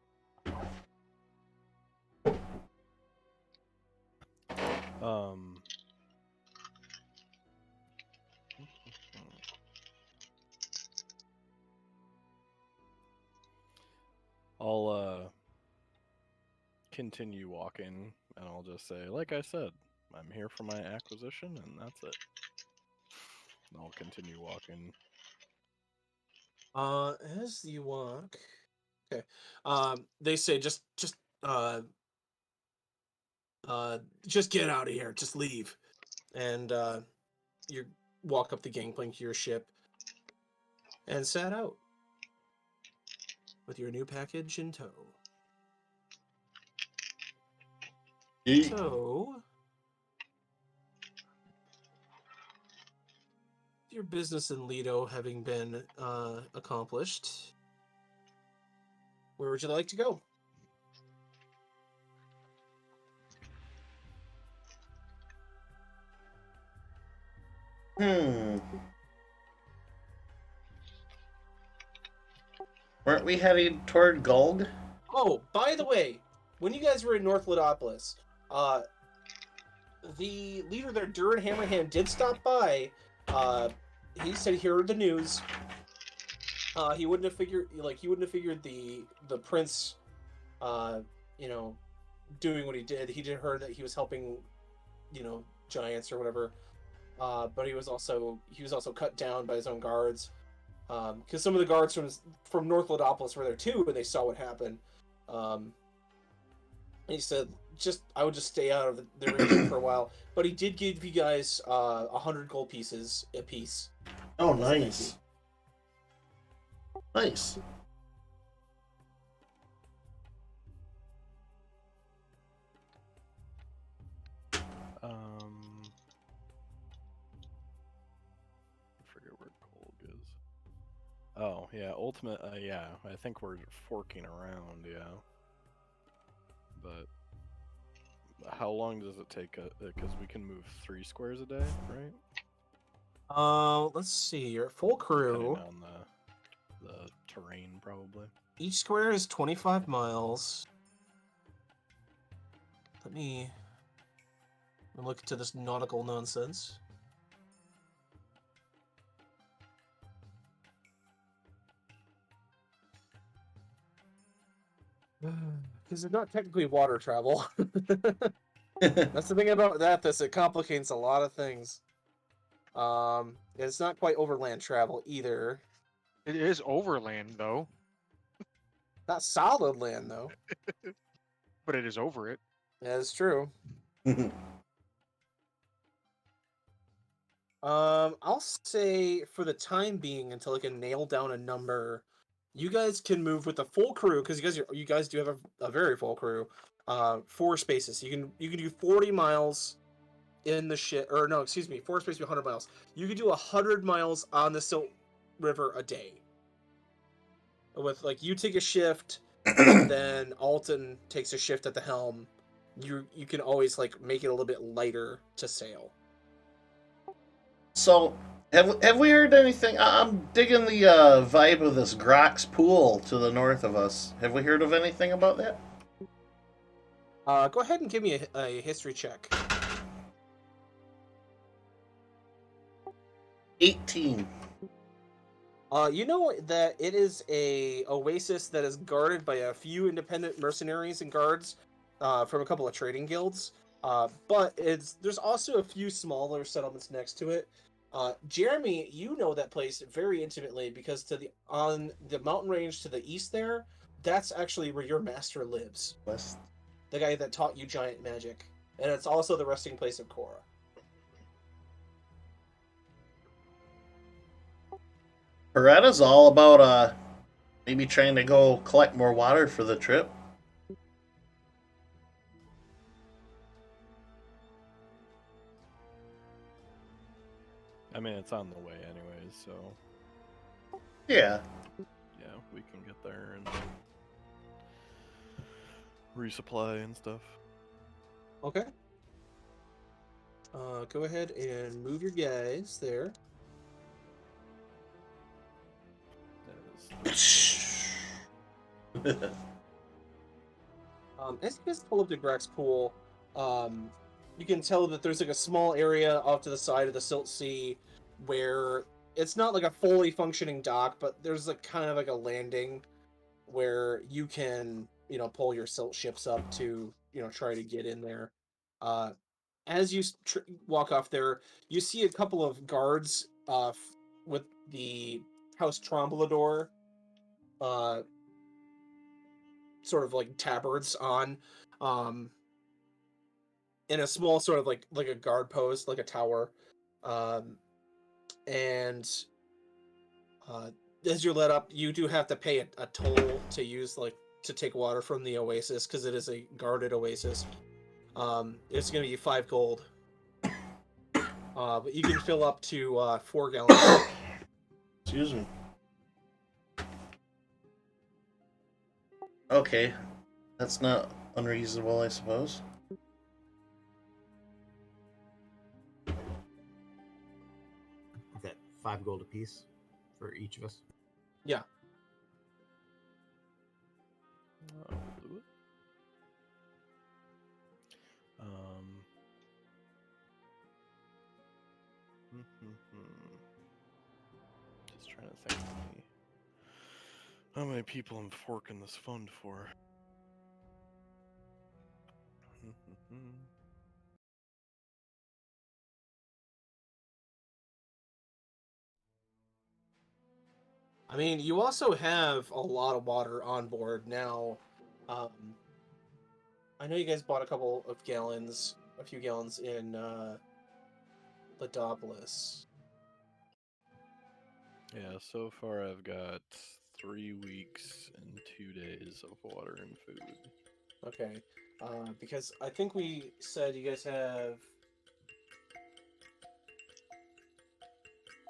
I'll continue walking And I'll just say, like I said, I'm here for my acquisition, and that's it. And I'll continue walking. As you walk, okay. They say uh, just get out of here, just leave, and you walk up the gangplank to your ship and set out with your new package in tow. Yeet. So, your business in Lido having been accomplished, where would you like to go? Weren't we heading toward Gulg? Oh, by the way, when you guys were in North Lidopolis, the leader there, Durin Hammerhand, did stop by. He said he heard the news. He wouldn't have figured the prince, you know, doing what he did. He did heard that he was helping, giants or whatever. But he was also cut down by his own guards. Because some of the guards from North Lidopolis were there too, and they saw what happened. He said, I would just stay out of the region for a while. But he did give you guys 100 gold pieces apiece. Oh, nice. Nice. I forget where Kolg is. Oh, yeah, ultimate, yeah, I think we're forking around, yeah. But how long does it take? Because we can move 3 squares a day, right? Let's see. You're at full crew. Depending on the terrain, probably. Each square is 25 miles. Let me look into this nautical nonsense. Because it's not technically water travel. That's the thing about that. It complicates a lot of things. It's not quite overland travel either. It is overland though, Not solid land though. but it is over it. That is true. I'll say for the time being, until I can nail down a number, you guys can move with a full crew because you guys do have a very full crew. 4 spaces. You can do 40 miles in the ship, or no, excuse me, 4 spaces, 100 miles. You can do 100 miles on the Silt River a day. With you take a shift, and then Alton takes a shift at the helm. You can always make it a little bit lighter to sail. So, have we heard anything? I'm digging the vibe of this Grox pool to the north of us. Have we heard of anything about that? Go ahead and give me a history check. 18. You know that it is a oasis that is guarded by a few independent mercenaries and guards from a couple of trading guilds. But there's also a few smaller settlements next to it. Jeremy, you know that place very intimately because on the mountain range to the east there, that's actually where your master lives. West. The guy that taught you giant magic. And it's also the resting place of Korra. Beretta's all about maybe trying to go collect more water for the trip. I mean, it's on the way anyways, so Yeah. yeah, we can get there and resupply and stuff. Okay. Go ahead and move your guys there. That is As you guys pull up to Grex Pool, you can tell that there's a small area off to the side of the Silt Sea where it's not a fully functioning dock, but there's kind of a landing where you can, pull your silt ships up to try to get in there. As you walk off there, you see a couple of guards with the House Tromblador sort of like tabards on, in a small sort of like a guard post, like a tower, and as you're let up, you do have to pay a toll to use to take water from the oasis because it is a guarded oasis. It's going to be 5 gold, but you can fill up to 4 gallons. Excuse me. Okay, that's not unreasonable, I suppose. Is that 5 gold apiece for each of us? Yeah. Oh, blew it. Just trying to think how many people I'm forking this fund for. I mean, you also have a lot of water on board now. I know you guys bought a few gallons in Ladopolis. Yeah, so far I've got 3 weeks and 2 days of water and food. Okay. Because I think we said you guys have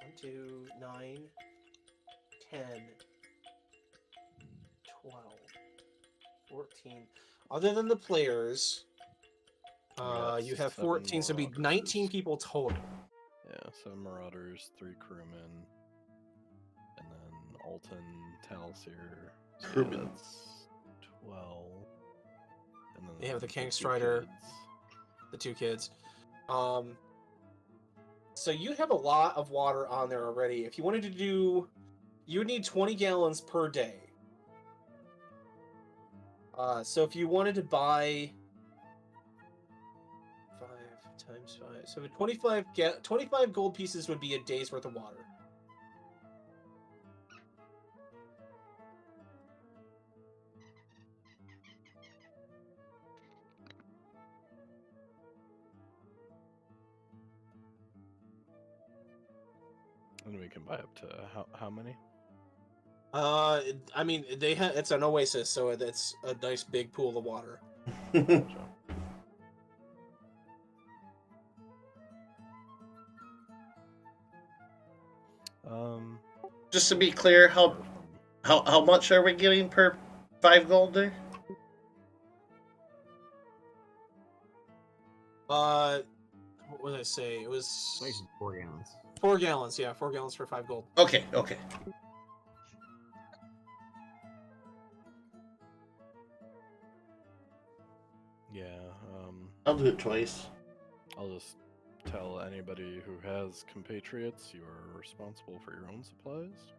1, 2, 9, 10, 12, 14. Other than the players, you have 7 14, so it'd be 19 marauders. people total. Yeah, 7 marauders, 3 crewmen, and then Alton, Talsir. So yeah, Crewmen. that's 12. And then They have the King 2 Strider, kids. the 2 kids. So you have a lot of water on there already. If you wanted to do, you would need 20 gallons per day. So if you wanted to buy 5 times 5, so 25 gold pieces would be a day's worth of water. And we can buy up to how many? I mean, it's an oasis, so it's a nice big pool of water. Gotcha. Just to be clear, how much are we getting per 5 gold there? What did I say? It was So you said 4 gallons. 4 gallons. Yeah, 4 gallons for 5 gold. Okay. Yeah, I'll do it twice. I'll just tell anybody who has compatriots you are responsible for your own supplies.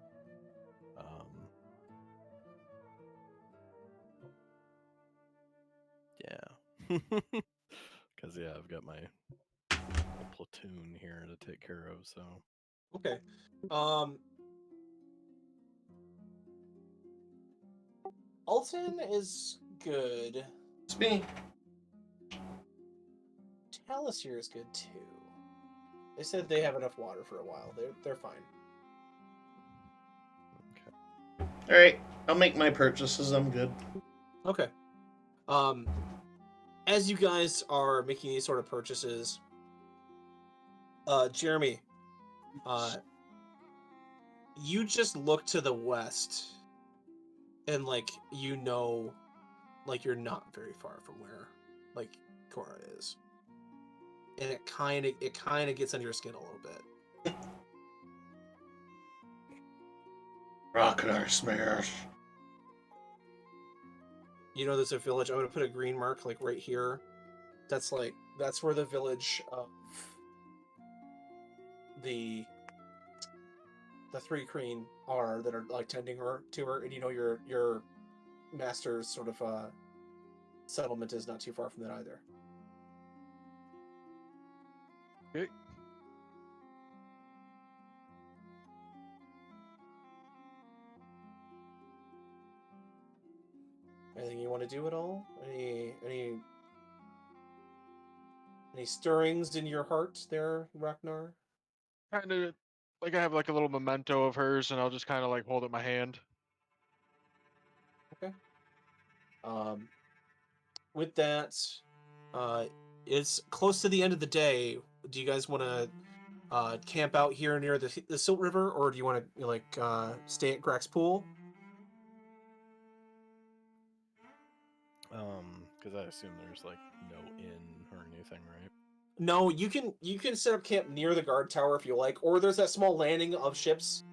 Yeah. Because, yeah, I've got my whole platoon here to take care of, so. Okay. Alton is good. It's me. Talsir is good too. They said they have enough water for a while. They're fine. Okay. Alright, I'll make my purchases. I'm good. Okay. As you guys are making these sort of purchases, Jeremy, you just look to the west, and you're not very far from where Cora is, and it kind of gets under your skin a little bit. Rocknar smash. You know, there's a village. I'm gonna put a green mark right here. That's where the village of the 3 Kreen are that are tending her to her, and your master's sort of settlement is not too far from that either. Okay. Anything you want to do at all? Any stirrings in your heart there, Ragnar? Kind of like I have like a little memento of hers, and I'll just kind of like hold it in my hand. Okay. With that, it's close to the end of the day. Do you guys want to camp out here near the Silt River, or do you want to stay at Grax Pool? Because I assume there's like no inn or anything, right? No, you can set up camp near the guard tower if you like, or there's that small landing of ships.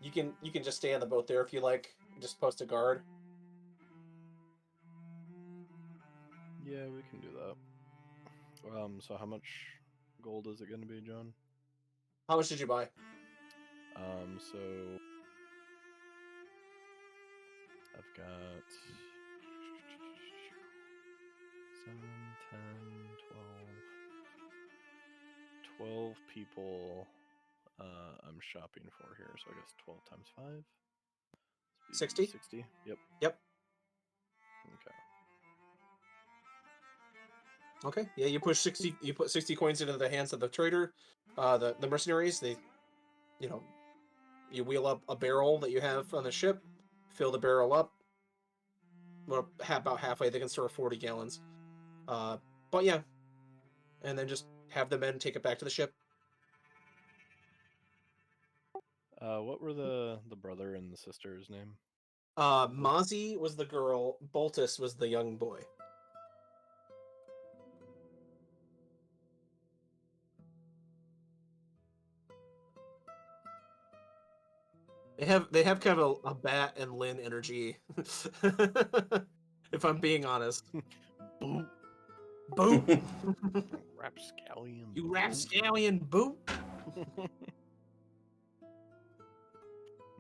You can just stay on the boat there if you like. Just post a guard. Yeah, we can do that. So how much gold is it going to be, John? How much did you buy? So I've got 7, 10, 12 people I'm shopping for here, so I guess 12 times 5. 60? 60? Yep. Yep. Okay. Okay. Yeah, you push 60. You put 60 coins into the hands of the trader, the mercenaries. They, you wheel up a barrel that you have on the ship, fill the barrel up. Well, about halfway, they can store 40 gallons. But yeah, and then just have the men take it back to the ship. What were the brother and the sister's name? Mozzie was the girl. Boltus was the young boy. They have kind of a Bat and Lynn energy. If I'm being honest. Boop. Boop. Rapscallion. You rapscallion boop.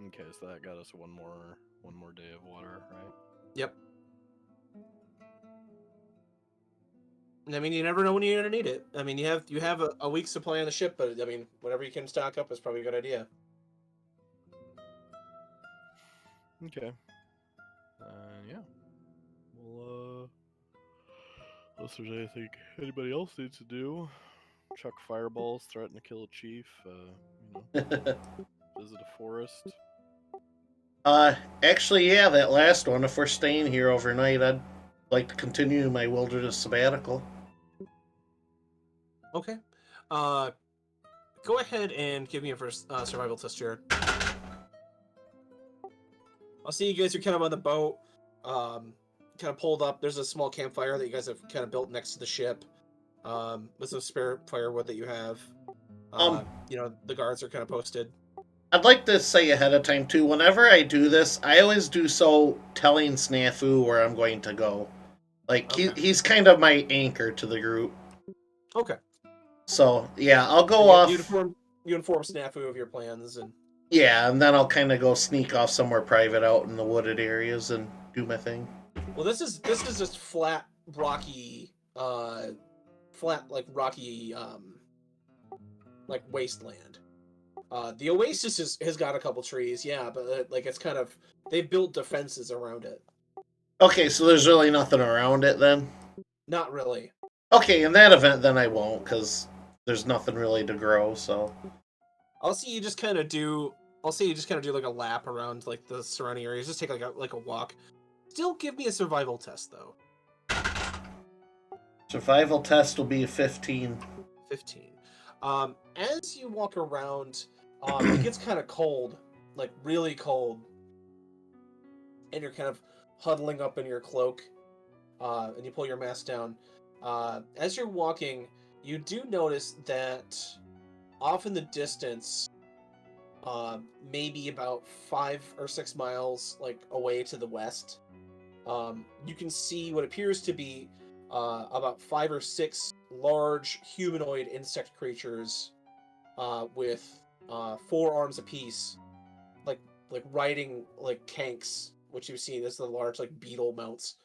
Okay, so that got us one more day of water, right? Yep. I mean, you never know when you're gonna need it. I mean, you have a week's supply on the ship, but I mean, whatever you can stock up is probably a good idea. Okay. Yeah. Well, unless there's anything anybody else needs to do, chuck fireballs, threaten to kill a chief, visit a forest. Actually, yeah, that last one. If we're staying here overnight, I'd like to continue my wilderness sabbatical. Okay. Go ahead and give me a first survival test, Jared. I'll see you guys are kind of on the boat, kind of pulled up. There's a small campfire that you guys have kind of built next to the ship, with some spare firewood that you have. The guards are kind of posted. I'd like to say ahead of time too. Whenever I do this, I always do so telling Snafu where I'm going to go. Like Okay. he's kind of my anchor to the group. Okay. So yeah, I'll go You off. inform Snafu of your plans, and Yeah, and then I'll kind of go sneak off somewhere private out in the wooded areas and do my thing. well, this is just flat, rocky, like wasteland. The oasis has got a couple trees, yeah, but it's kind of they've built defenses around it. Okay, so there's really nothing around it then? Not really. Okay, in that event, then I won't, because there's nothing really to grow, so... I'll see you just kind of do like a lap around like the surrounding areas. Just take like a walk. Still give me a survival test though. Survival test will be a 15. 15. As you walk around, it gets kind of cold, like really cold, and you're kind of huddling up in your cloak, and you pull your mask down. As you're walking, you do notice that off in the distance, maybe about 5 or 6 miles away to the west, you can see what appears to be about 5 or 6 large humanoid insect creatures with 4 arms apiece, like riding like kanks which you've seen as the large like beetle mounts.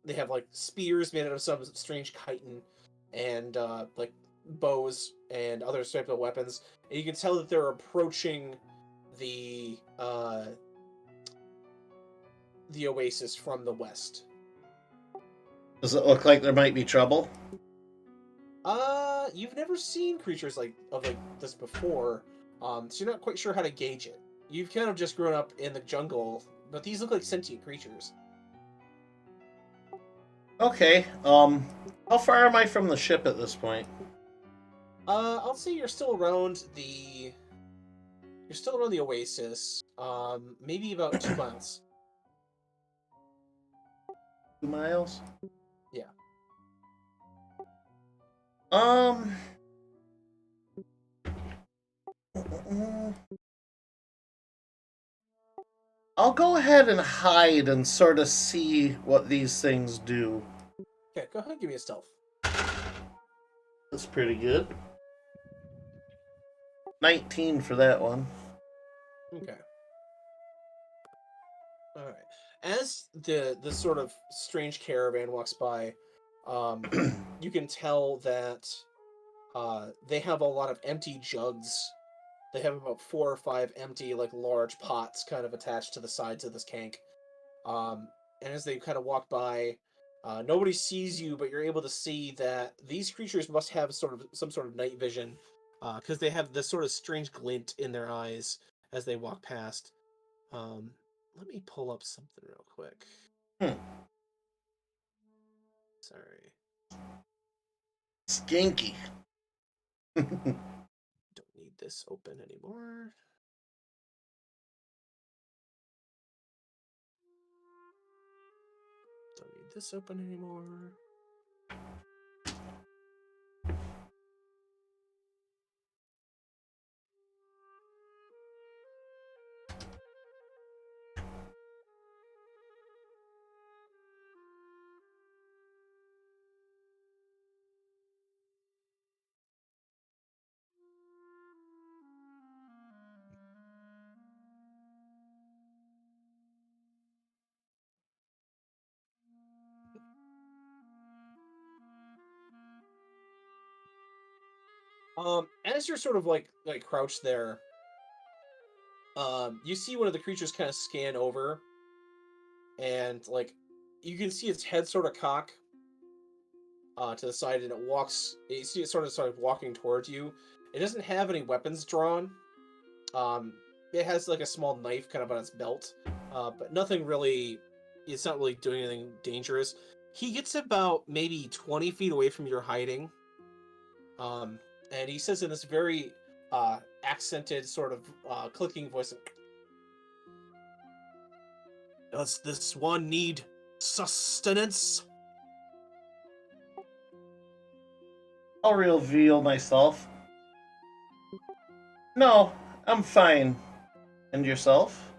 They have like spears made out of some strange chitin, and like bows and other types of weapons. And you can tell that they're approaching the oasis from the west. Does it look like there might be trouble? You've never seen creatures like this before, so you're not quite sure how to gauge it. You've kind of just grown up in the jungle, but these look like sentient creatures. Okay. How far am I from the ship at this point? I'll say you're still around the oasis. Maybe about 2 miles. 2 miles? Yeah. I'll go ahead and hide and sort of see what these things do. Okay, go ahead and give me a stealth. That's pretty good. 19 for that one. Okay. All right. As the sort of strange caravan walks by, you can tell that they have a lot of empty jugs. They have about 4 or 5 empty, like large pots, kind of attached to the sides of this tank. And as they kind of walk by, nobody sees you, but you're able to see that these creatures must have some sort of night vision, because they have this sort of strange glint in their eyes as they walk past. Let me pull up something real quick. Sorry. Skinky. Don't need this open anymore. Don't need this open anymore. As you're sort of like crouched there, you see one of the creatures kind of scan over, and like you can see its head sort of cock to the side, and it walks. You see it sort of walking towards you. It doesn't have any weapons drawn. Um, it has like a small knife kind of on its belt, but nothing really. It's not really doing anything dangerous. He gets about maybe 20 feet away from your hiding, and he says in this very accented sort of clicking voice, "Does this one need sustenance?" I'll reveal myself. No, I'm fine. And yourself?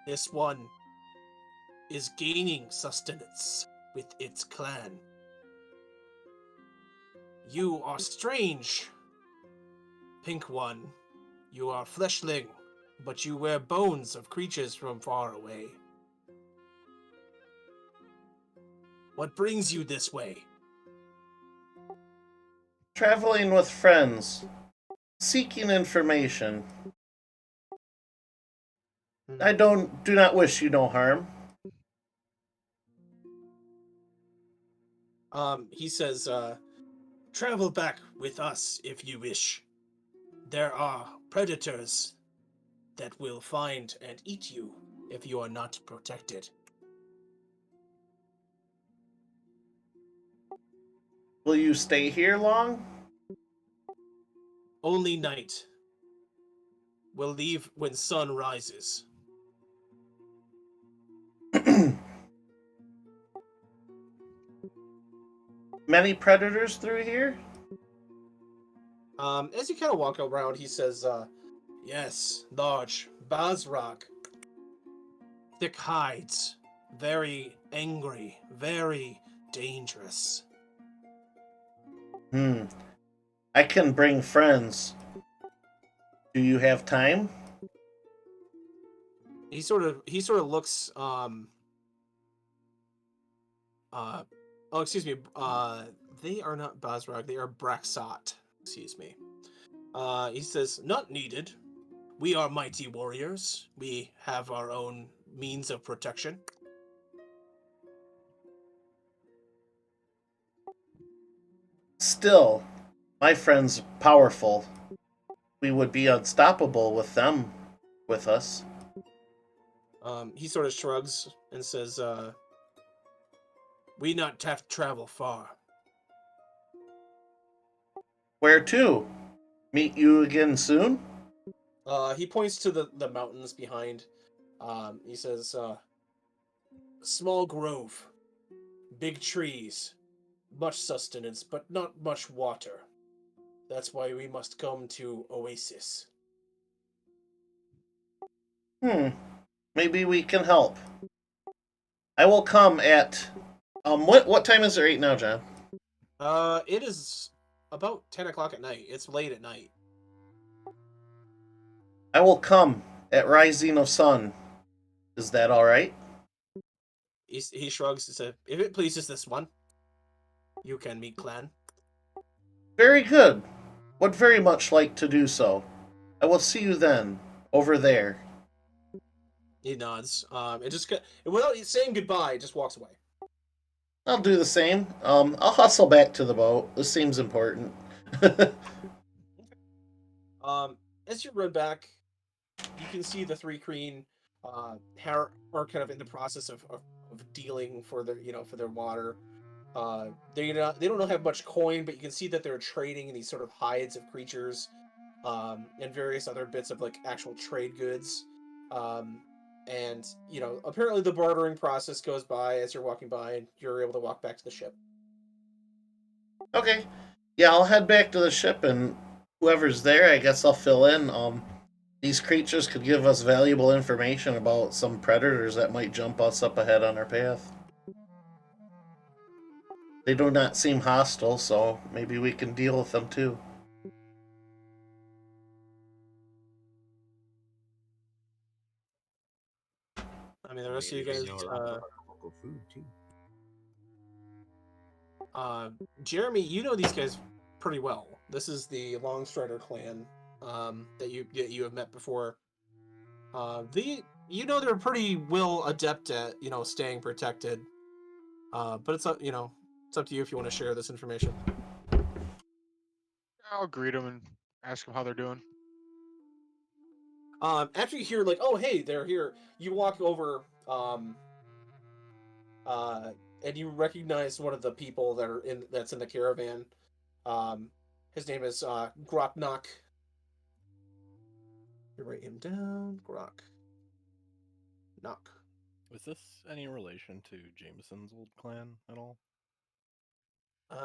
This one is gaining sustenance with its clan. You are strange, Pink One. You are fleshling, but you wear bones of creatures from far away. What brings you this way? Traveling with friends. Seeking information. I do not wish you no harm. He says, travel back with us if you wish. There are predators that will find and eat you if you are not protected. Will you stay here long? Only night. We'll leave when sun rises. Many predators through here? As you kind of walk around, he says, Yes, large, Bazrock. Thick hides. Very angry, very dangerous. I can bring friends. Do you have time? he sort of looks oh, excuse me. They are not Basrag. They are Braxot. Excuse me. He says, "Not needed. We are mighty warriors. We have our own means of protection." Still, my friend's powerful. We would be unstoppable with them with us. He sort of shrugs and says, "We not have to travel far." Where to? Meet you again soon? He points to the mountains behind. He says, "Small grove, big trees, much sustenance, but not much water. That's why we must come to Oasis." Maybe we can help. I will come at what time is it right now, John? It is about 10 o'clock at night. It's late at night. I will come at rising of sun. Is that all right? He shrugs and says, "If it pleases this one, you can meet clan." Very good. Would very much like to do so. I will see you then, over there. He nods. It just without saying goodbye, it just walks away. I'll do the same. I'll hustle back to the boat. This seems important. As you run back, you can see the three Kreen are kind of in the process of dealing for their for their water. They don't have much coin, but you can see that they're trading these sort of hides of creatures, and various other bits of like actual trade goods. And apparently the bartering process goes by as you're walking by, and you're able to walk back to the ship. Okay. Yeah, I'll head back to the ship, and whoever's there, I guess I'll fill in. These creatures could give us valuable information about some predators that might jump us up ahead on our path. They do not seem hostile, so maybe we can deal with them too. I mean, the rest of you Maybe guys, they know a lot about local food too. Jeremy, you know these guys pretty well. This is the Longstrider clan that you have met before. They're pretty well adept at staying protected. But it's up it's up to you if you want to share this information. I'll greet them and ask them how they're doing. After you hear like, oh hey, they're here, you walk over and you recognize one of the people that's in the caravan. His name is Groknak. You write him down, Grok. Knock. Was this any relation to Jameson's old clan at all? Uh,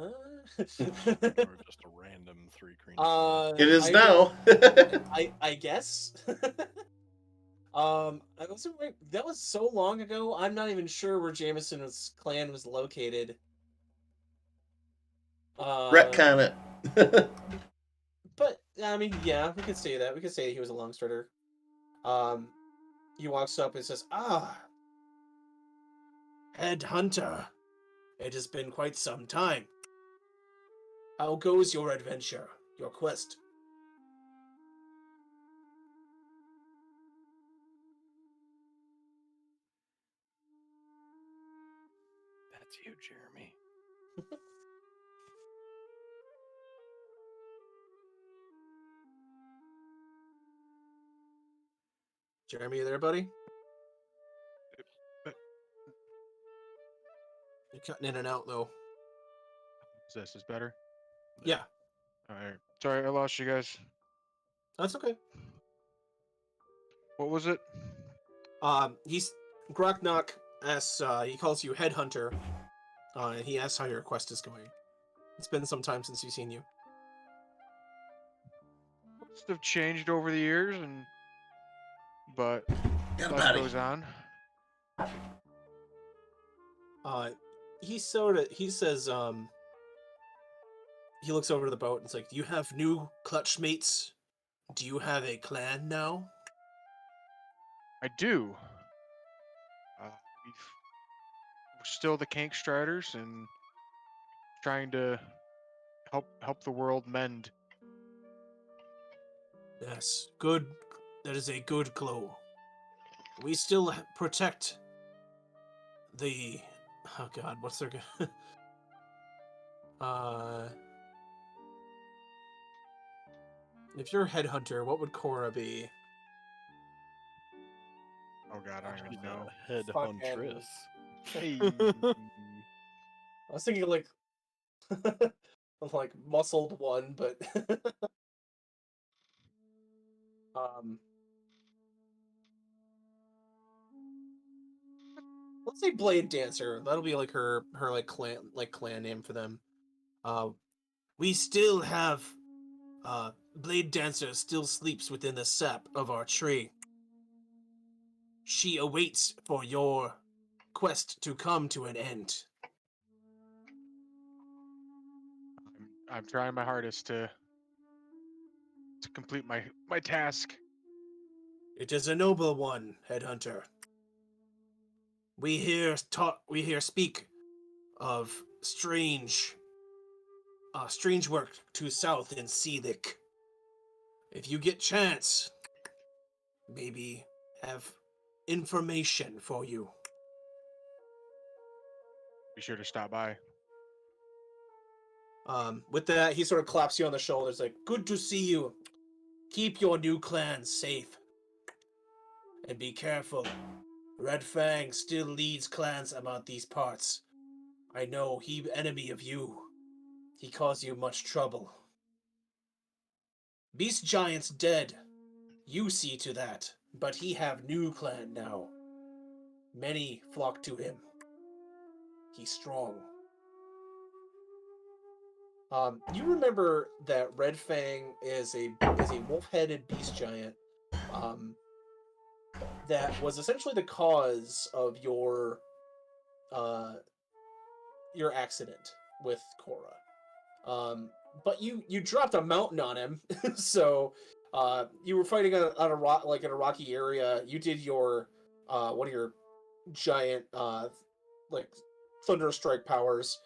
Or just a random three Kreen clan? It is I now. I guess. I wasn't right. That was so long ago. I'm not even sure where Jameson's clan was located. Retcon it. But I mean, yeah, we could say that. We could say he was a Longstrider. Um, he walks up and says, "Ah, Headhunter. It has been quite some time. How goes your adventure, your quest?" That's you, Jeremy. Jeremy, you there, buddy? Uh, You're cutting in and out, though. This is better. Yeah, All right. Sorry, I lost you guys. that's okay. What was it? He's Groknak asks. He calls you Headhunter, and he asks how your quest is going. It's been some time since he's seen you. Must have changed over the years, but Got a life body. goes on. He says, he looks over to the boat and it's like, "Do you have new clutch mates? Do you have a clan now?" I do. We're still the Kank Striders and trying to help the world mend. Yes, good. That is a good glow. We still protect the. Oh God, what's their? uh, if you're a headhunter, what would Cora be? Oh God, I don't She's even know. a head Fuck huntress. Hey. I was thinking like like muscled one, but um, let's say Blade Dancer. That'll be like her clan name for them. Uh, we still have Blade Dancer still sleeps within the sap of our tree. She awaits for your quest to come to an end. I'm trying my hardest to complete my task. It is a noble one, headhunter. We hear speak of strange work to south in Seelik. If you get chance, maybe have information for you. Be sure to stop by. With that, he sort of claps you on the shoulder. It's like, good to see you. Keep your new clan safe. And be careful. Red Fang still leads clans about these parts. I know he enemy of you. He caused you much trouble. Beast Giant's dead. You see to that. But he have new clan now. Many flock to him. He's strong. You remember that Red Fang is a wolf-headed beast giant that was essentially the cause of uh, your accident with Cora. But you dropped a mountain on him, so you were fighting on a rock, like in a rocky area. You did your one of your giant like thunder strike powers,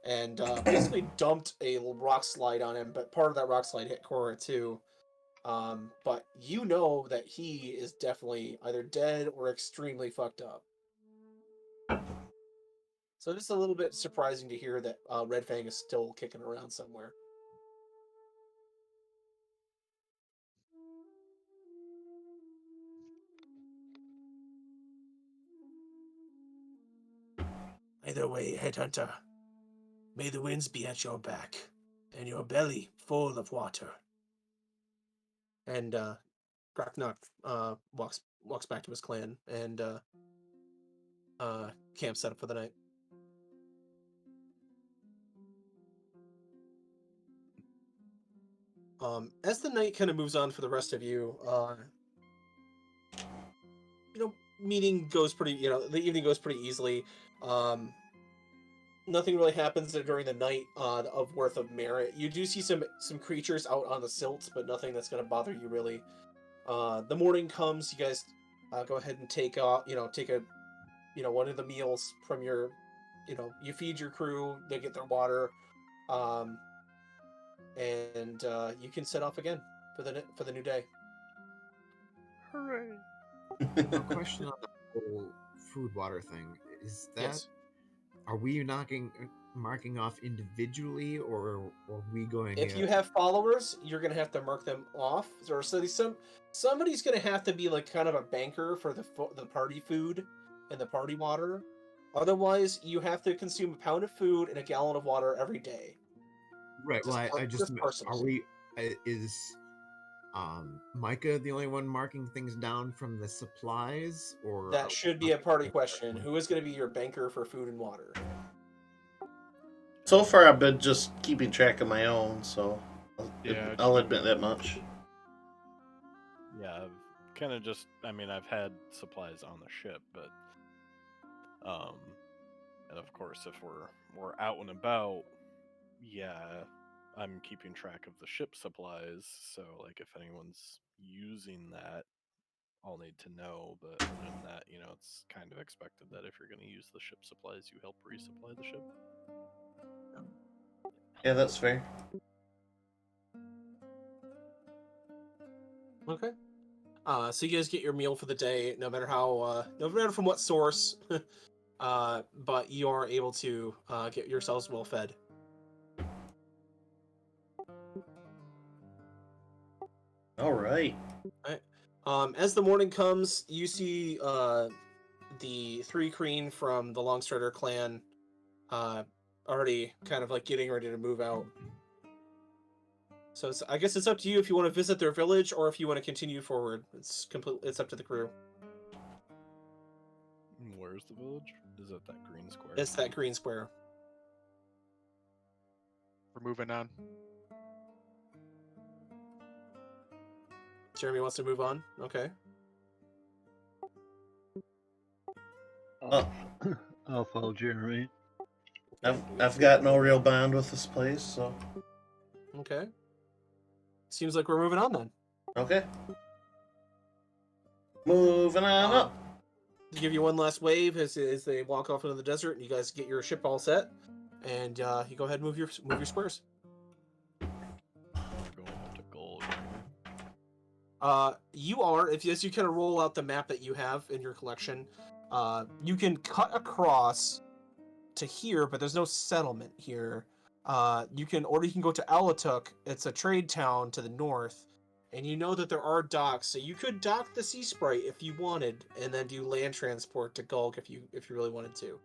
and basically dumped a rock slide on him. But part of that rock slide hit Cora too. But you know that he is definitely either dead or extremely fucked up. So just a little bit surprising to hear that Red Fang is still kicking around somewhere. Either way, headhunter, may the winds be at your back, and your belly full of water. And Graknok walks back to his clan and camp set up for the night. As the night kind of moves on for the rest of you, meeting goes pretty. The evening goes pretty easily. Nothing really happens during the night of worth of merit. You do see some creatures out on the silts, but nothing that's going to bother you really. The morning comes. You guys go ahead and take one of the meals from your, you feed your crew. They get their water, and you can set off again for the new day. Hooray! A question on the whole food water thing is that Yes. are we marking off individually, or are we going? If you have followers, you're gonna have to mark them off, or somebody's gonna have to be like kind of a banker for the party food and the party water. Otherwise, you have to consume a pound of food and a gallon of water every day. Right. Well, I just personal. are we? Is Micah the only one marking things down from the supplies, or That should be a party question. Who is going to be your banker for food and water? So far, I've been just keeping track of my own, so Yeah. I'll admit that much. Yeah, I've kind of just. I mean, I've had supplies on the ship, but and of course, if we're out and about, yeah, I'm keeping track of the ship supplies. So, like, if anyone's using that, all need to know. But other than that, it's kind of expected that if you're going to use the ship supplies, you help resupply the ship. Yeah, that's fair. Okay. So you guys get your meal for the day, no matter how, no matter from what source, but you are able to get yourselves well fed. All right. Right. As the morning comes, you see the three Kreen from the Longstrider clan already kind of like getting ready to move out. So I guess it's up to you if you want to visit their village or if you want to continue forward. It's up to the crew. Where's the village? Is it that green square? It's that green square. We're moving on. Jeremy wants to move on. Okay. I'll follow Jeremy. I've got no real bond with this place, so Okay. Seems like we're moving on then. okay. Moving on up. To give you one last wave as they walk off into the desert, and you guys get your ship all set, and you go ahead and move your squares. We're going up to gold. You are, as you kind of roll out the map that you have in your collection, you can cut across to here, but there's no settlement here. You can go to Alatuk. It's a trade town to the north, and you know that there are docks, so you could dock the Sea Sprite if you wanted, and then do land transport to Gulg if you really wanted to.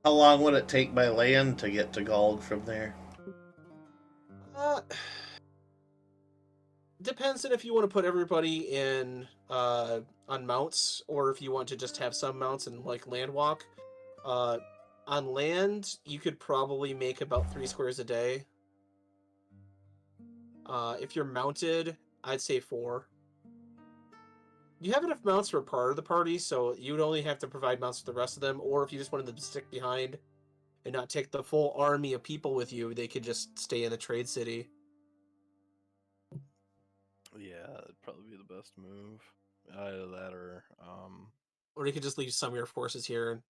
How long would it take by land to get to Gulg from there? Depends on if you want to put everybody in on mounts or if you want to just have some mounts and like land walk. On land, you could probably make about 3 squares a day. If you're mounted, I'd say 4. You have enough mounts for part of the party, so you'd only have to provide mounts for the rest of them, or if you just wanted them to stick behind and not take the full army of people with you, they could just stay in the trade city. Yeah, that'd probably be the best move. Either that Or you could just leave some of your forces here.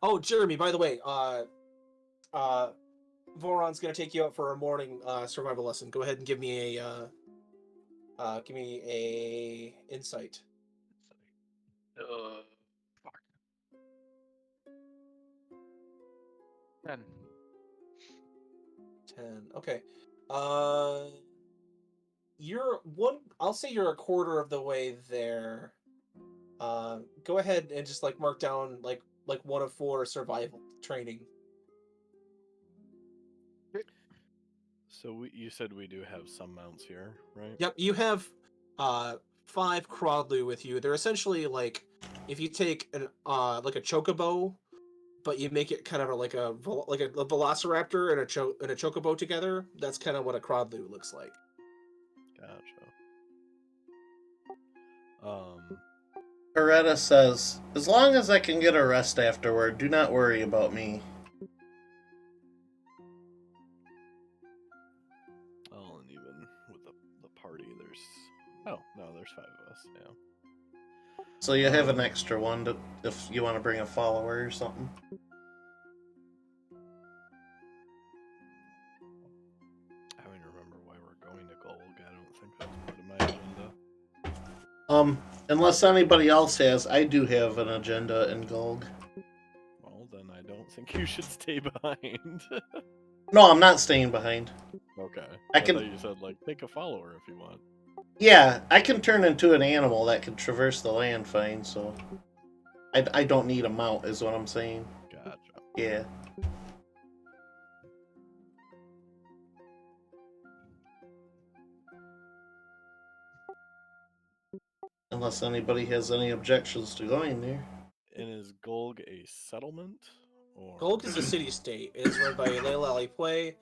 Oh, Jeremy, by the way, Voron's gonna take you out for a morning survival lesson. Go ahead and give me a insight. Fuck. 10. 10. Okay. You're one. I'll say you're a quarter of the way there. Go ahead and just like mark down like 1 of 4 survival training. So you said we do have some mounts here, right? Yep, you have 5 Crawdlu with you. They're essentially like if you take an like a chocobo, but you make it kind of like a velociraptor and a chocobo together. That's kind of what a Crawdlu looks like. Gotcha. Beretta says, as long as I can get a rest afterward, do not worry about me. Oh, and even with the party, there's there's 5 of us. Yeah. So you have an extra one if you want to bring a follower or something. I don't even remember why we're going to Gulg. I don't think that's part of my agenda. Unless anybody else has, I do have an agenda in Gulg. Well, then I don't think you should stay behind. No, I'm not staying behind. Okay. I can- thought you said like take a follower if you want. Yeah, I can turn into an animal that can traverse the land fine, so I don't need a mount, is what I'm saying. Gotcha. Yeah. Unless anybody has any objections to going there. And is Gulg a settlement? Or Gulg is a city-state. It is run by Leila Alipue.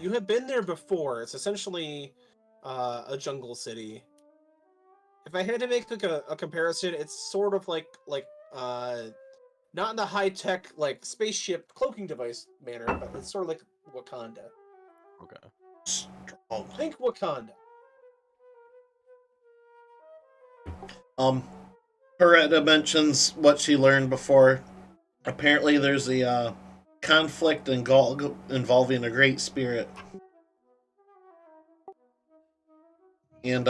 You have been there before. It's essentially a jungle city. If I had to make like a comparison, it's sort of like not in the high-tech like spaceship cloaking device manner, but it's sort of Wakanda. Okay. Strong. Think Wakanda. Peretta mentions what she learned before. Apparently, there's a conflict involving a great spirit. And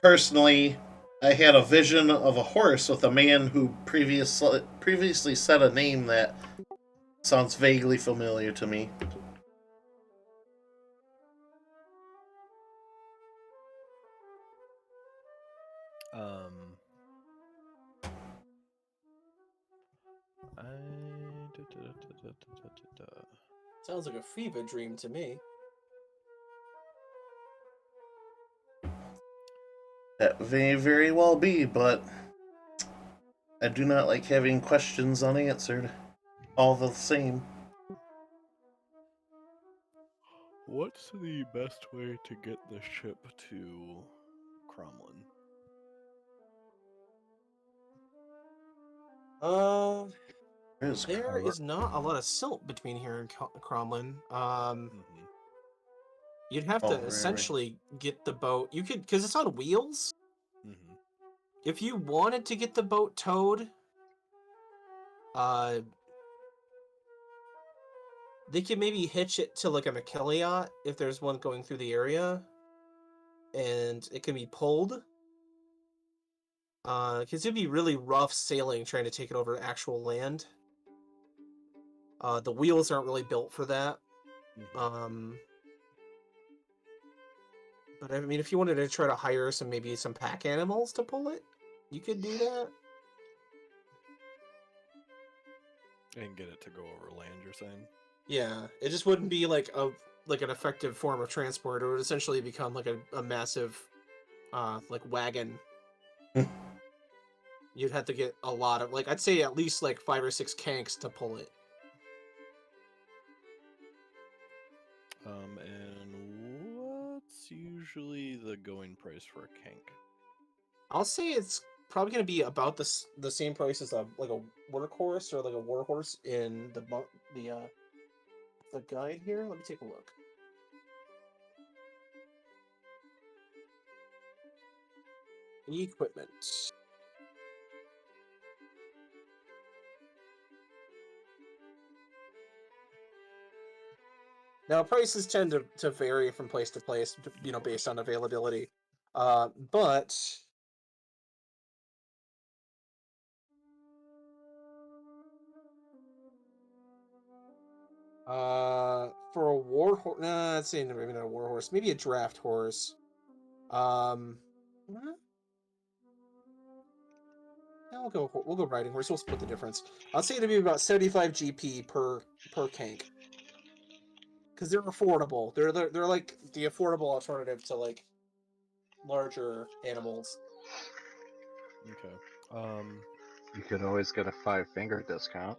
personally, I had a vision of a horse with a man who previously said a name that sounds vaguely familiar to me. Um, I. Sounds like a fever dream to me. That may very well be, but I do not like having questions unanswered. All the same. What's the best way to get the ship to Cromlin? There is not a lot of silt between here and Cromlin. Mm-hmm. You'd have Oh, to right, right. essentially get the boat. You could, because it's on wheels. Mm-hmm. If you wanted to get the boat towed, they could maybe hitch it to like a McKilliot if there's one going through the area, and it can be pulled. Because it'd be really rough sailing trying to take it over actual land. The wheels aren't really built for that. Mm-hmm. But I mean, if you wanted to try to hire maybe some pack animals to pull it, you could do that. And get it to go over land, you're saying? Yeah, it just wouldn't be like an effective form of transport. It would essentially become like a massive, like wagon. You'd have to get a lot of, like, I'd say at least like 5 or 6 kanks to pull it. And what's usually the going price for a kank? I'll say it's probably going to be about the same price as like a workhorse or like a warhorse in the guide here. Let me take a look. Equipment. Now, prices tend to vary from place to place, based on availability. But for a war horse, nah, I'd say maybe not a war horse, maybe a draft horse. Yeah, we'll go riding horse. We'll split the difference. I'll say it'd be about 75 GP per kank. Because they're affordable. They're like the affordable alternative to like larger animals. Okay. You could always get a 5-finger discount.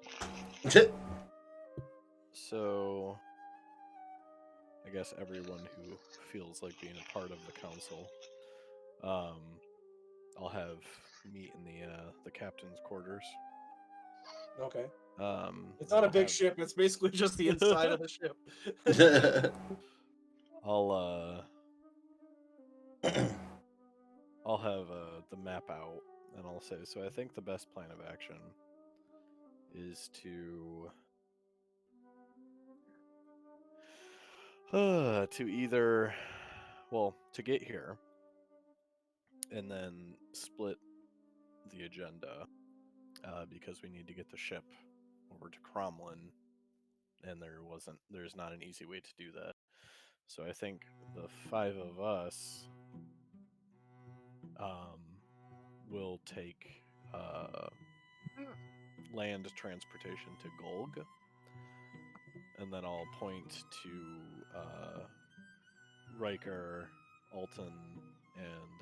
So I guess everyone who feels like being a part of the council, I'll have meet in the captain's quarters. Okay. It's and not a I'll big have- ship. It's basically just the inside of the ship. I'll have the map out, and I'll say. So I think the best plan of action is to either, well, to get here, and then split the agenda, because we need to get the ship over to Cromlin, and there's not an easy way to do that. So I think the 5 of us will take land transportation to Golg, and then I'll point to Riker, Alton, and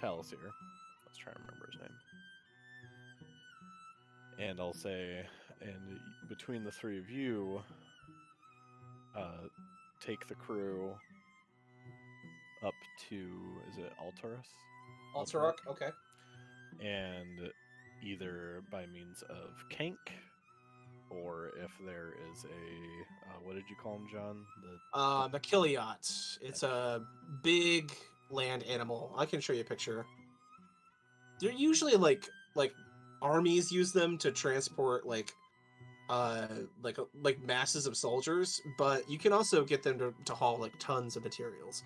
Talasir. Let's try to remember his name. And I'll say, and between the 3 of you, take the crew up to, is it Altaris? Alterok, okay. And either by means of Kank or if there is a what did you call him, John? The Kiliot. It's a big land animal. I can show you a picture. They're usually like armies use them to transport like masses of soldiers, but you can also get them to haul like tons of materials.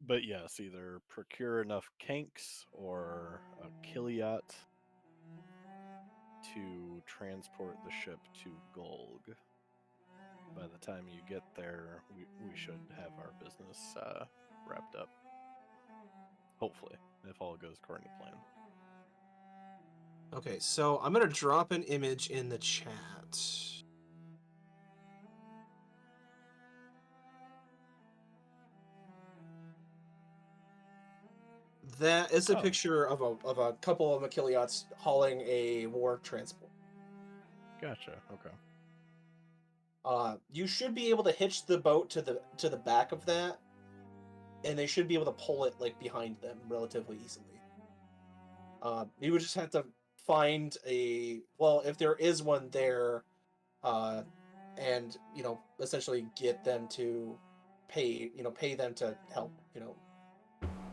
But yes, either procure enough kanks or a Kiliot to transport the ship to Golg. By the time you get there, we should have our business wrapped up. Hopefully, if all goes according to plan. Okay, so I'm gonna drop an image in the chat. That is a Oh. picture of a couple of Achilliots hauling a war transport. Gotcha. Okay. You should be able to hitch the boat to the back of that, and they should be able to pull it like behind them relatively easily. You would just have to find if there is one there, and essentially get them to pay them to help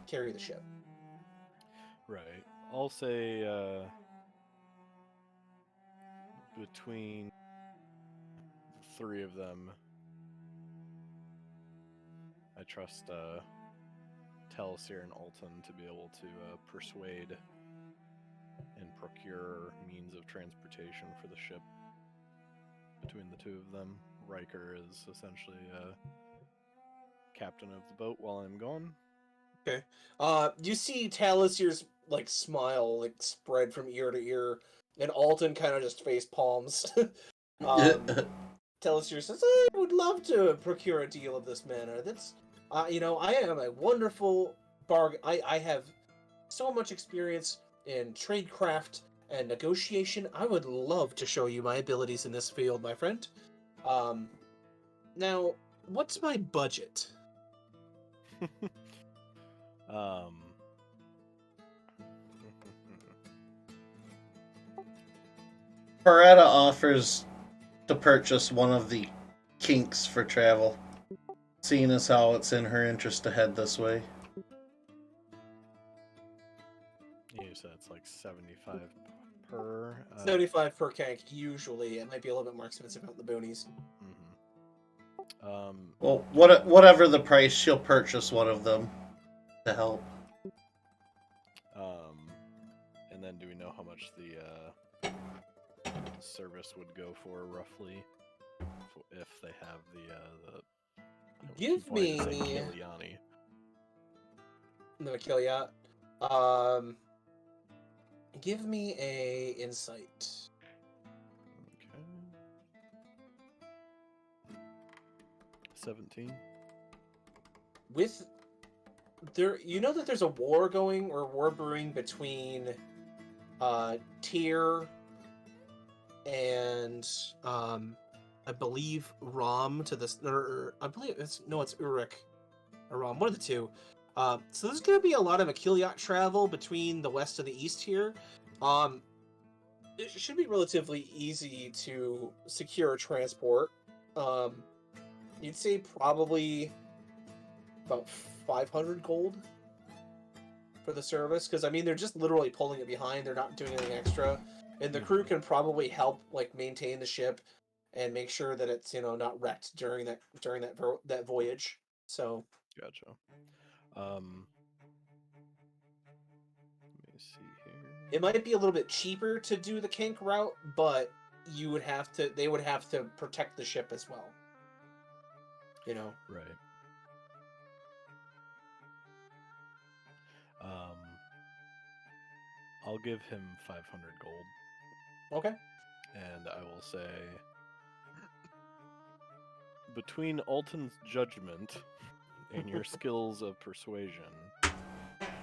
carry the ship. Right. I'll say between the three of them, I trust Telesir and Alton to be able to persuade and procure means of transportation for the ship. Between the two of them, Riker is essentially captain of the boat while I'm gone. Okay. You see Talisir's like smile like spread from ear to ear, and Alton kind of just face palms. Talisir says, "I would love to procure a deal of this manner. That's, I am a wonderful bargain. I have so much experience in tradecraft and negotiation. I would love to show you my abilities in this field, my friend. Now, what's my budget?" Beretta offers to purchase one of the kinks for travel, seeing as how it's in her interest to head this way. You said it's like 75 per. 75 per kank, usually. It might be a little bit more expensive out in the boonies. Well, whatever the price, she'll purchase one of them to help. And then do we know how much the service would go for roughly if they have the Give me Kiliani. the Kiliot. Give me a insight. Okay. 17. With there, that there's a war brewing between Tyr and I believe Rom to this, or I believe it's Uruk or Rom, one of the two. So there's going to be a lot of Achillot travel between the west and the east here. It should be relatively easy to secure transport. You'd say probably about 500 gold for the service, because I mean they're just literally pulling it behind. They're not doing anything extra, and the crew can probably help like maintain the ship and make sure that it's not wrecked during that voyage. So Gotcha. Let me see here. it might be a little bit cheaper to do the kink route, but they would have to protect the ship as well. Right. I'll give him 500 gold. Okay. And I will say, between Alton's judgment and your skills of persuasion,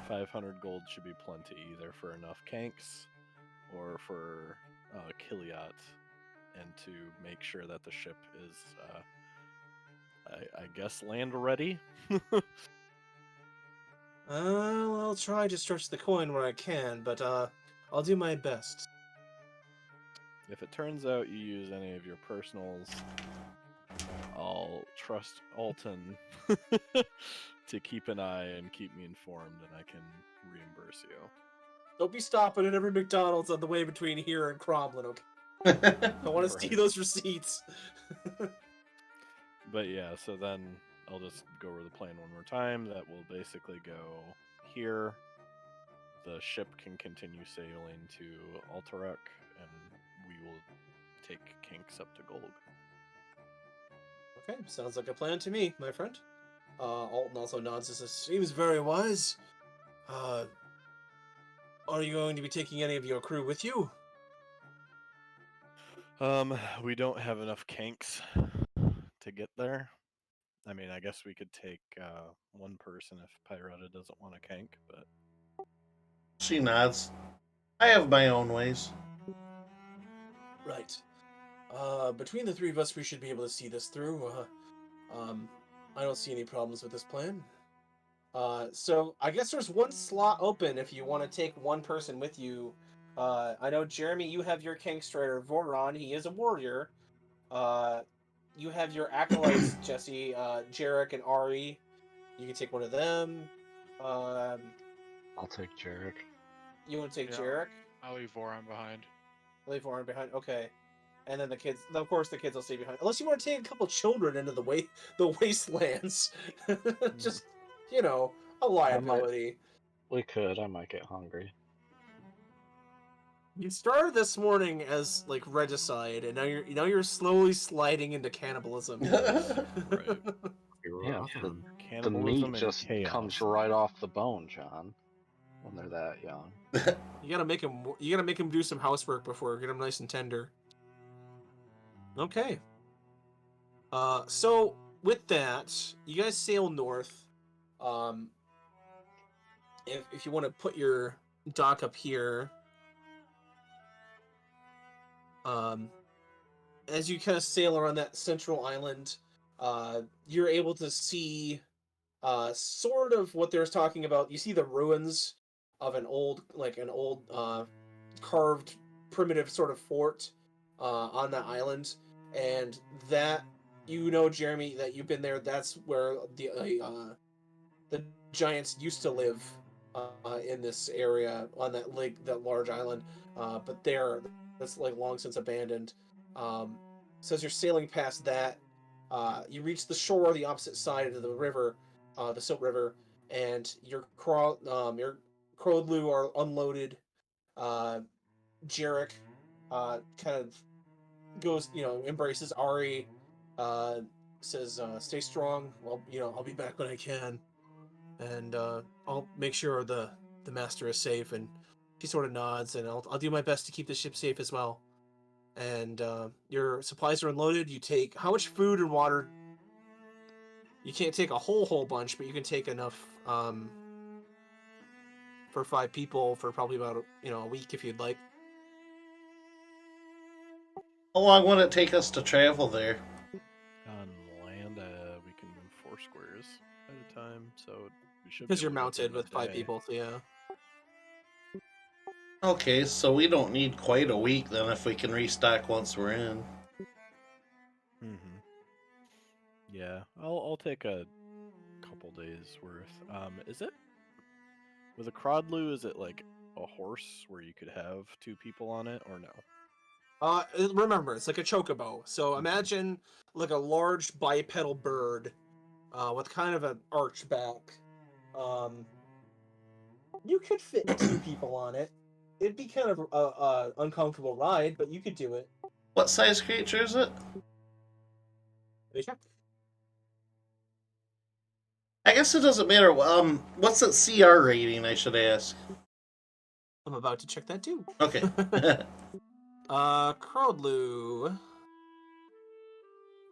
500 gold should be plenty, either for enough kanks or for Kiliot, and to make sure that the ship is, I guess, land ready. I'll try to stretch the coin where I can, but I'll do my best. If it turns out you use any of your personals, I'll trust Alton to keep an eye and keep me informed, and I can reimburse you. Don't be stopping at every McDonald's on the way between here and Cromlin, okay? I want to see Right. those receipts. But yeah, so then I'll just go over the plan one more time. That will basically go here. The ship can continue sailing to Alterac, and we will take Kinks up to Golg. Okay, sounds like a plan to me, my friend. Alton also nods and says, "Seems very wise. Are you going to be taking any of your crew with you?" We don't have enough Kinks to get there. I mean, I guess we could take one person if Pyretta doesn't want a Kank, but She nods. I have my own ways. Right. Between the three of us, we should be able to see this through. I don't see any problems with this plan. So I guess there's one slot open if you want to take one person with you. I know, Jeremy, you have your King Strider, Voron. He is a warrior. You have your acolytes, Jesse, Jarek, and Ari. You can take one of them. Um, I'll take Jarek. you want to take Yeah. Jarek? I'll leave Voron behind. Leave Voron behind. Okay. And then the kids, of course, the kids will stay behind. Unless you want to take a couple children into the wastelands, just a liability. We could. I might get hungry. You started this morning as like regicide, and now you're slowly sliding into cannibalism. right. We were Yeah, off on- the Cannibalism meat and just chaos. comes right off the bone, John. When they're that young. You gotta make him. You gotta make him do some housework before get him nice and tender. Okay. So with that, you guys sail north. Um, if you want to put your dock up here, as you kind of sail around that central island, you're able to see sort of what they're talking about. You see the ruins of an old carved primitive sort of fort on that island, and that Jeremy, that you've been there. That's where the giants used to live in this area on that large island. But that's like long since abandoned. So as you're sailing past that, you reach the shore, the opposite side of the river, the Silk River, and your Crodlu are unloaded. Jarek kind of goes, embraces Ari, says, "Stay strong. Well, I'll be back when I can, and I'll make sure the master is safe." And she sort of nods, and I'll do my best to keep the ship safe as well. And your supplies are unloaded. You take how much food and water? You can't take a whole bunch, but you can take enough for 5 people for probably about a week if you'd like. How long would it take us to travel there? On land, we can move 4 squares at a time, so we should. Because be you're able to get mounted there in with a 5 day. people, so yeah. Okay, so we don't need quite a week then if we can restock once we're in. Mm-hmm. Yeah, I'll take a couple days worth. Is it with a Crodlu? Is it like a horse where you could have 2 people on it, or no? Remember, it's like a chocobo. So Mhm. imagine like a large bipedal bird with kind of an arch back. You could fit 2 people on it. It'd be kind of a uncomfortable ride, but you could do it. What size creature is it? I guess it doesn't matter. What's its CR rating, I should ask? I'm about to check that too. Okay. Crodlu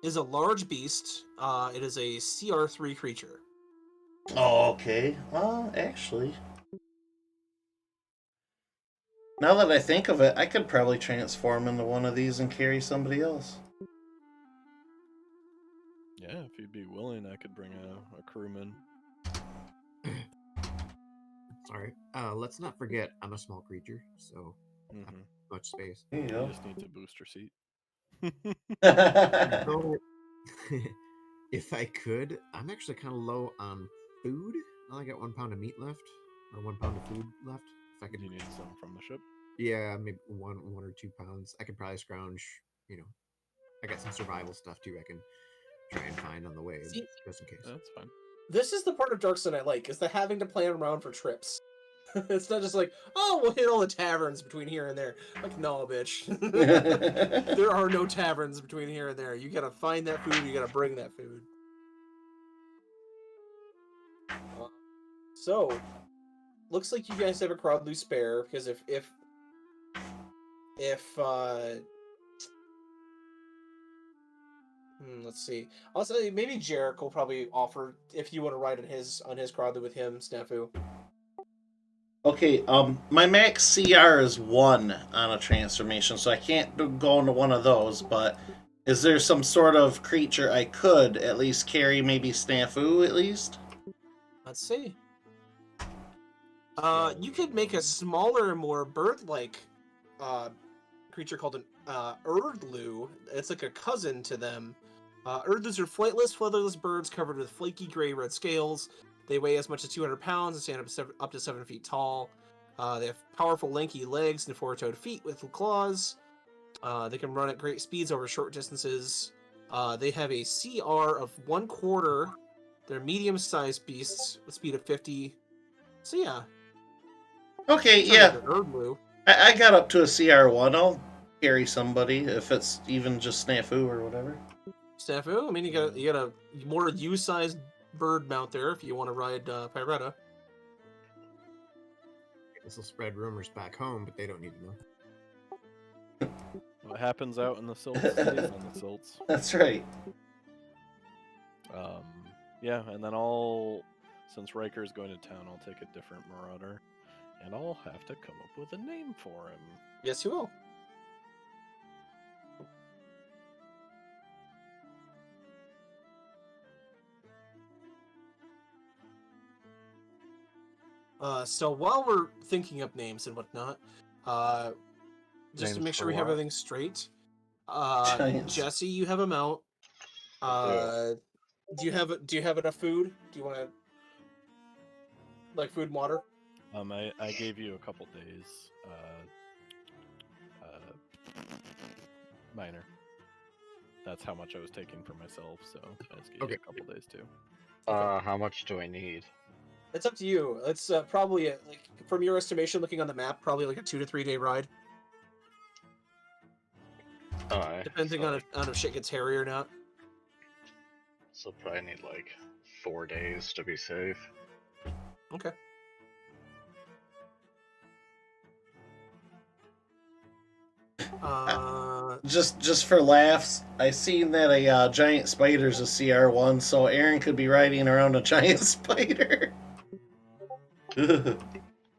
is a large beast. It is a CR3 creature. Oh, okay. Actually, now that I think of it, I could probably transform into one of these and carry somebody else. Yeah, if you'd be willing, I could bring a crewman. All right. Let's not forget I'm a small creature, so Mm-hmm. much space. There you You go. just need to boost your seat. Though, if I could, I'm actually kind of low on food. I only got 1 pound of meat left, or 1 pound of food left. If I could, You need some from the ship. yeah, maybe one or 2 pounds. I could probably scrounge. You know, I got some survival stuff too. I can try and find on the way, See, just in case. That's fine. this is the part of Dark Sun I like, is the having to plan around for trips. It's not just like, oh, we'll hit all the taverns between here and there. Like, no, bitch. There are no taverns between here and there. You gotta find that food, you gotta bring that food. So, looks like you guys have a crowd loose spare, because let's see. I'll say maybe Jarek will probably offer if you want to ride on his crowd with him, Snafu. Okay, my max CR is 1 on a transformation, so I can't go into one of those, but is there some sort of creature I could at least carry, maybe Snafu at least? Let's see. Yeah, You could make a smaller, more bird-like creature called an Erdlu. It's like a cousin to them. Erdlus are flightless, featherless birds covered with flaky gray-red scales. They weigh as much as 200 pounds and stand up to 7 feet tall. They have powerful, lanky legs and four-toed feet with claws. They can run at great speeds over short distances. They have a CR of 1/4. They're medium-sized beasts with speed of 50. So yeah, Okay, turn yeah. into an Erdlu. I got up to a CR1. I'll carry somebody if it's even just Snafu or whatever. Snafu, I mean, you got a more U-sized bird mount there if you want to ride Pyretta. This will spread rumors back home, but they don't need to know. What happens out in the silts stays on the silts. That's right. Yeah, and then since Riker's going to town, I'll take a different Marauder, and I'll have to come up with a name for him. Yes, you will. So while we're thinking up names and whatnot, just to Names make sure for we have what? everything straight, Giants. Jesse, you have a mount. I Do you have enough food? Do you want to like food and water? I gave you a couple days. Minor. That's how much I was taking for myself, so I just gave you a couple days too. How much do I need? It's up to you. It's probably like from your estimation, looking on the map, probably like a 2 to 3 day ride, Alright. depending so, on if shit gets hairy or not. So probably need like 4 days to be safe. Okay. Just for laughs, I seen that a giant spider's a CR1, so Aaron could be riding around a giant spider.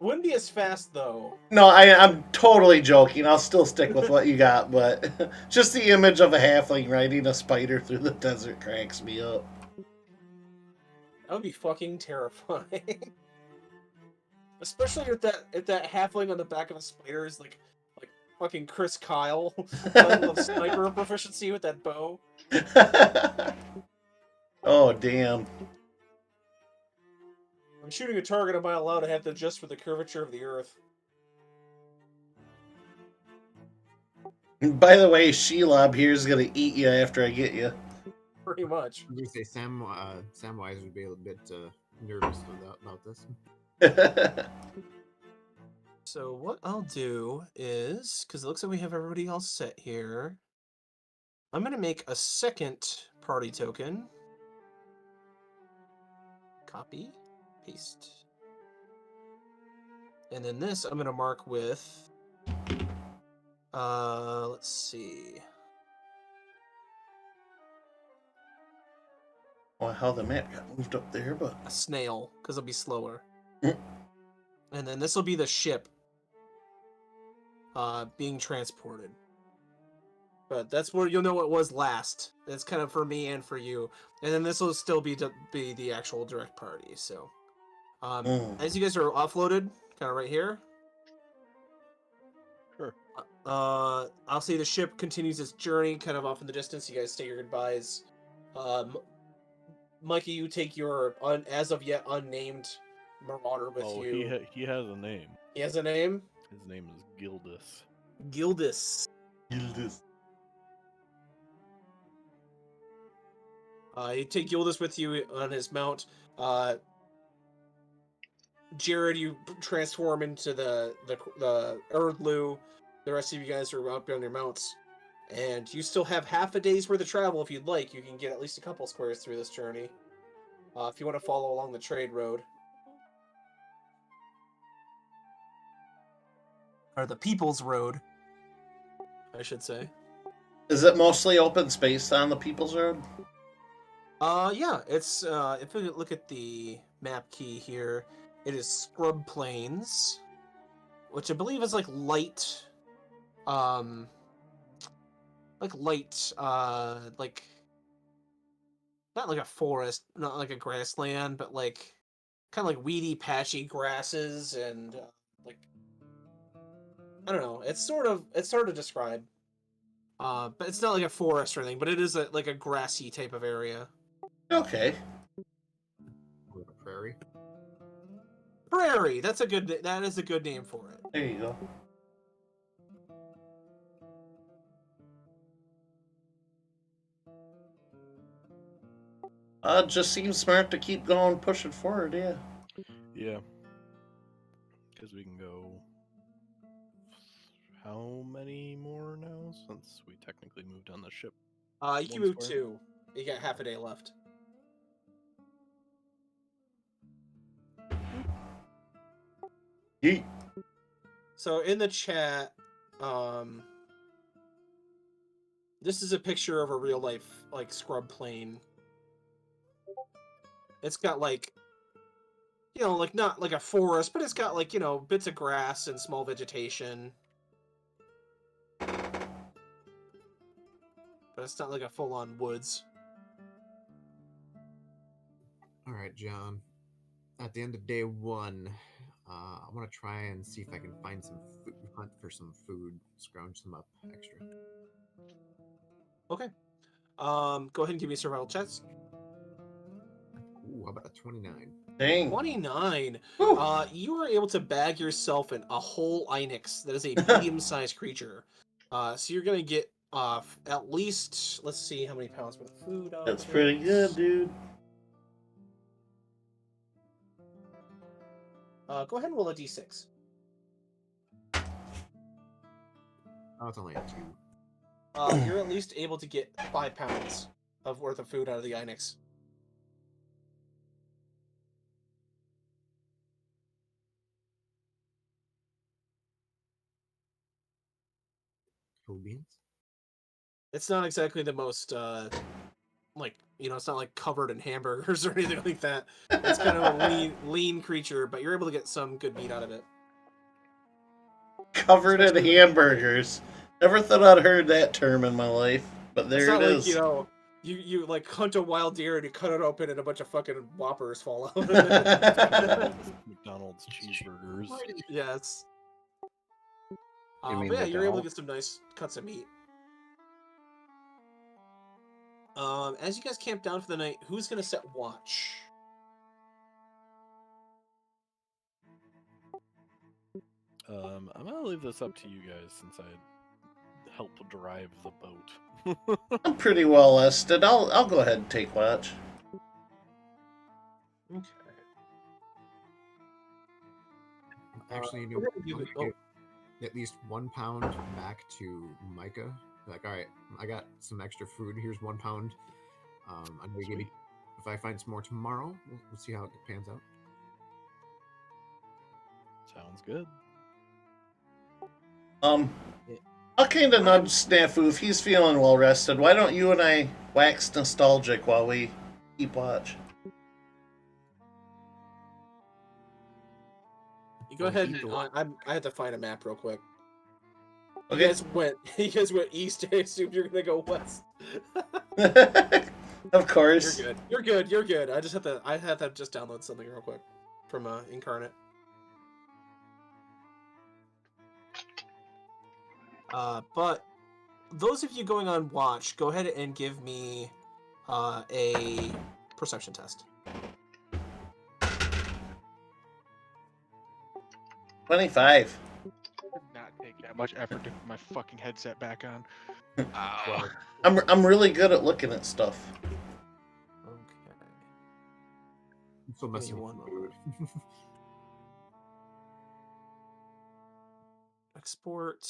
Wouldn't be as fast though. No, I'm totally joking. I'll still stick with what you got, but just the image of a halfling riding a spider through the desert cracks me up. That would be fucking terrifying. Especially if that halfling on the back of a spider is like fucking Chris Kyle, level of sniper proficiency with that bow. Oh damn! I'm shooting a target a mile out. I have to adjust for the curvature of the earth. By the way, Shelob here is gonna eat you after I get you. Pretty much. I was gonna say Samwise would be a little bit nervous about this. So what I'll do is, because it looks like we have everybody all set here, I'm going to make a second party token. Copy, paste. And then this I'm going to mark with, let's see. Well, how the map got moved up there, but A snail, because it'll be slower. Mm. And then this will be the ship being transported. But that's where you'll know what was last. That's kind of for me and for you. And then this will still be the actual direct party. So As you guys are offloaded, kind of right here. Sure. I'll say the ship continues its journey, kind of off in the distance. You guys say your goodbyes. Mikey, you take your as of yet unnamed marauder with Oh, you. he has a name. He has a name. His name is Gildus. Gildus. Gildus. You take Gildus with you on his mount. Jared, you transform into the Erdlu. The rest of you guys are up on your mounts, and you still have half a day's worth of travel if you'd like. You can get at least a couple squares through this journey, if you want to follow along the trade road or the People's Road, I should say. Is it mostly open space on the People's Road? Yeah, it's if we look at the map key here, it is scrub plains, which I believe is like light, like not like a forest, not like a grassland, but like kind of like weedy, patchy grasses and like I don't know. It's hard to describe. But it's not like a forest or anything, but it is like a grassy type of area. Okay. Or a prairie. Prairie. That is a good name for it. There you go. It just seems smart to keep going, pushing forward, yeah. Yeah. Because we can go. How many more now? Since we technically moved on the ship. You can One move square? 2. You got half a day left. Yeet. So in the chat, this is a picture of a real life like scrub plane. It's got like, like not like a forest, but it's got like, bits of grass and small vegetation. But it's not like a full-on woods. All right, John. At the end of day 1, I want to try and see if I can find some food, hunt for some food, scrounge some up extra. Okay. Go ahead and give me a survival checks. Ooh, how about a 29? Dang. 29. Whew. You are able to bag yourself in a whole Inex. That is a medium-sized creature. So you're gonna get at least, let's see how many pounds worth of food. That's pretty good, dude. Go ahead and roll a d6. Oh, it's only a 2. You're at least able to get 5 pounds of worth of food out of the Inex. Cool beans. It's not exactly the most it's not like covered in hamburgers or anything like that. It's kind of a lean creature, but you're able to get some good meat out of it. Covered in Especially- hamburgers. Never thought I'd heard that term in my life, but there It's not it like, is. you like hunt a wild deer and you cut it open and a bunch of fucking whoppers fall out. McDonald's cheeseburgers. Yes. You mean But yeah, the you're able to dog? get some nice cuts of meat. As you guys camp down for the night, who's gonna set watch? I'm gonna leave this up to you guys since I helped drive the boat. I'm pretty well listed. I'll go ahead and take watch. Okay. Actually, we're gonna do it- give at least 1 pound back to Micah. Like, all right, I got some extra food. Here's 1 pound. I'm gonna give you. If I find some more tomorrow, we'll see how it pans out. Sounds good. I'll kind of nudge Snafu if he's feeling well rested. Why don't you and I wax nostalgic while we keep watch? You go ahead. I had to find a map real quick. You Okay. guys went. You guys went east. I assumed you're gonna go west. Of course. You're good. You're good. You're good. I had to just download something real quick. from Incarnate. But those of you going on watch, go ahead and give me a perception test. 25. Did not take that much effort to put my fucking headset back on. Well, I'm really good at looking at stuff. Okay. I'm still Give me messing with one the moment. code. Export.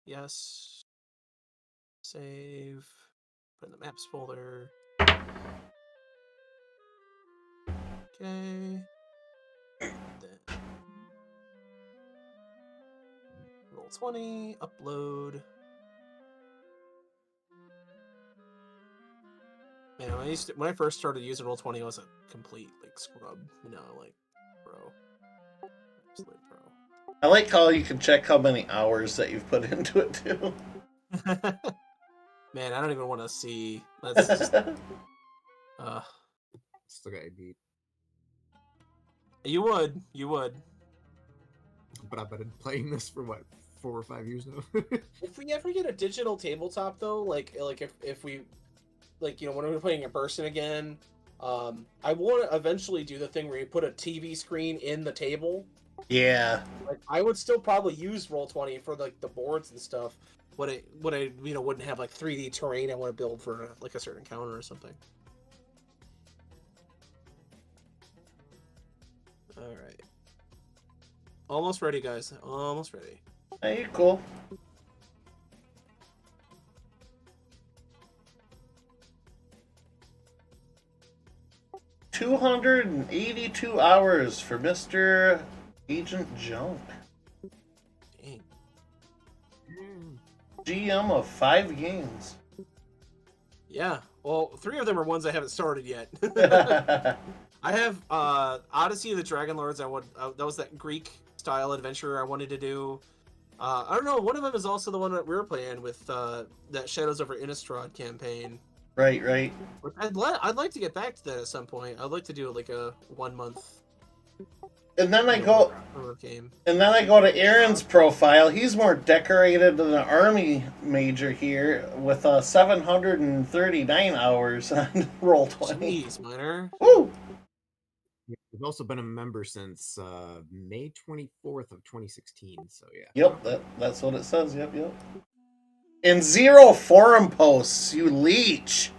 Yes. Save. Put in the maps folder. Okay. Then roll 20. Upload. Man, when I first started using Roll20, I was a complete like scrub. Like pro. Absolute pro. I like how you can check how many hours that you've put into it too. Man, I don't even want to see. That's just. Still got a beat. You would. But I've been playing this for what, 4 or 5 years now. If we ever get a digital tabletop, though, like if we, like when we're playing in person again, I want to eventually do the thing where you put a TV screen in the table. Yeah. Like I would still probably use Roll20 for like the boards and stuff. What I wouldn't have like 3D terrain I want to build for like a certain counter or something. All right. Almost ready, guys. Almost ready. Hey, cool. $282 hours for Mr. Agent Junk. Dang. GM of 5 games. Yeah. Well, 3 of them are ones I haven't started yet. I have Odyssey of the Dragon Lords. That was that Greek style adventure I wanted to do. I don't know. One of them is also the one that we were playing with that Shadows over Innistrad campaign. Right. I'd like to get back to that at some point. I'd like to do like a 1 month. And then I horror go game. And then I go to Aaron's profile. He's more decorated than an army major here with 739 hours on Roll20. Jeez, Minor. Woo! We've also been a member since May 24th of 2016, so yeah. Yep, that's what it says. Yep. And 0 forum posts, you leech.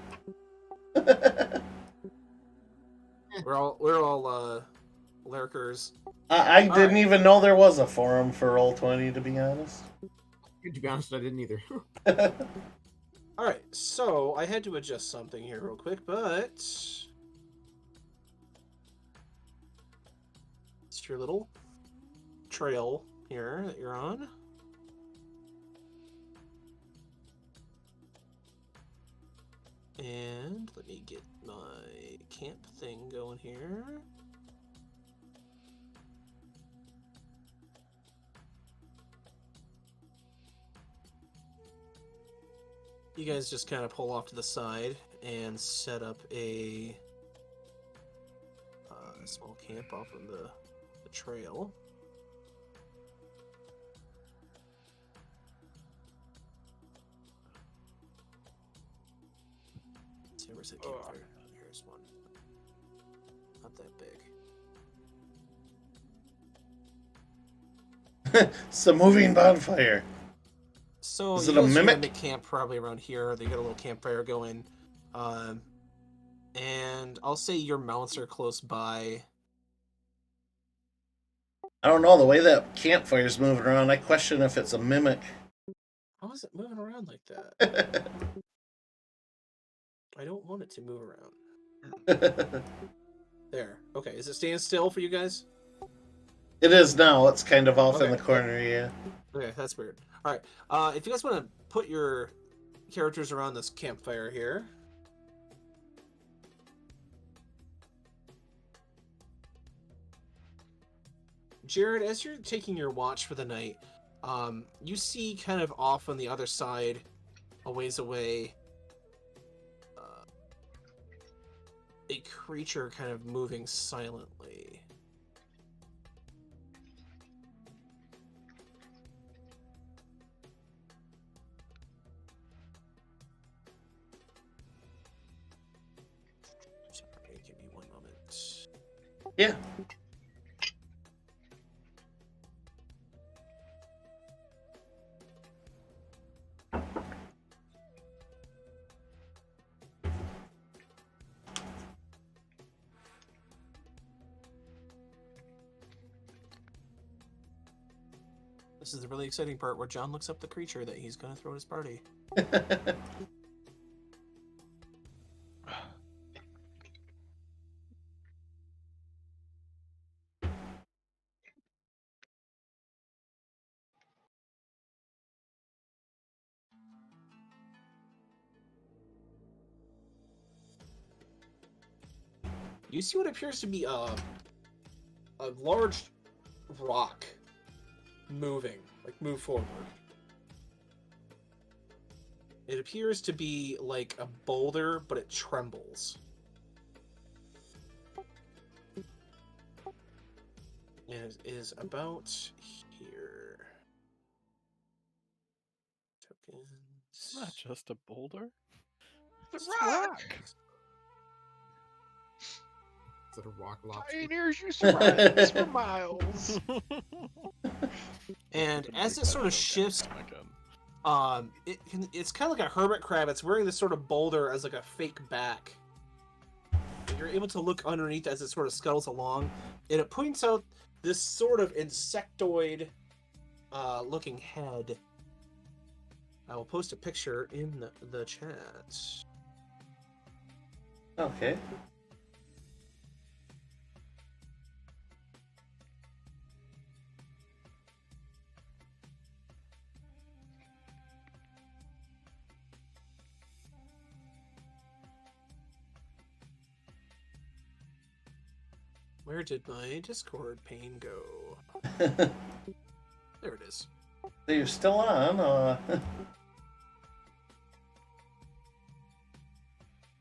We're all lurkers. I didn't right. even know there was a forum for Roll20, to be honest. To be honest, I didn't either. All right, so I had to adjust something here real quick, but it's your little trail here that you're on. And let me get my camp thing going here. You guys just kind of pull off to the side and set up a small camp off of the trail. Let's see, where's that campfire? Here's one. Not that big. It's a moving bonfire. So Is you it a guys are gonna mimic? make camp probably around here. They got a little campfire going, and I'll say your mounts are close by. I don't know, the way that campfire's moving around, I question if it's a mimic. How is it moving around like that? I don't want it to move around. There. Okay. Is it staying still for you guys? It is now. It's kind of off in Okay. the corner, yeah. Okay, that's weird. All right. If you guys want to put your characters around this campfire here. Jared, as you're taking your watch for the night, you see kind of off on the other side, a ways away, a creature kind of moving silently. Yeah. This is the really exciting part where John looks up the creature that he's going to throw at his party. You see what appears to be a large rock moving, like move forward. It appears to be like a boulder, but it trembles. And it is about here. It's not Tokens. just a boulder. It's It's a rock. Is it a rock lobster? Pioneers used to ride this for miles. And Couldn't as make it that sort of joke shifts, anytime I could. it's kind of like a hermit crab. It's wearing this sort of boulder as like a fake back. And you're able to look underneath as it sort of scuttles along, and it points out this sort of insectoid looking head. I will post a picture in the chat. Okay. Where did my Discord pane go? There it is. So you're still on?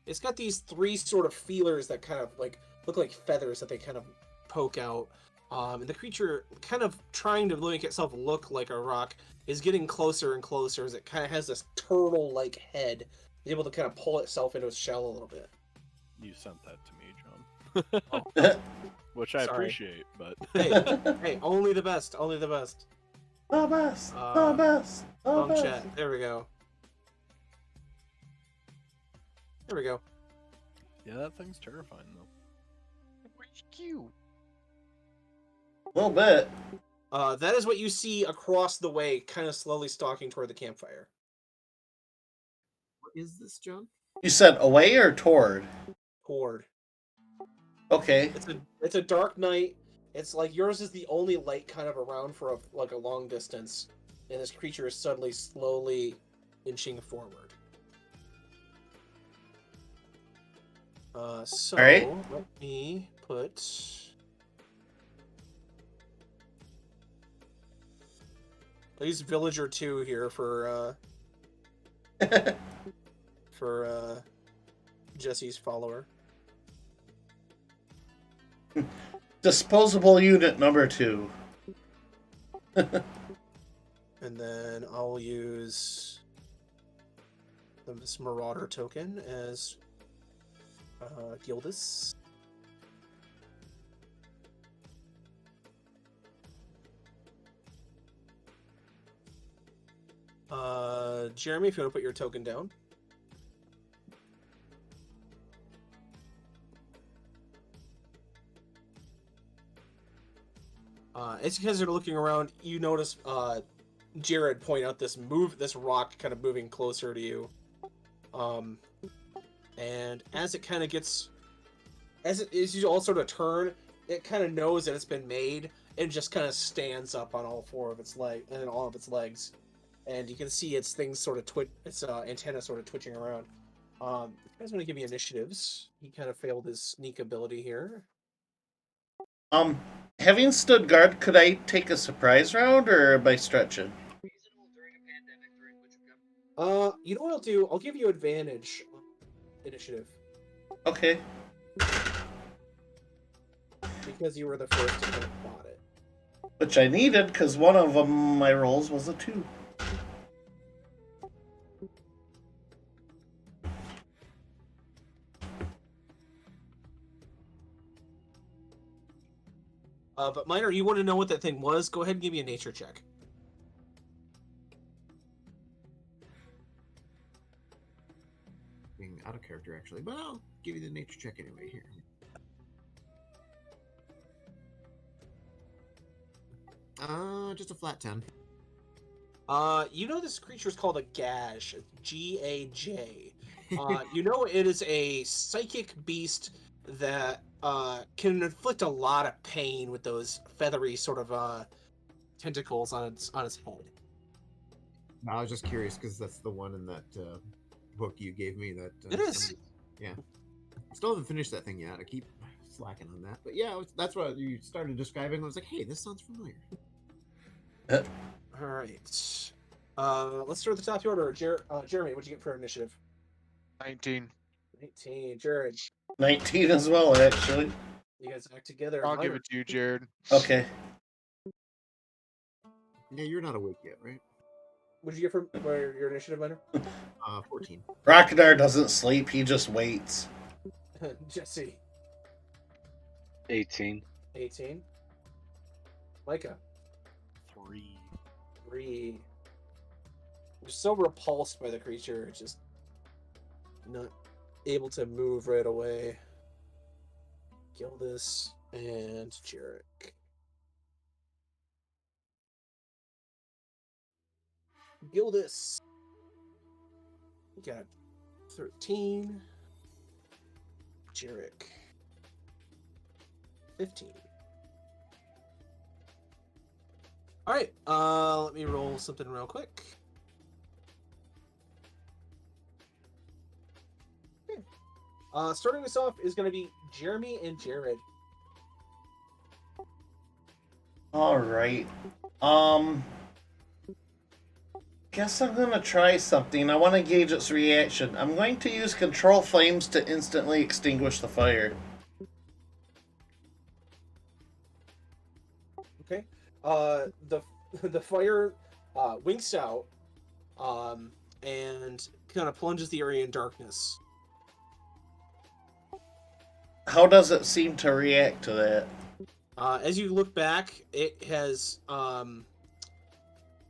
It's got these three sort of feelers that kind of like look like feathers that they kind of poke out. And the creature, kind of trying to make itself look like a rock, is getting closer and closer as it kind of has this turtle-like head. It's able to kind of pull itself into its shell a little bit. You sent that to me, John. Oh, Which I sorry. appreciate, but Hey, only the best, only the best. The best. The best. The Wrong best. chat. There we go. There we go. yeah, that thing's terrifying though. It's cute. A little bit. That is what you see across the way, kind of slowly stalking toward the campfire. What is this, John? You said away or toward? Toward. Okay. It's a dark night. It's like yours is the only light kind of around for a long distance, and this creature is suddenly slowly inching forward. So All right. let me put. I'll use Villager 2 here for Jesse's follower. Disposable unit number 2. And then I'll use this Marauder token as Gildus. Jeremy, if you want to put your token down. As you guys are looking around, you notice Jared point out this rock kind of moving closer to you. And as it kind of gets, as you all sort of turn, it kind of knows that it's been made and just kind of stands up on all four of its legs, and you can see its things sort of its antenna sort of twitching around. You guys want to give me initiatives? He kind of failed his sneak ability here. Having stood guard, could I take a surprise round, or am I stretching? You know what I'll do? I'll give you advantage on initiative Okay. because you were the first to kind of spot it. Which I needed, because one of them, my rolls was a 2. But Minor, you want to know what that thing was? Go ahead and give me a nature check. Being out of character, actually, but I'll give you the nature check anyway here. Just a flat 10. You know this creature is called a Gaj, G-A-J. You know it is a psychic beast that can inflict a lot of pain with those feathery sort of tentacles on its head. No, I was just curious because that's the one in that book you gave me. That It is. yeah. Still haven't finished that thing yet. I keep slacking on that, but yeah, that's what you started describing. I was like, hey, this sounds familiar. All right. Let's start at the top of the order. Jeremy, what'd you get for initiative? 19. 19. Jared, 19 as well, actually. you guys act together. I'll give Minor, it to you, Jared. Okay. Yeah, you're not awake yet, right? what'd you get for your initiative, Minor? 14. Rockadar doesn't sleep, he just waits. Jesse, 18. 18. Micah, 3. 3. You're so repulsed by the creature, just not able to move right away. Gildas and Jarek. Gildas. You got 13. Jarek. 15. Alright, let me roll something real quick. Starting us off is going to be Jeremy and Jared. Alright. Guess I'm gonna try something. I want to gauge its reaction. I'm going to use control flames to instantly extinguish the fire. Okay. The fire winks out and kind of plunges the area in darkness. How does it seem to react to that? As you look back, it has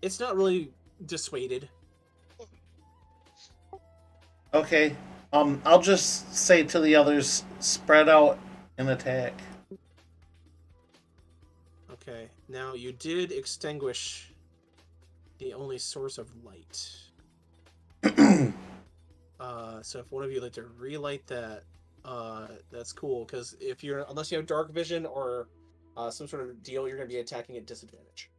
it's not really dissuaded. Okay. I'll just say to the others, spread out and attack. Okay. Now you did extinguish the only source of light. So if one of you would like to relight that, that's cool. Because unless you have dark vision or some sort of deal, you're going to be attacking at disadvantage.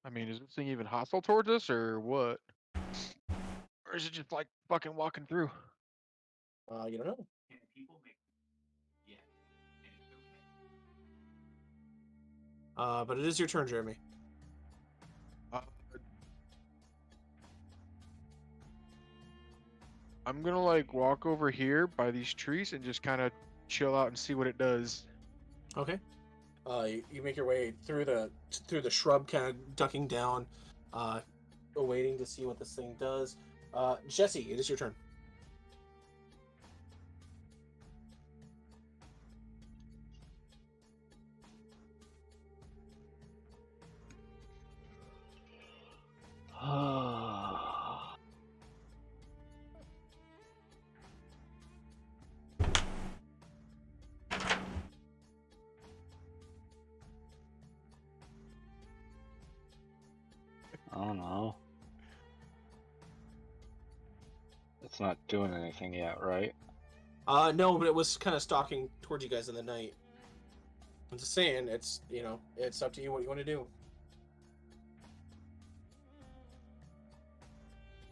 I mean, is this thing even hostile towards us or what? Or is it just like fucking walking through? You don't know. But it is your turn, Jeremy. I'm gonna like walk over here by these trees and just kind of chill out and see what it does. Okay. You make your way through the shrub, kind of ducking down, waiting to see what this thing does. Jesse, it is your turn. I don't know. It's not doing anything yet, right? No, but it was kind of stalking towards you guys in the night. I'm just saying, it's up to you what you want to do.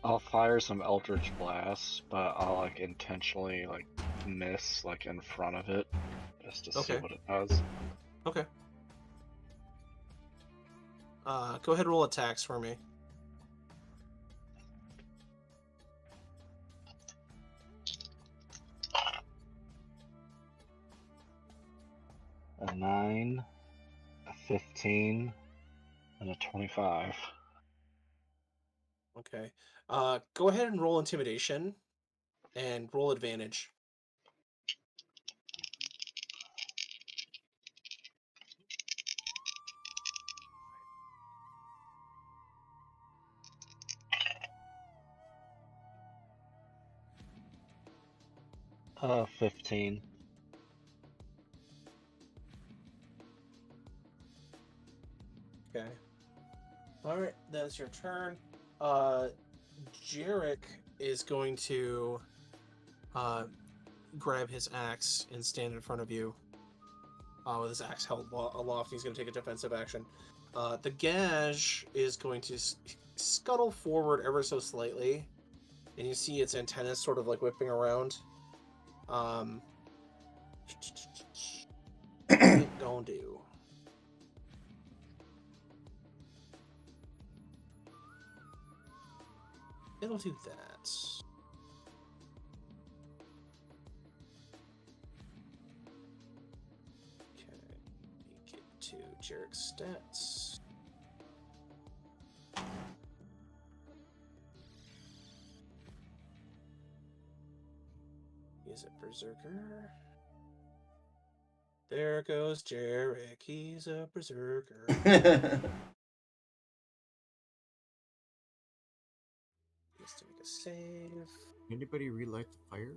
I'll fire some Eldritch Blasts, but I'll like intentionally like miss like in front of it just to see Okay. what it does. Okay. Go ahead and roll attacks for me. A 9, a 15, and a 25. Okay. Go ahead and roll intimidation, and roll advantage. 15. Okay. All right, that's your turn. Jarek is going to grab his axe and stand in front of you with his axe held aloft. He's going to take a defensive action. The Gage is going to scuttle forward ever so slightly, and you see its antennas sort of like whipping around. What it gonna do? It'll do that. Okay, get to Jarek's stats. He's a berserker. There goes Jarek. He's a berserker. He has to make a save, Anybody relight the fire?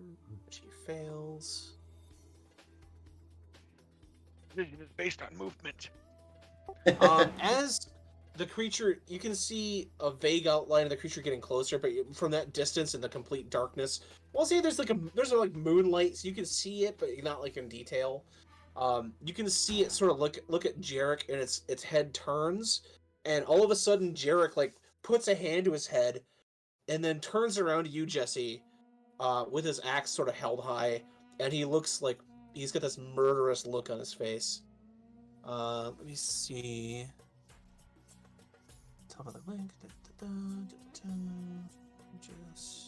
which he fails. Vision is based on movement. As the creature, you can see a vague outline of the creature getting closer, but from that distance in the complete darkness, we'll say there's like moonlight, so you can see it, but not like in detail. You can see it sort of look at Jarek, and its head turns, and all of a sudden Jarek like puts a hand to his head, and then turns around to you, Jesse, with his axe sort of held high, and he looks like he's got this murderous look on his face. Let me see. Top of the link. Just.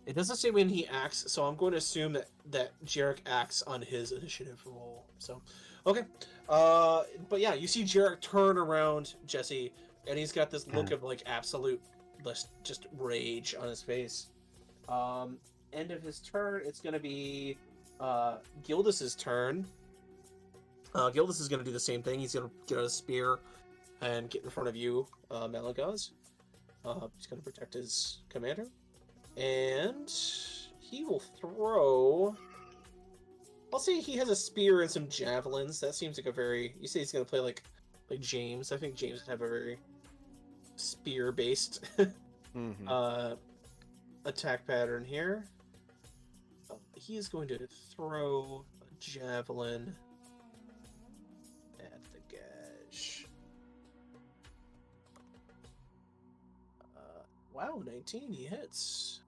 It doesn't say when he acts, so I'm going to assume that Jarek acts on his initiative roll. So, okay. But yeah, you see Jarek turn around, Jesse, and he's got this look of like absolute just rage on his face. End of his turn, it's going to be Gildas's turn. Gildas is going to do the same thing. He's going to get out a spear and get in front of you, Malagaz. He's going to protect his commander. And he will throw... I'll say he has a spear and some javelins. That seems like a very... You say he's going to play like James. I think James would have a very spear-based attack pattern here. He is going to throw a javelin at the Gage. Wow, 19, he hits.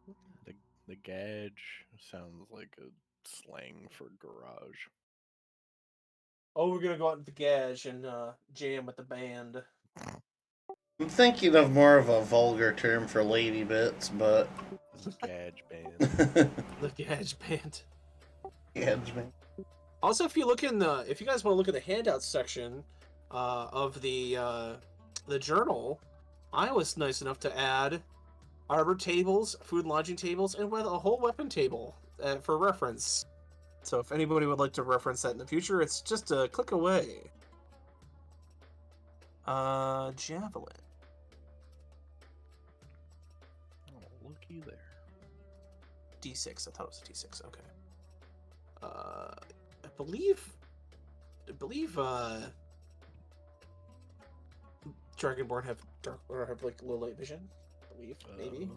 The Gage sounds like a slang for garage. Oh, we're gonna go out to the Gage and jam with the band. I'm thinking of more of a vulgar term for lady bits, but The Gage band. The Gage band. Gage band. Also, if you guys want to look at the handouts section of the journal, I was nice enough to add arbor tables, food and lodging tables, and with a whole weapon table for reference. So if anybody would like to reference that in the future, it's just a click away. Javelin. Oh, looky there. D6. I thought it was a D6. Okay. I believe Dragonborn have like low light vision. I believe maybe.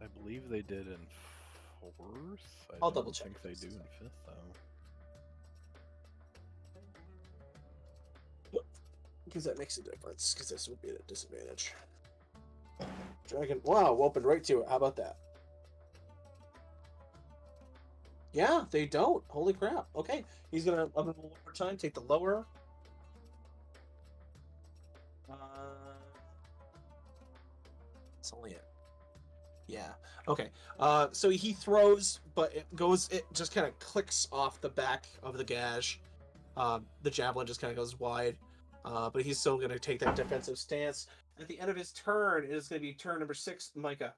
I believe they did in 4th. I'll don't double check. think they do in 5th though. Because that makes a difference. Because this would be at a disadvantage. Dragon. Wow, opened right to it. How about that? Yeah, they don't. Holy crap. Okay, I'm gonna roll one more time. Take the lower. It's only it. Yeah. Okay. So he throws, but it just kind of clicks off the back of the Gage. The javelin just kind of goes wide. But he's still going to take that defensive stance. At the end of his turn, it is going to be turn number 6, Micah.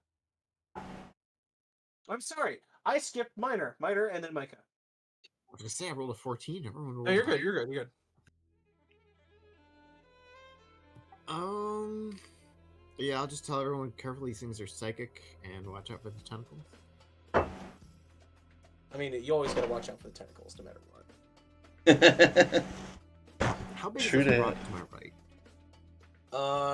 I'm sorry. I skipped Minor, and then Micah. I was gonna say I rolled a 14. Everyone rolled No, you're higher. good. You're good. You're good. Yeah, I'll just tell everyone carefully these things are psychic and watch out for the tentacles. I mean, you always gotta watch out for the tentacles, no matter what. How big True is this that. rock to my right?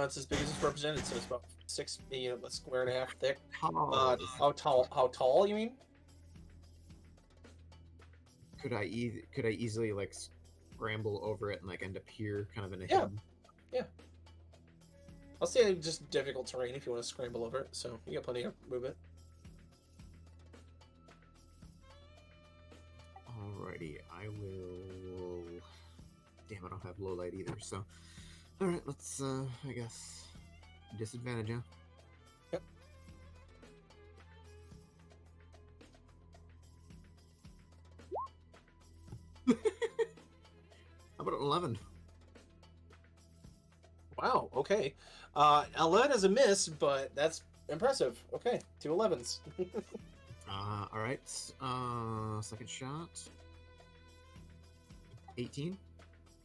It's as big as it's represented, so it's about 6, a square and a half thick. How is How tall? How tall? You mean? could I easily like scramble over it and like end up here, kind of in a Yeah. hidden? I'll say just difficult terrain if you want to scramble over it. So you got plenty of movement. Alrighty, I will. Damn, I don't have low light either. So, all right, let's. I guess disadvantage, huh? Yep. How about an 11? Wow. Okay. 11 is a miss, but that's impressive. Okay, 2 11s. All right. Second shot. 18.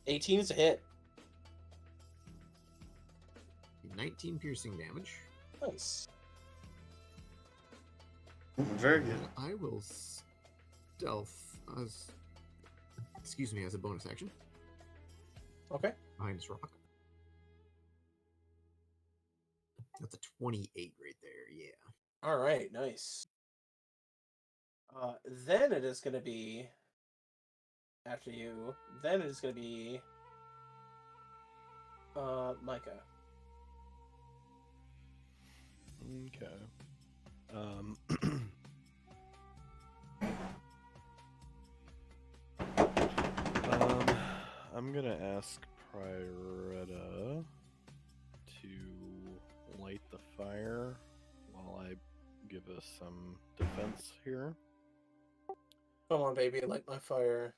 18 is a hit. 19 piercing damage. Nice. Very good. I will stealth as. Excuse me, as a bonus action Okay. behind this rock. That's a 28 right there. Yeah. All right. Nice. Then it is going to be after you. Then it is going to be Micah. Okay. I'm gonna ask Pryretta to light the fire while I give us some defense here. Come on, baby, light my fire.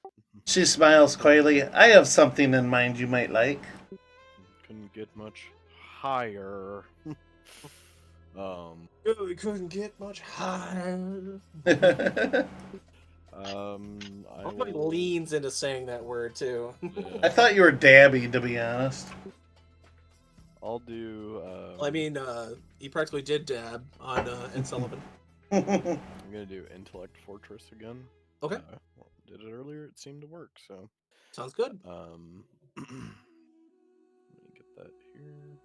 She smiles coyly. I have something in mind you might like. Couldn't get much higher. We couldn't get much higher. Everybody will... leans into saying that word too. I thought you were dabby, to be honest. I'll do. I mean, he practically did dab on Ed Sullivan. I'm gonna do Intellect Fortress again. Okay. Did it earlier. It seemed to work. So. Sounds good. Let me get that here.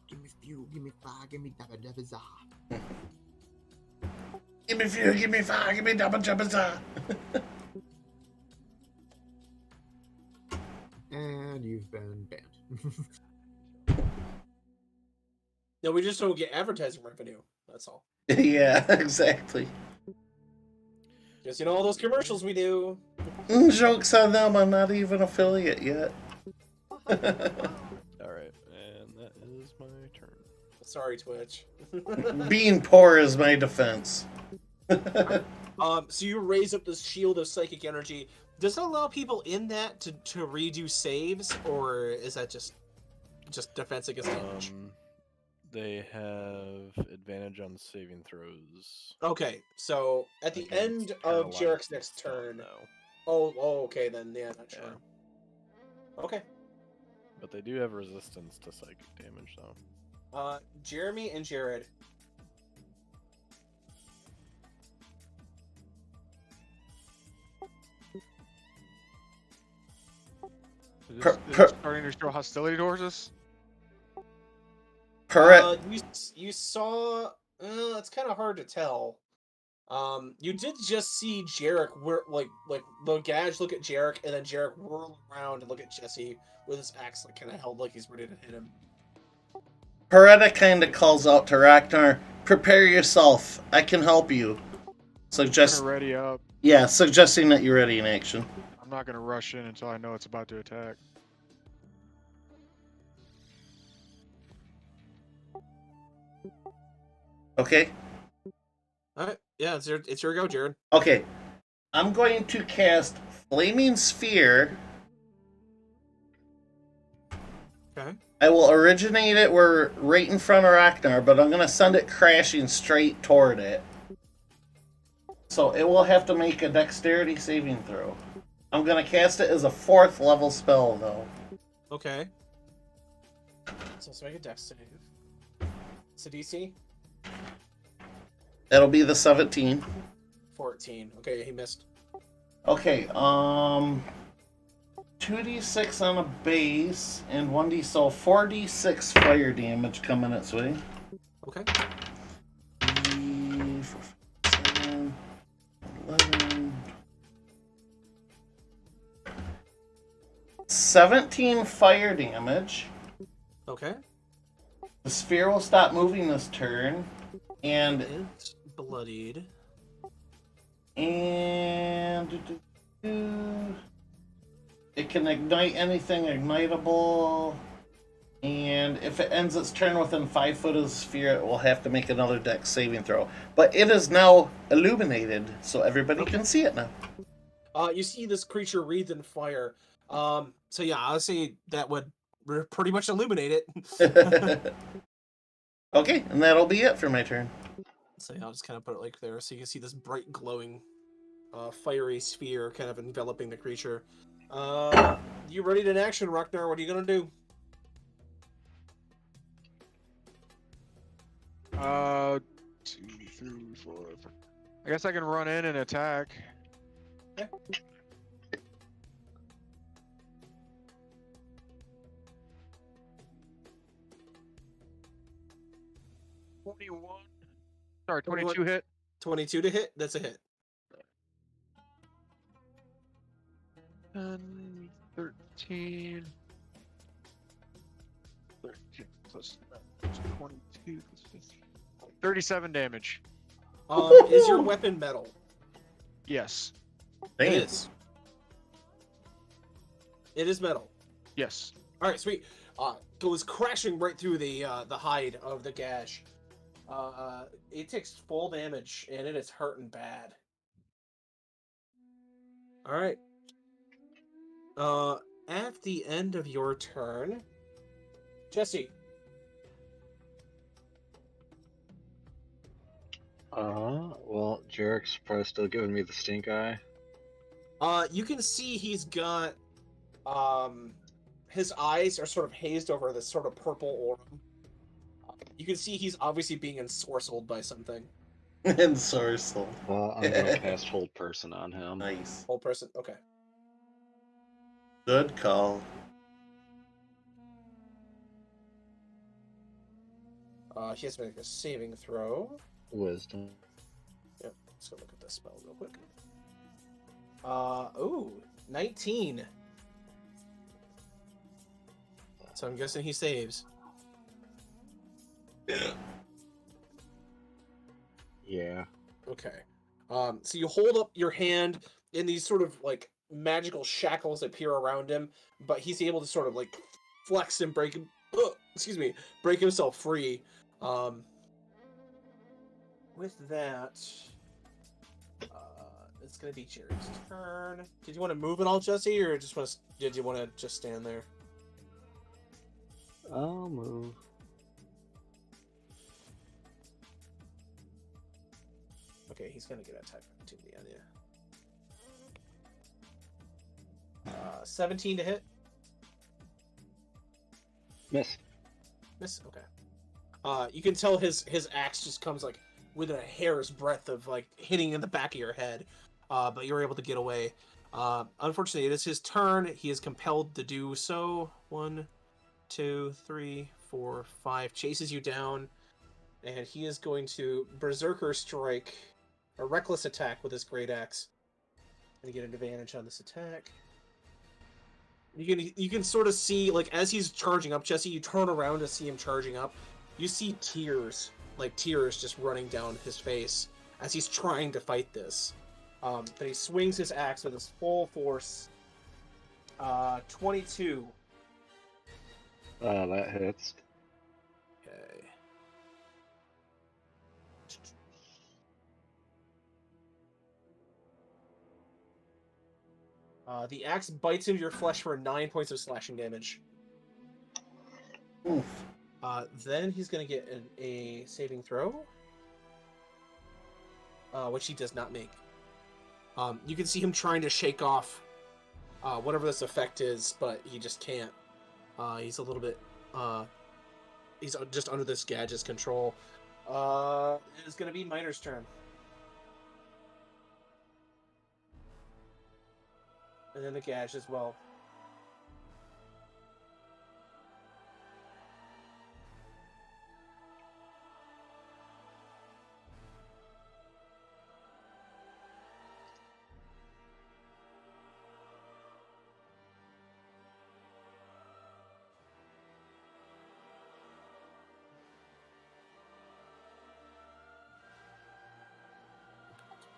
Give me fuel, give me fire, give me dabba dabba za. Give me fuel, give me fire, give me dabba dabba za. And you've been banned. No, we just don't get advertising revenue. That's all. Yeah, exactly. Just all those commercials we do. Joke's on them, I'm not even affiliate yet. Alright, and that is my turn. Sorry, Twitch. Being poor is my defense. So you raise up this shield of psychic energy. Does it allow people in that to redo saves, or is that just defense against damage? They have advantage on saving throws. Okay, so at the end of Jarek's next turn. No. Oh, okay then. Yeah, not sure. Yeah. Okay. But they do have resistance to psychic damage, though. Jeremy and Jared. Is it starting to show hostility towards us? You saw. It's kind of hard to tell. You did just see Jarek like the Gage look at Jarek, and then Jarek whirl around and look at Jesse with his axe like kind of held like he's ready to hit him. Peretta kind of calls out to Ragnar, "Prepare yourself. I can help you." Ready up. Yeah, suggesting that you're ready in action. I'm not gonna rush in until I know it's about to attack. Okay. All right. Yeah, it's your go, Jared. Okay. I'm going to cast Flaming Sphere Okay. I will originate it. We're right in front of Ragnar, but I'm gonna send it crashing straight toward it. So it will have to make a dexterity saving throw. I'm gonna cast it as a 4th level spell, though. Okay. So let's make a dex save. It's a DC? That'll be the 17. 14. Okay, he missed. Okay, 2d6 on a base and 1d, so 4d6 fire damage coming its way. Okay. 3, 4, 5, 7, 11. 17 fire damage. Okay. The sphere will stop moving this turn, and It's bloodied. it can ignite anything ignitable. And if it ends its turn within 5 foot of the sphere, it will have to make another dex saving throw. But it is now illuminated, so everybody can see it now. You see this creature wreathed in fire. So yeah, I'll say that would pretty much illuminate it. Okay, and that'll be it for my turn. So yeah, I'll just kind of put it like there, so you can see this bright glowing, fiery sphere kind of enveloping the creature. You ready to action, Ragnar? What are you gonna do? 2, 3, 4, 5. I guess I can run in and attack. Okay. Sorry, 22 hit. 22 to hit. That's a hit. 10, 13. 13 plus 22 plus 15. 37 damage. Is your weapon metal? Yes. It is. It is metal. Yes. All right, sweet. Goes crashing right through the hide of the gash. It takes full damage and it is hurting bad. All right. At the end of your turn, Jesse. Well, Jarek's probably still giving me the stink eye. You can see he's got his eyes are sort of hazed over this sort of purple aura. You can see he's obviously being ensorcelled by something. Ensorcelled. Well, I'm gonna cast Hold Person on him. Nice. Whole person. Okay. Good call. He has to make a saving throw. Wisdom. Yep. Let's go look at this spell real quick. Ooh, 19. So I'm guessing he saves. Yeah. Okay. So you hold up your hand, and these sort of like magical shackles appear around him, but he's able to sort of like flex and break him. Break himself free. With that, it's gonna be Jared's turn. Did you want to move at all, Jesse, or did you want to just stand there? I'll move. Okay, he's gonna get an attack opportunity on you. 17 to hit. Miss. Miss. Okay. You can tell his axe just comes like within a hair's breadth of like hitting in the back of your head, but you're able to get away. Unfortunately, it is his turn. He is compelled to do so. 1, 2, 3, 4, 5. Chases you down, and he is going to Berserker Strike, a reckless attack with his great axe. And get an advantage on this attack. You can sort of see, like, as he's charging up, Jesse, you turn around to see him charging up. You see tears just running down his face as he's trying to fight this. But he swings his axe with his full force. 22. That hits. Okay. The axe bites into your flesh for 9 points of slashing damage. Oof. Then he's going to get a saving throw, which he does not make. You can see him trying to shake off whatever this effect is, but he just can't. He's a little bit... he's just under this gadget's control. It is going to be Miner's turn. And then the gadget as well.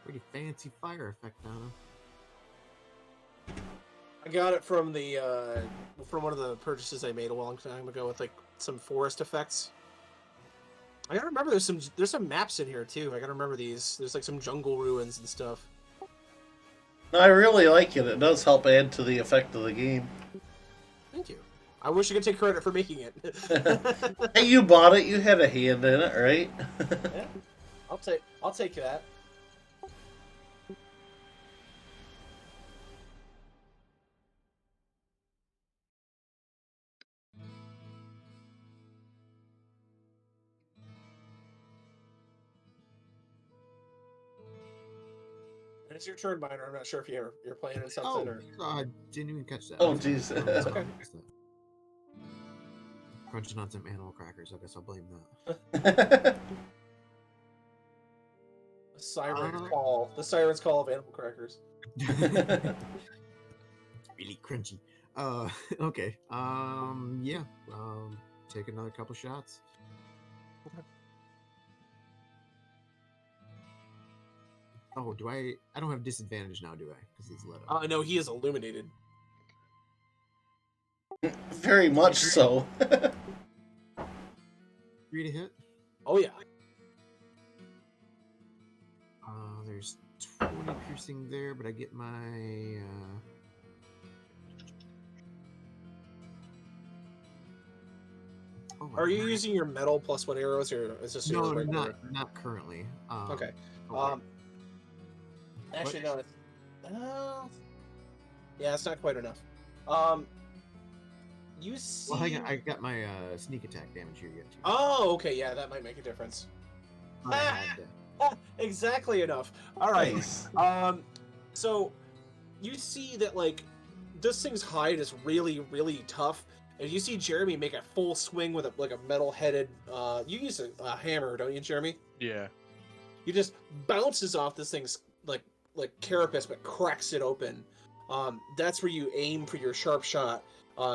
Pretty fancy fire effect on him. I got it from the from one of the purchases I made a long time ago with like some forest effects. I gotta remember there's some maps in here too. I gotta remember these. There's like some jungle ruins and stuff. No, I really like it. It does help add to the effect of the game. Thank you. I wish I could take credit for making it. Hey, you bought it. You had a hand in it, right? Yeah, I'll take that. And it's your turn, Miner. I'm not sure if you're playing in something or. I didn't even catch that. Oh, jeez. It's okay. Crunching on some animal crackers. I guess I'll blame that. The siren's call. The siren's call of animal crackers. Really crunchy. Okay. Yeah. Take another couple shots. Oh, do I? I don't have disadvantage now, do I? Because he's lit up. No, he is illuminated. Very much so. 3 to hit. Oh yeah. There's 20 piercing there, but I get my. Oh, Are you using your metal +1 arrows, or is this your No, regular? not currently. Okay. Oh, Actually, no. It's, yeah, it's not quite enough. You see. well, hang on, I got my sneak attack damage here yet. Too. Oh, okay. Yeah, that might make a difference. I had, Exactly enough. All right. Nice. So you see that like this thing's hide is really, really tough, and you see Jeremy make a full swing with a metal-headed. You use a hammer, don't you, Jeremy? Yeah. He just bounces off this thing's like carapace, but cracks it open. That's where you aim for your sharp shot,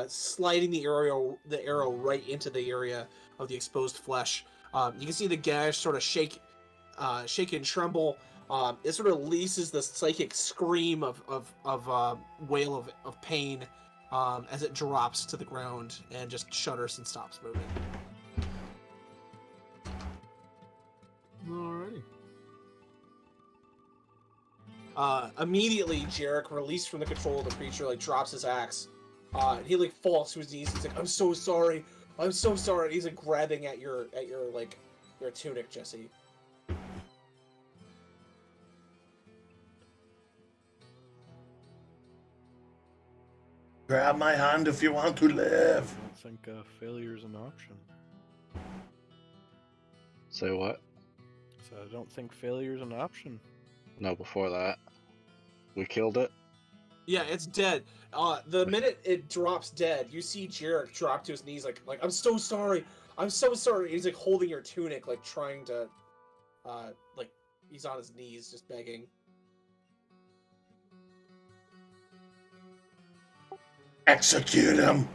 sliding the arrow right into the area of the exposed flesh. You can see the gash sort of shake and tremble. It sort of releases the psychic scream of wail of pain as it drops to the ground and just shudders and stops moving. Alrighty. Immediately, Jarek, released from the control of the creature, like drops his axe. He like falls to his knees. He's like, "I'm so sorry. I'm so sorry." He's like grabbing at your tunic, Jesse. Grab my hand if you want to live. I don't think failure is an option. Say what? So I don't think failure is an option. No, before that. We killed it. Yeah, it's dead. The minute it drops dead, you see Jarek drop to his knees, like "I'm so sorry. I'm so sorry." He's like holding your tunic, like trying to, like he's on his knees, just begging. Execute him.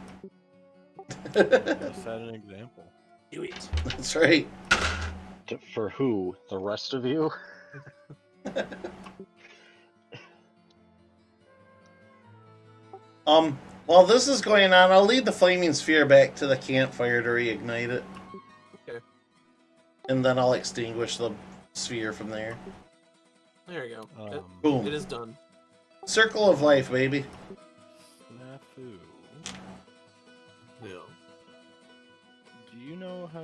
Gotta set an example. Do it. That's right. For who? The rest of you? While this is going on, I'll lead the flaming sphere back to the campfire to reignite it. Okay. And then I'll extinguish the sphere from there. There you go. Boom. It is done. Circle of life, baby. Snafu. Yeah. Do you know how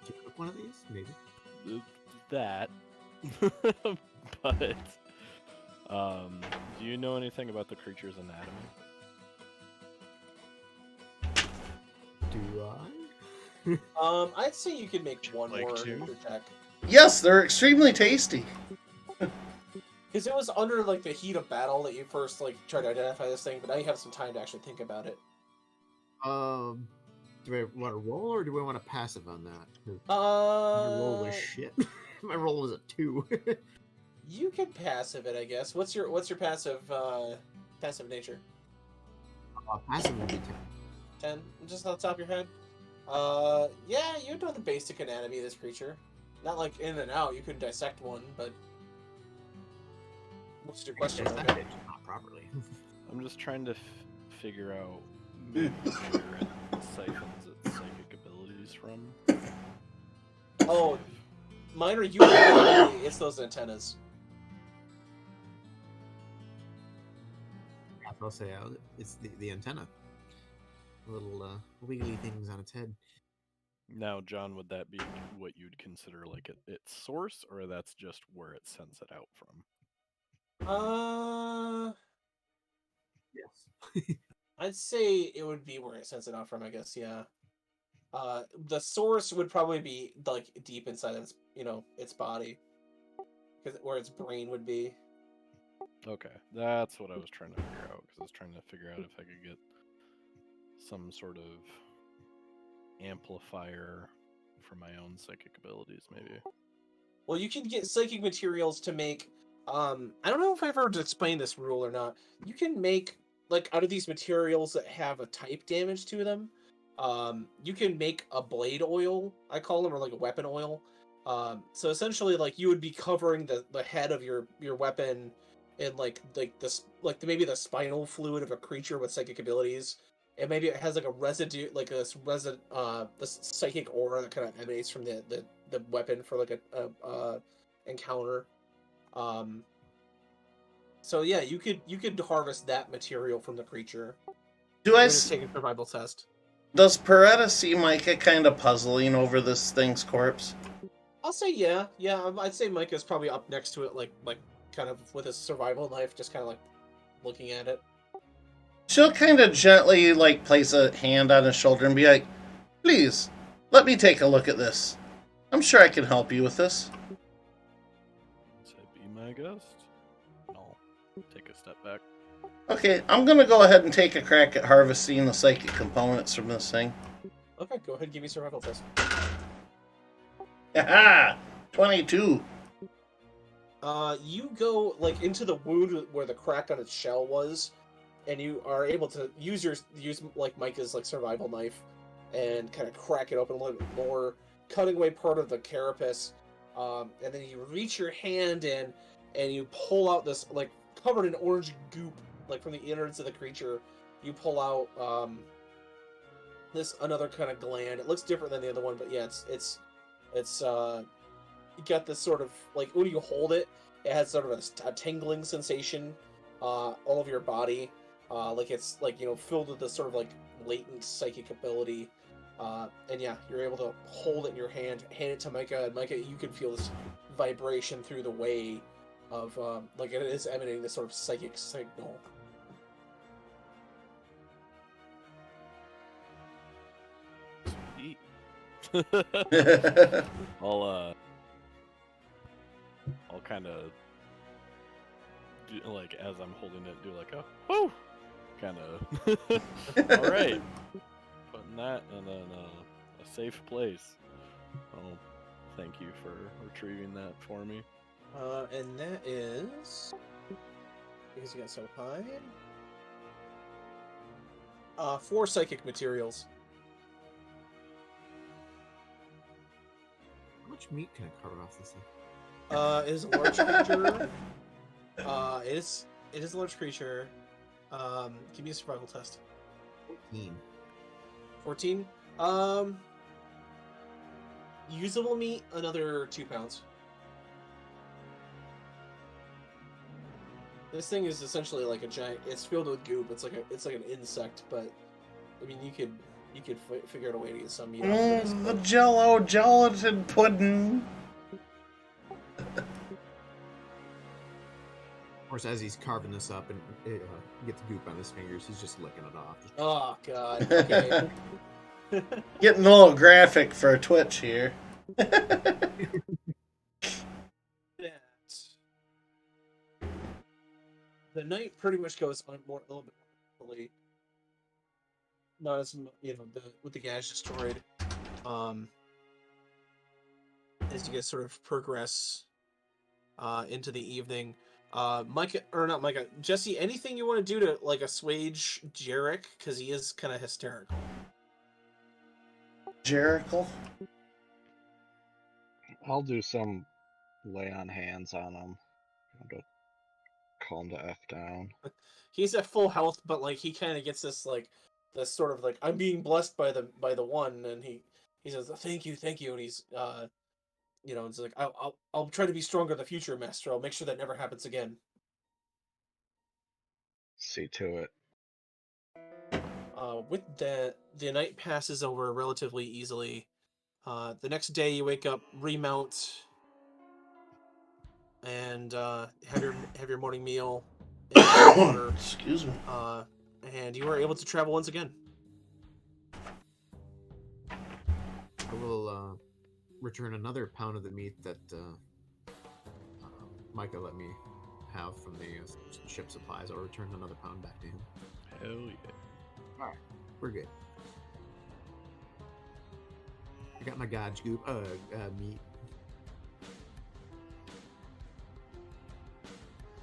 Can you cook one of these? Maybe. that? But do you know anything about the creature's anatomy? Do I? I'd say you could make one Like more two? nature check. Yes, they're extremely tasty. Because it was under like the heat of battle that you first like tried to identify this thing, but now you have some time to actually think about it. Do I want to roll or do I want to passive on that? 'Cause my roll was shit. My roll was a 2. You can passive it, I guess. What's your passive nature? Passive would be 10? Just on the top of your head? Yeah, you know the basic anatomy of this creature. Not like in and out, you couldn't dissect one, but... What's your 10. question? Dissect Okay. it, just not properly. I'm just trying to figure out maybe where it siphons its psychic abilities from. Oh, minor utility, it's those antennas. I'll say it's the antenna. Little wiggly things on its head. Now, John, would that be what you'd consider like its source, or that's just where it sends it out from? Yes. I'd say it would be where it sends it out from, I guess, yeah. The source would probably be, like, deep inside its, its body. Where its brain would be. Okay, that's what I was trying to figure out, because I was trying to figure out if I could get some sort of amplifier for my own psychic abilities, maybe. Well, you can get psychic materials to make, I don't know if I've ever explained this rule or not. You can make, like, out of these materials that have a type damage to them, you can make a blade oil, I call them, or like a weapon oil. So essentially, like, you would be covering the head of your weapon in maybe the spinal fluid of a creature with psychic abilities, and maybe it has like a residue, like this this psychic aura that kind of emanates from the weapon for like a encounter. So yeah, you could harvest that material from the creature. Do You're I? gonna take a survival test. Does Peretta see Micah kind of puzzling over this thing's corpse? I'll say yeah. I'd say Micah's probably up next to it, like kind of with his survival knife, just kind of like looking at it. She'll kind of gently like place a hand on his shoulder and be like, "Please, let me take a look at this. I'm sure I can help you with this." So be my guest. I'll take a step back. Okay, I'm gonna go ahead and take a crack at harvesting the psychic components from this thing. Okay, go ahead and give me a survival test. Haha! 22. You go like into the wound where the crack on its shell was, and you are able to use like Micah's like survival knife, and kind of crack it open a little bit more, cutting away part of the carapace, and then you reach your hand in, and you pull out this like covered in orange goop, like from the innards of the creature. You pull out this another kind of gland. It looks different than the other one, but yeah, it's you got this sort of like when you hold it, it has sort of a tingling sensation all over your body, like it's like filled with this sort of like latent psychic ability, and yeah, you're able to hold it in your hand it to Micah, and Micah, you can feel this vibration through the way of like it is emanating this sort of psychic signal. Sweet. Yeah. I'll kind of like as I'm holding it, do like a whoo, kind of. All right, putting that in a safe place. Oh, thank you for retrieving that for me. And that is because you got so high. 4 psychic materials. How much meat can I carve off this thing? It is a large creature. It is a large creature. Give me a survival test. 14. 14. Usable meat, another 2 pounds. This thing is essentially like a giant. It's filled with goop. It's like an insect, but I mean, you you could figure out a way to get some meat off of this. The But Jello gelatin pudding. Of course, as he's carving this up and gets goop on his fingers, he's just licking it off. Just... oh god, okay. Getting a little graphic for Twitch here. That. The night pretty much goes on a little bit more slowly. Not as with the gas destroyed. As you guys sort of progress into the evening, Micah, or not Micah, Jesse, anything you want to do to like assuage Jarek, because he is kind of hysterical. Jericho? I'll do some lay on hands on him. To calm the F down. He's at full health, but like he kind of gets this sort of like, I'm being blessed by the one, and he says thank you, and he's it's like I'll try to be stronger in the future, Master. I'll make sure that never happens again. See to it. With that, the night passes over relatively easily. The next day, you wake up, remount, and have your morning meal. And water, excuse me. And you are able to travel once again. I will return another pound of the meat that Micah let me have from the ship supplies. I'll return another pound back to him. Hell yeah. Alright, we're good. I got my god scoop meat.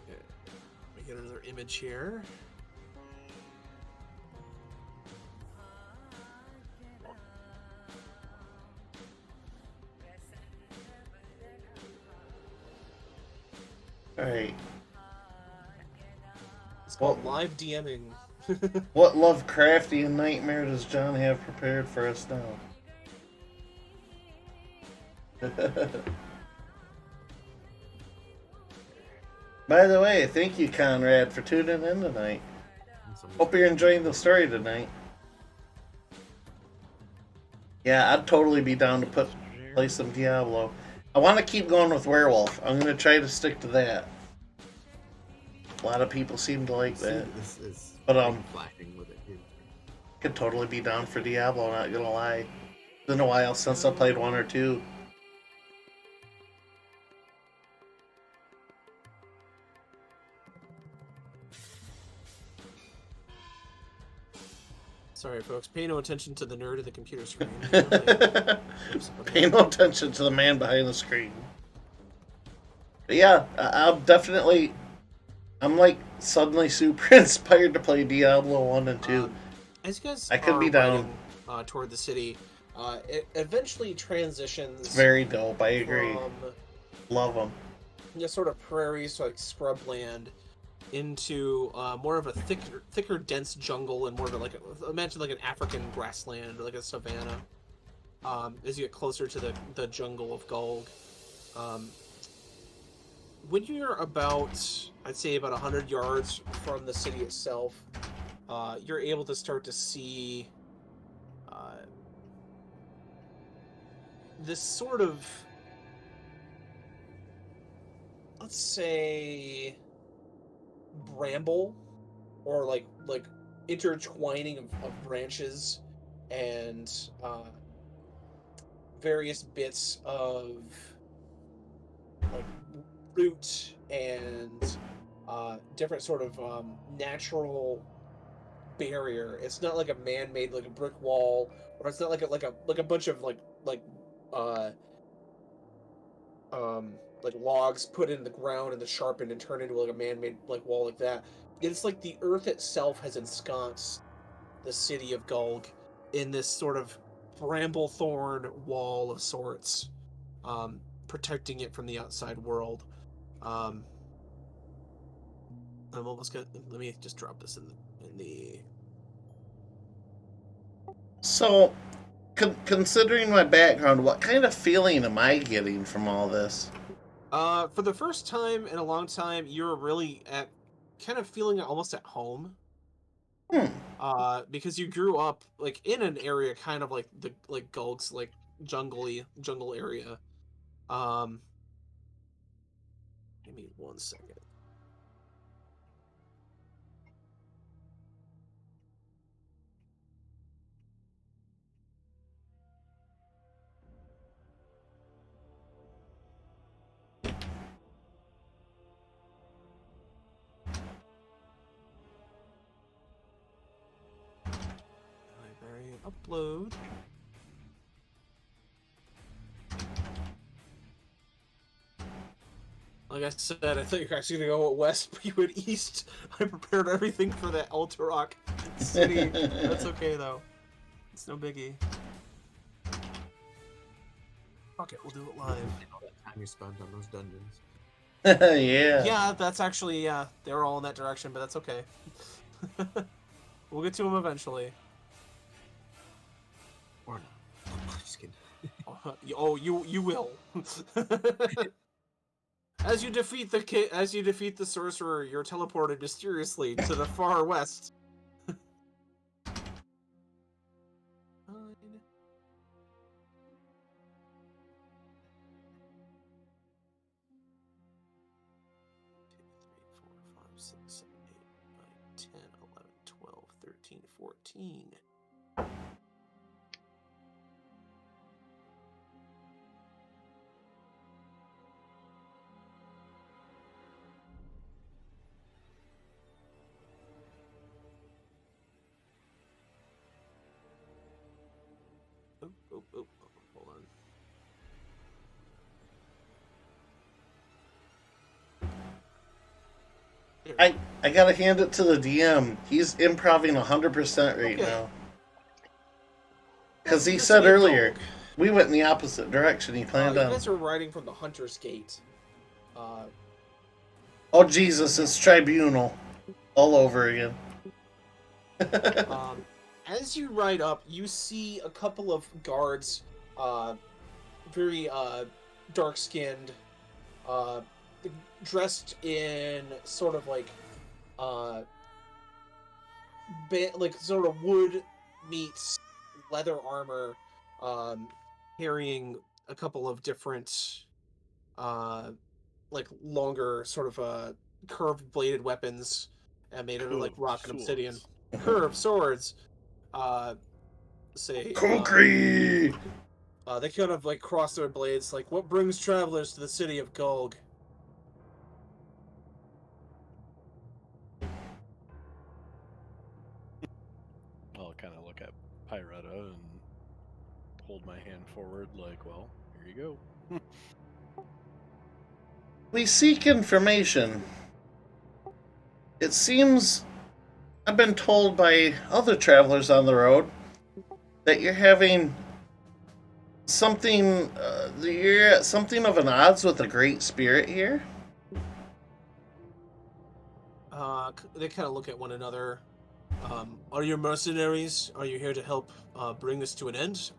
Let me get another image here. Alright. It's called live DMing. What Lovecraftian nightmare does John have prepared for us now? By the way, thank you, Conrad, for tuning in tonight. Hope you're enjoying the story tonight. Yeah, I'd totally be down to play some Diablo. I want to keep going with Werewolf. I'm going to try to stick to that. A lot of people seem to like that. But flashing with it. Could totally be down for Diablo, not gonna lie. It's been a while since I played 1 or 2. Sorry, folks. Pay no attention to the nerd of the computer screen. Pay no attention to the man behind the screen. But yeah, I'm like suddenly super inspired to play Diablo 1 and 2. As you guys I could be down. Riding, toward the city, it eventually transitions. It's very dope. I agree. From, love them. Sort of prairies to like scrubland into more of a thicker, dense jungle, and more of imagine like an African grassland or like a savanna. As you get closer to the jungle of Gulg, when you're I'd say about 100 yards from the city itself, you're able to start to see this sort of, let's say, bramble, or like intertwining of branches and various bits of like root and different sort of natural barrier. It's not like a man-made like a brick wall, or it's not like a bunch of like logs put in the ground and then sharpened and turned into like a man-made like wall like that. It's like the earth itself has ensconced the city of Gulg in this sort of bramble thorn wall of sorts, protecting it from the outside world. I'm almost gonna. Let me just drop this in the. So, considering my background, what kind of feeling am I getting from all this? For the first time in a long time, you're really kind of feeling almost at home. Because you grew up like in an area kind of like the like Gulg's like jungle area. Give me 1 second. Library upload. Like I said, I thought you were actually gonna go west, but you went east. I prepared everything for that Alterock city. That's okay though. It's no biggie. Fuck it, we'll do it live. All that time you spent on those dungeons. Yeah. Yeah, that's actually they were all in that direction, but that's okay. We'll get to them eventually. Or not. Just kidding. Oh, you will. As you defeat the sorcerer, you're teleported mysteriously to the far west. Six, 7, 8, 9, 10, 11, 12, 13, 14. Oh, hold on. I gotta hand it to the DM. He's improving 100% right now. Because he said earlier, we went in the opposite direction he planned You on. guys are riding from the Hunter's Gate. Oh Jesus, it's Tribunal. All over again. As you ride up, you see a couple of guards, very dark-skinned, dressed in sort of like sort of wood meets leather armor, carrying a couple of different like longer sort of curved bladed weapons made out of like rock and obsidian. Curved swords. Concrete! They kind of like cross their blades, like, what brings travelers to the city of Gulg? I'll kind of look at Pyretta and hold my hand forward, like, well, here you go. We seek information. It seems I've been told by other travelers on the road that you're having something. You're at something of an odds with a great spirit here. They kind of look at one another. Are you mercenaries? Are you here to help bring this to an end?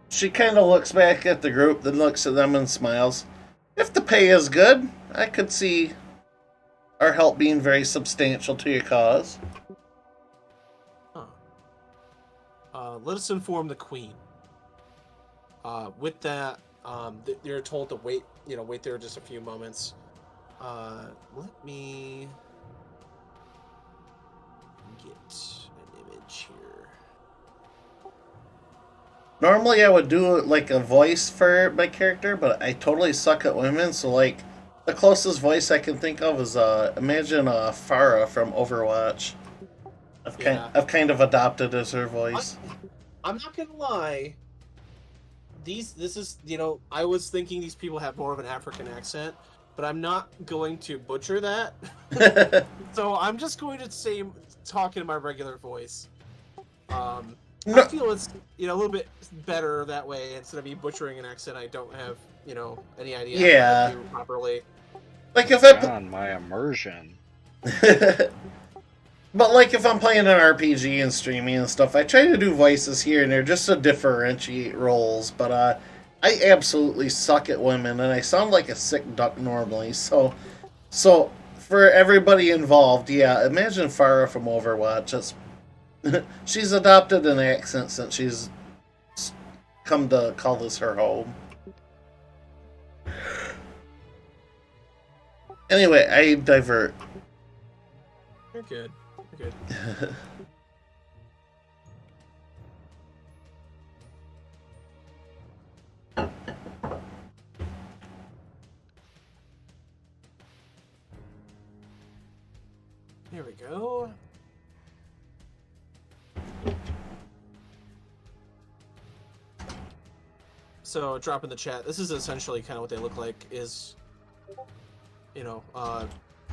She kind of looks back at the group, then looks at them and smiles. If the pay is good, I could see our help being very substantial to your cause. Let us inform the queen. With that, you're told to wait. Wait there just a few moments. Let me get an image here. Normally I would do like a voice for my character, but I totally suck at women, so like the closest voice I can think of is imagine Farah from Overwatch. I've kind of adopted as her voice. I'm not gonna lie. I was thinking these people have more of an African accent, but I'm not going to butcher that. So I'm just going to talk in my regular voice. No. I feel it's a little bit better that way instead of me butchering an accent I don't have any idea how to do properly. Like if I on my immersion. But like if I'm playing an RPG and streaming and stuff, I try to do voices here and there just to differentiate roles. But I absolutely suck at women, and I sound like a sick duck normally. So for everybody involved, yeah, imagine Farah from Overwatch. She's adopted an accent since she's come to call this her home. Anyway, I divert. You're good. You're good. Here we go. So, drop in the chat. This is essentially kind of what they look like. Is, you know,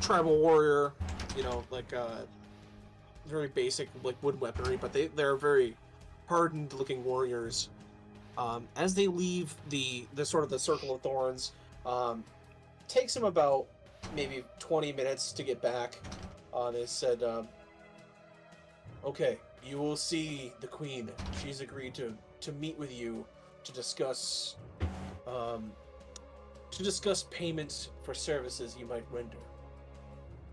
tribal warrior. You know, like very basic like wood weaponry, but they're very hardened looking warriors. As they leave the sort of the circle of thorns, takes them about maybe 20 minutes to get back. They said, "Okay, you will see the queen. She's agreed to meet with you to discuss payment for services you might render."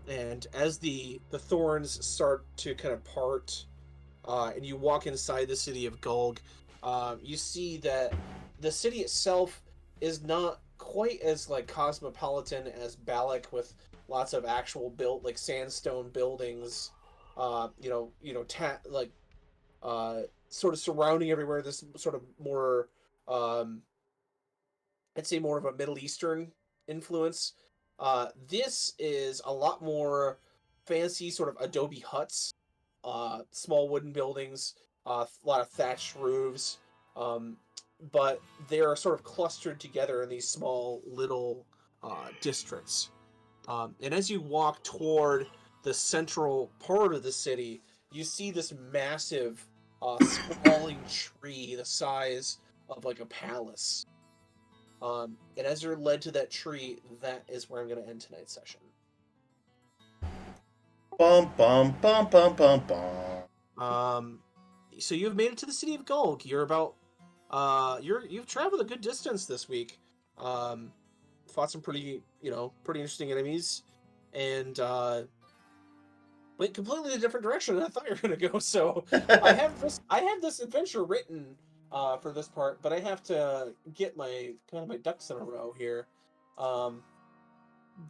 And as the thorns start to kind of part, and you walk inside the city of Gulg, you see that the city itself is not quite as like cosmopolitan as Balak, with lots of actual built like sandstone buildings, sort of surrounding everywhere. This sort of more, I'd say more of a Middle Eastern influence. This is a lot more fancy, sort of adobe huts, small wooden buildings, a lot of thatched roofs, but they are sort of clustered together in these small little districts. And as you walk toward the central part of the city, you see this massive, sprawling tree the size of like a palace. And as you're led to that tree, that is where I'm going to end tonight's session. Bum bum bum bum bum bum. So you've made it to the city of Gulg. You're about, you've traveled a good distance this week. Fought some pretty interesting enemies, and went completely a different direction than I thought you were going to go. So I have this adventure written for this part, but I have to get my ducks in a row here.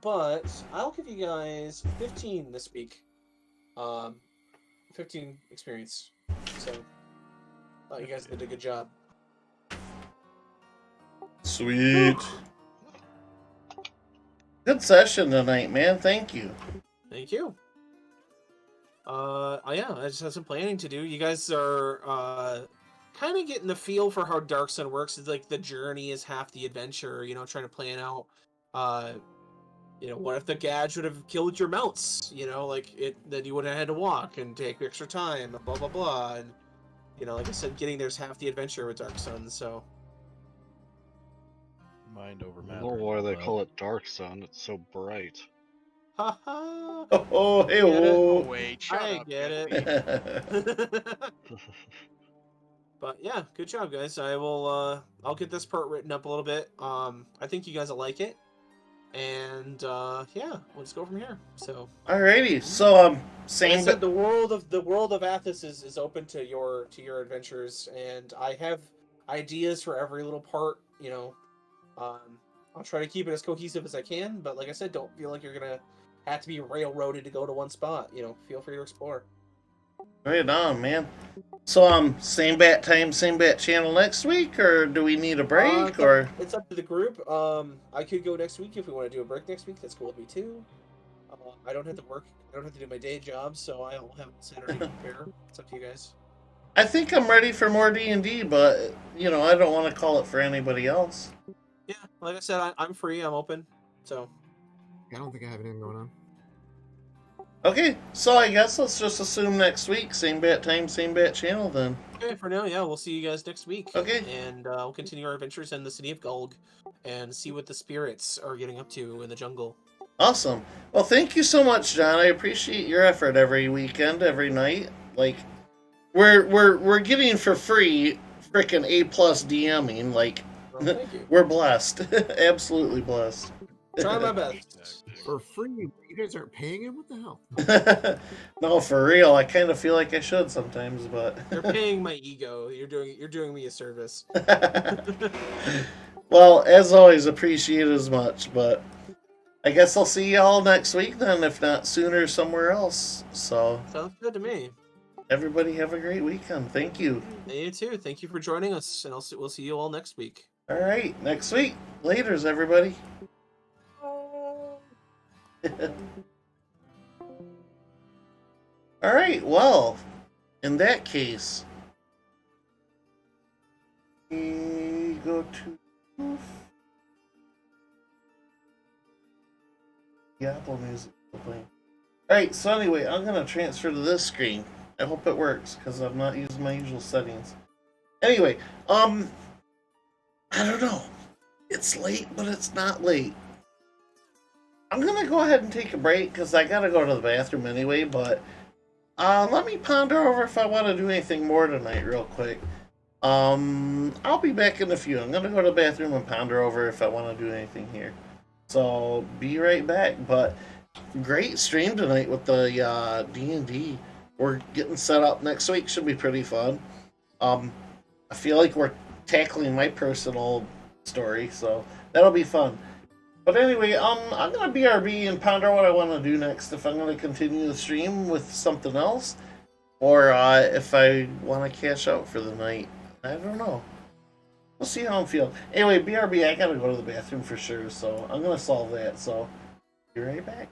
But I'll give you guys 15 this week. 15 experience. So you guys did a good job. Sweet. Good session tonight, man. Thank you. Thank you. Yeah, I just have some planning to do. You guys are kind of getting the feel for how Dark Sun works. It's like the journey is half the adventure, trying to plan out what if the Gadge would have killed your mounts, then you would have had to walk and take extra time, blah blah blah. And like I said, getting there's half the adventure with Dark Sun, so Mind over I matter. don't know why they call it Dark Sun. It's so bright. haha. Oh, hey, Oh, oh. wait, shut I up. get Jesse. it. But yeah, good job, guys. I'll get this part written up a little bit. I think you guys will like it, and yeah, we'll just go from here. So Alrighty. So like I same. said, the world of Athos is open to your adventures, and I have ideas for every little part. I'll try to keep it as cohesive as I can, but like I said, don't feel like you're gonna have to be railroaded to go to one spot. Feel free to explore. Right on, man. So same bat time, same bat channel next week, or do we need a break? Or it's up to the group. I could go next week if we want to do a break next week. That's cool with me too. I don't have to work. I don't have to do my day job, so I'll have Saturday to prepare. It's up to you guys. I think I'm ready for more D&D, but I don't want to call it for anybody else. Yeah, like I said, I'm free. I'm open. So I don't think I have anything going on. Okay, so I guess let's just assume next week, same bat time, same bat channel then. okay, for now, yeah, we'll see you guys next week. Okay. And we'll continue our adventures in the city of Gulg and see what the spirits are getting up to in the jungle. Awesome. Well, thank you so much, John. I appreciate your effort every weekend, every night. Like, we're getting for free frickin' A+ DMing. Like, Well, thank you. we're blessed. Absolutely blessed. Try my best. For free. You guys aren't paying him? What the hell? No, for real. I kind of feel like I should sometimes, but You're paying my ego. You're doing me a service. well, as always, appreciate it as much. But I guess I'll see y'all next week then, if not sooner, somewhere else. So Sounds good to me. everybody have a great weekend. Thank you. And you too. Thank you for joining us, and we'll see you all next week. All right, next week. Laters, everybody. All right, well, in that case, we go to the Apple Music playing. All right, so anyway, I'm gonna transfer to this screen. I hope it works because I'm not using my usual settings. Anyway, I don't know. It's late, but it's not late. I'm gonna go ahead and take a break because I gotta go to the bathroom anyway, but let me ponder over if I want to do anything more tonight real quick. I'll be back in a few. I'm gonna go to the bathroom and ponder over if I want to do anything here. So be right back. But great stream tonight with the D&D. We're getting set up next week. Should be pretty fun. I feel like we're tackling my personal story, so that'll be fun. But anyway, I'm gonna BRB and ponder what I want to do next. If I'm gonna continue the stream with something else, or if I want to cash out for the night. I don't know. We'll see how I'm feeling. Anyway, BRB, I gotta go to the bathroom for sure, so I'm gonna solve that. So be right back.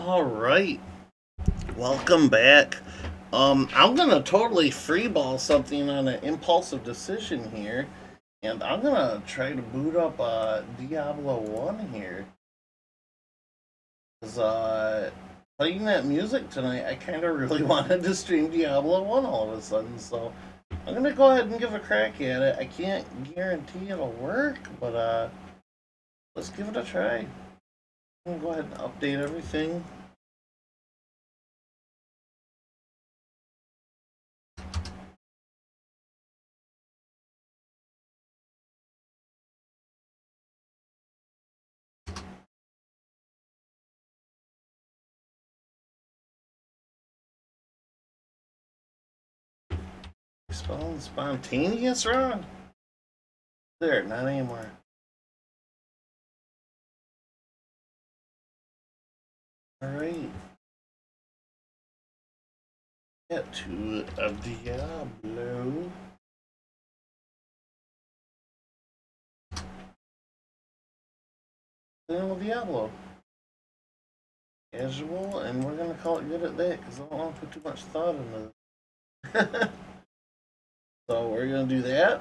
All right. Welcome back. I'm gonna totally freeball something on an impulsive decision here, and I'm gonna try to boot up Diablo 1 here. Cause playing that music tonight, I kind of really wanted to stream Diablo 1 all of a sudden, so I'm gonna go ahead and give a crack at it. I can't guarantee it'll work, but let's give it a try. I'm gonna go ahead and update everything. Spelling spontaneous run? There, not anymore. Alright. Get to a Diablo. Diablo. Casual, and we're gonna call it good at that because I don't want to put too much thought into it. So we're gonna do that.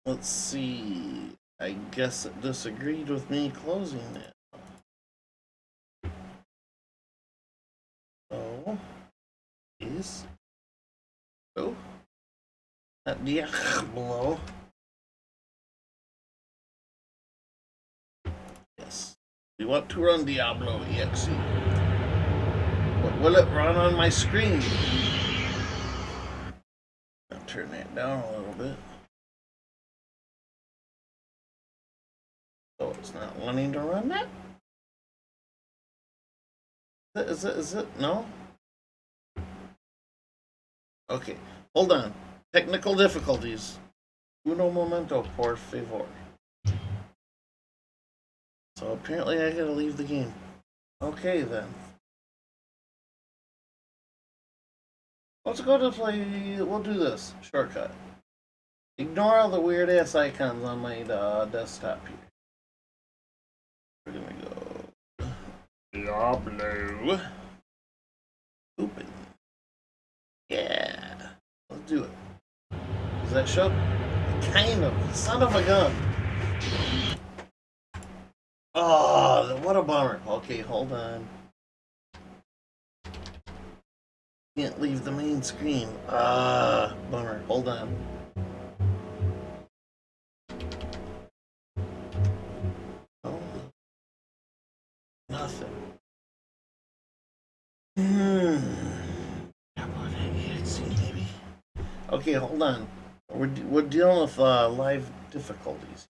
Let's see. I guess it disagreed with me closing it. So is at Diablo. Yes. We want to run Diablo EXE. But will it run on my screen? I'll turn that down a little bit. So it's not wanting to run that? Is it? No? Okay, hold on. Technical difficulties. Uno momento, por favor. So apparently I gotta leave the game. Okay then. Let's go to play. We'll do this. Shortcut. Ignore all the weird ass icons on my desktop here. We're gonna go. Diablo. Open. Yeah. Let's do it. Does that show? Kind of. Son of a gun. Oh, what a bummer. Okay, hold on. Can't leave the main screen. Bummer. Hold on. Oh, nothing. How about EXE, maybe? Okay, hold on. We're dealing with live difficulties.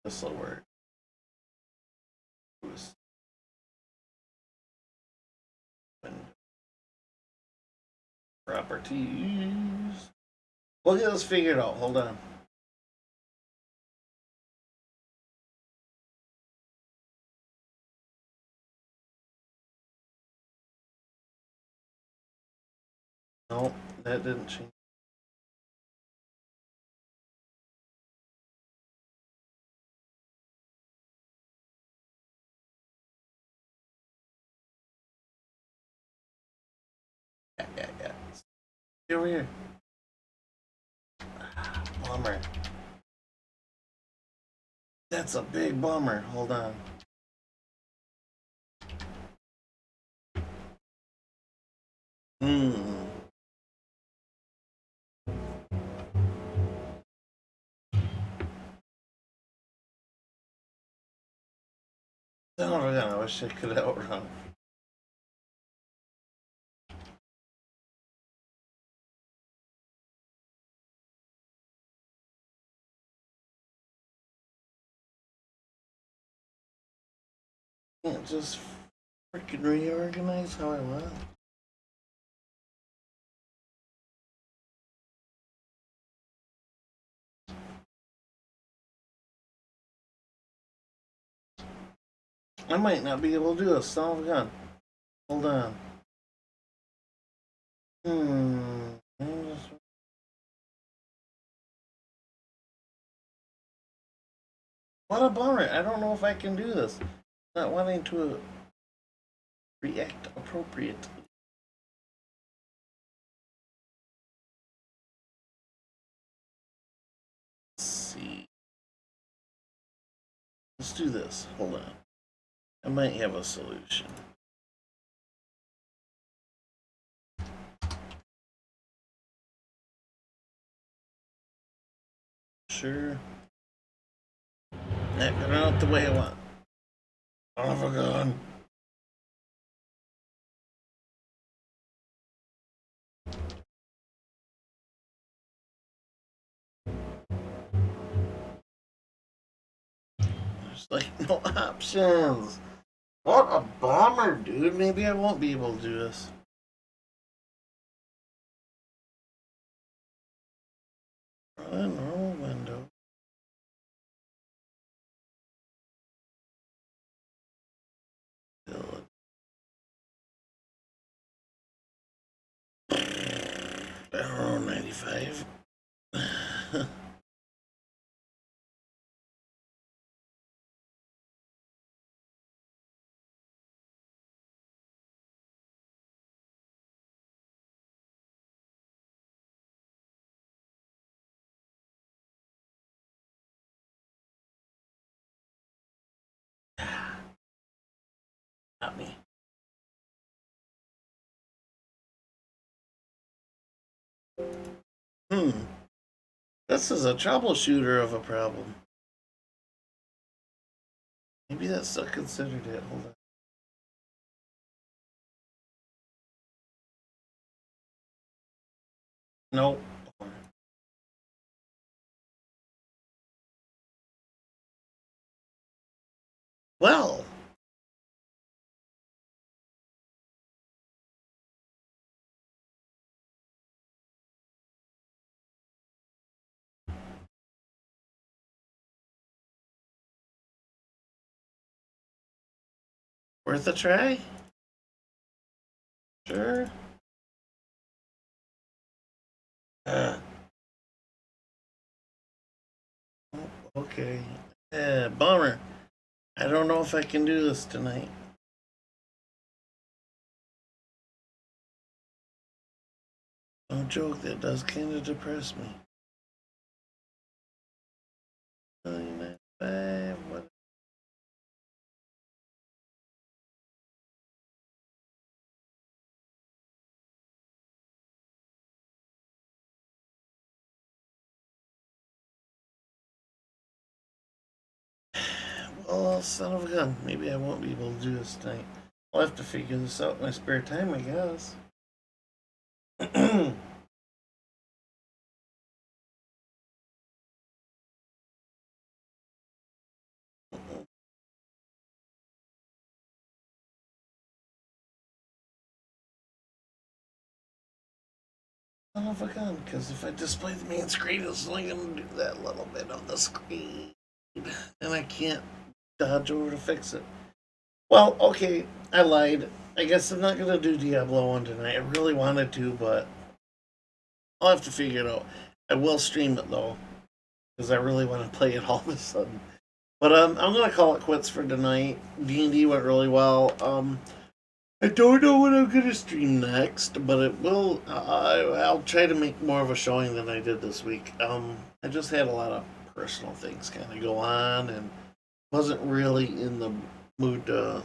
This will work. Properties. We'll get this figured out. Hold on. No, that didn't change. Yeah. Get over here. Bummer. That's a big bummer. Hold on. Oh, yeah, I wish I could outrun it. Can't just freaking reorganize how I want. I might not be able to do a son of a gun. Hold on. What a bummer. I don't know if I can do this. Not wanting to react appropriately. Let's see. Let's do this. Hold on. I might have a solution. Sure. Not going out the way I want. Son of a gun. There's like no options. What a bummer, dude. Maybe I won't be able to do this. Normal window. Arrow 95. Not me. This is a troubleshooter of a problem. Maybe that's still considered it. Hold on. Nope. Well. Worth a try? Sure. Okay. Bummer. I don't know if I can do this tonight. No joke, that does kind of depress me. 995, what? Well, son of a gun. Maybe I won't be able to do this tonight. I'll have to figure this out in my spare time, I guess. Son of a gun, because if I display the main screen, it's only going to do that little bit of the screen. And I can't dodge over to fix it. Well, okay, I lied. I guess I'm not going to do Diablo 1 tonight. I really wanted to, but I'll have to figure it out. I will stream it, though, because I really want to play it all of a sudden. But I'm going to call it quits for tonight. D&D went really well. I don't know what I'm gonna stream next, but it will. I'll try to make more of a showing than I did this week. I just had a lot of personal things kind of go on, and wasn't really in the mood to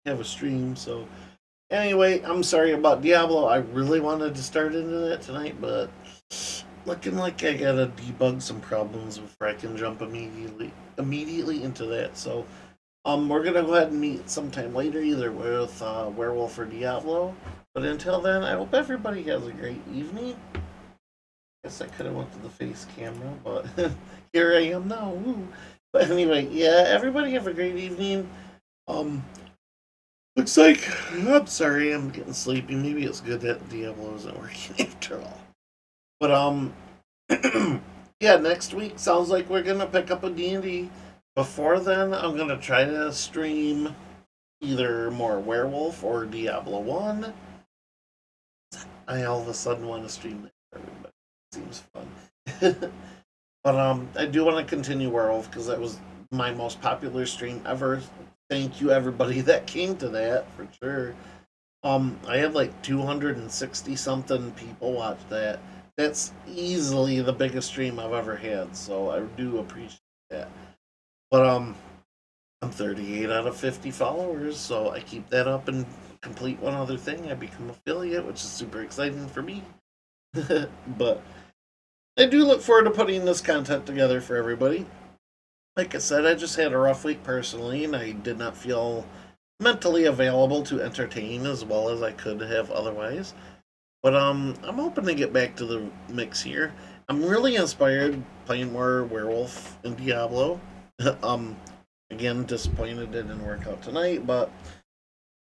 have a stream. So anyway, I'm sorry about Diablo. I really wanted to start into that tonight, but looking like I gotta debug some problems before I can jump immediately into that. So. We're gonna go ahead and meet sometime later, either with Werewolf or Diablo. But until then, I hope everybody has a great evening. Guess I could have went to the face camera, but here I am now. Woo. But anyway, yeah, everybody have a great evening. Looks like I'm sorry, I'm getting sleepy. Maybe it's good that Diablo isn't working after all. But yeah, next week sounds like we're gonna pick up a D&D. Before then, I'm gonna try to stream either more werewolf or Diablo 1. I all of a sudden want to stream that for everybody. Seems fun. But I do want to continue werewolf because that was my most popular stream ever. Thank you everybody that came to that for sure. I had like 260 something people watch that. That's easily the biggest stream I've ever had, so I do appreciate that. But I'm 38 out of 50 followers, so I keep that up and complete one other thing. I become affiliate, which is super exciting for me. But I do look forward to putting this content together for everybody. Like I said, I just had a rough week personally, and I did not feel mentally available to entertain as well as I could have otherwise. But I'm hoping to get back to the mix here. I'm really inspired playing more Werewolf and Diablo. um, Again, disappointed it didn't work out tonight, but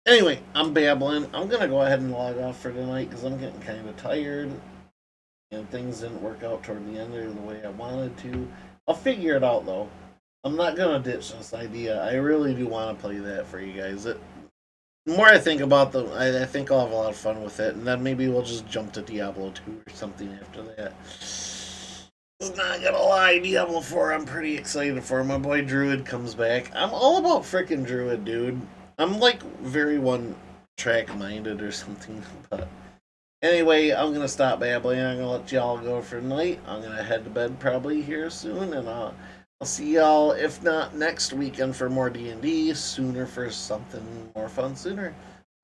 anyway, I'm babbling. I'm gonna go ahead and log off for tonight because I'm getting kind of tired, and things didn't work out toward the end there the way I wanted to. I'll figure it out though. I'm not gonna ditch this idea. I really do want to play that for you guys. The more I think about I think I'll have a lot of fun with it, and then maybe we'll just jump to Diablo 2 or something after that. I'm not gonna lie, Diablo 4 I'm pretty excited for. My boy Druid comes back. I'm all about freaking Druid, dude. I'm like very one track minded or something, but anyway, I'm gonna stop babbling. I'm gonna let y'all go for tonight. I'm gonna head to bed probably here soon, and I'll see y'all if not next weekend for more D&D, sooner for something more fun sooner.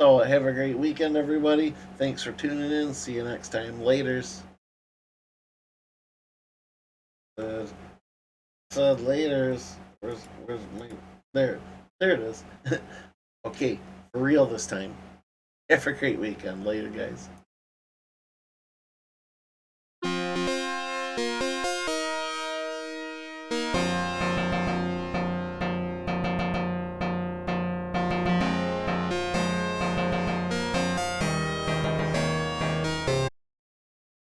So have a great weekend, everybody. Thanks for tuning in. See you next time. Laters. Said laters. Where's my there it is. Okay, for real this time. Have a great weekend. Later, guys.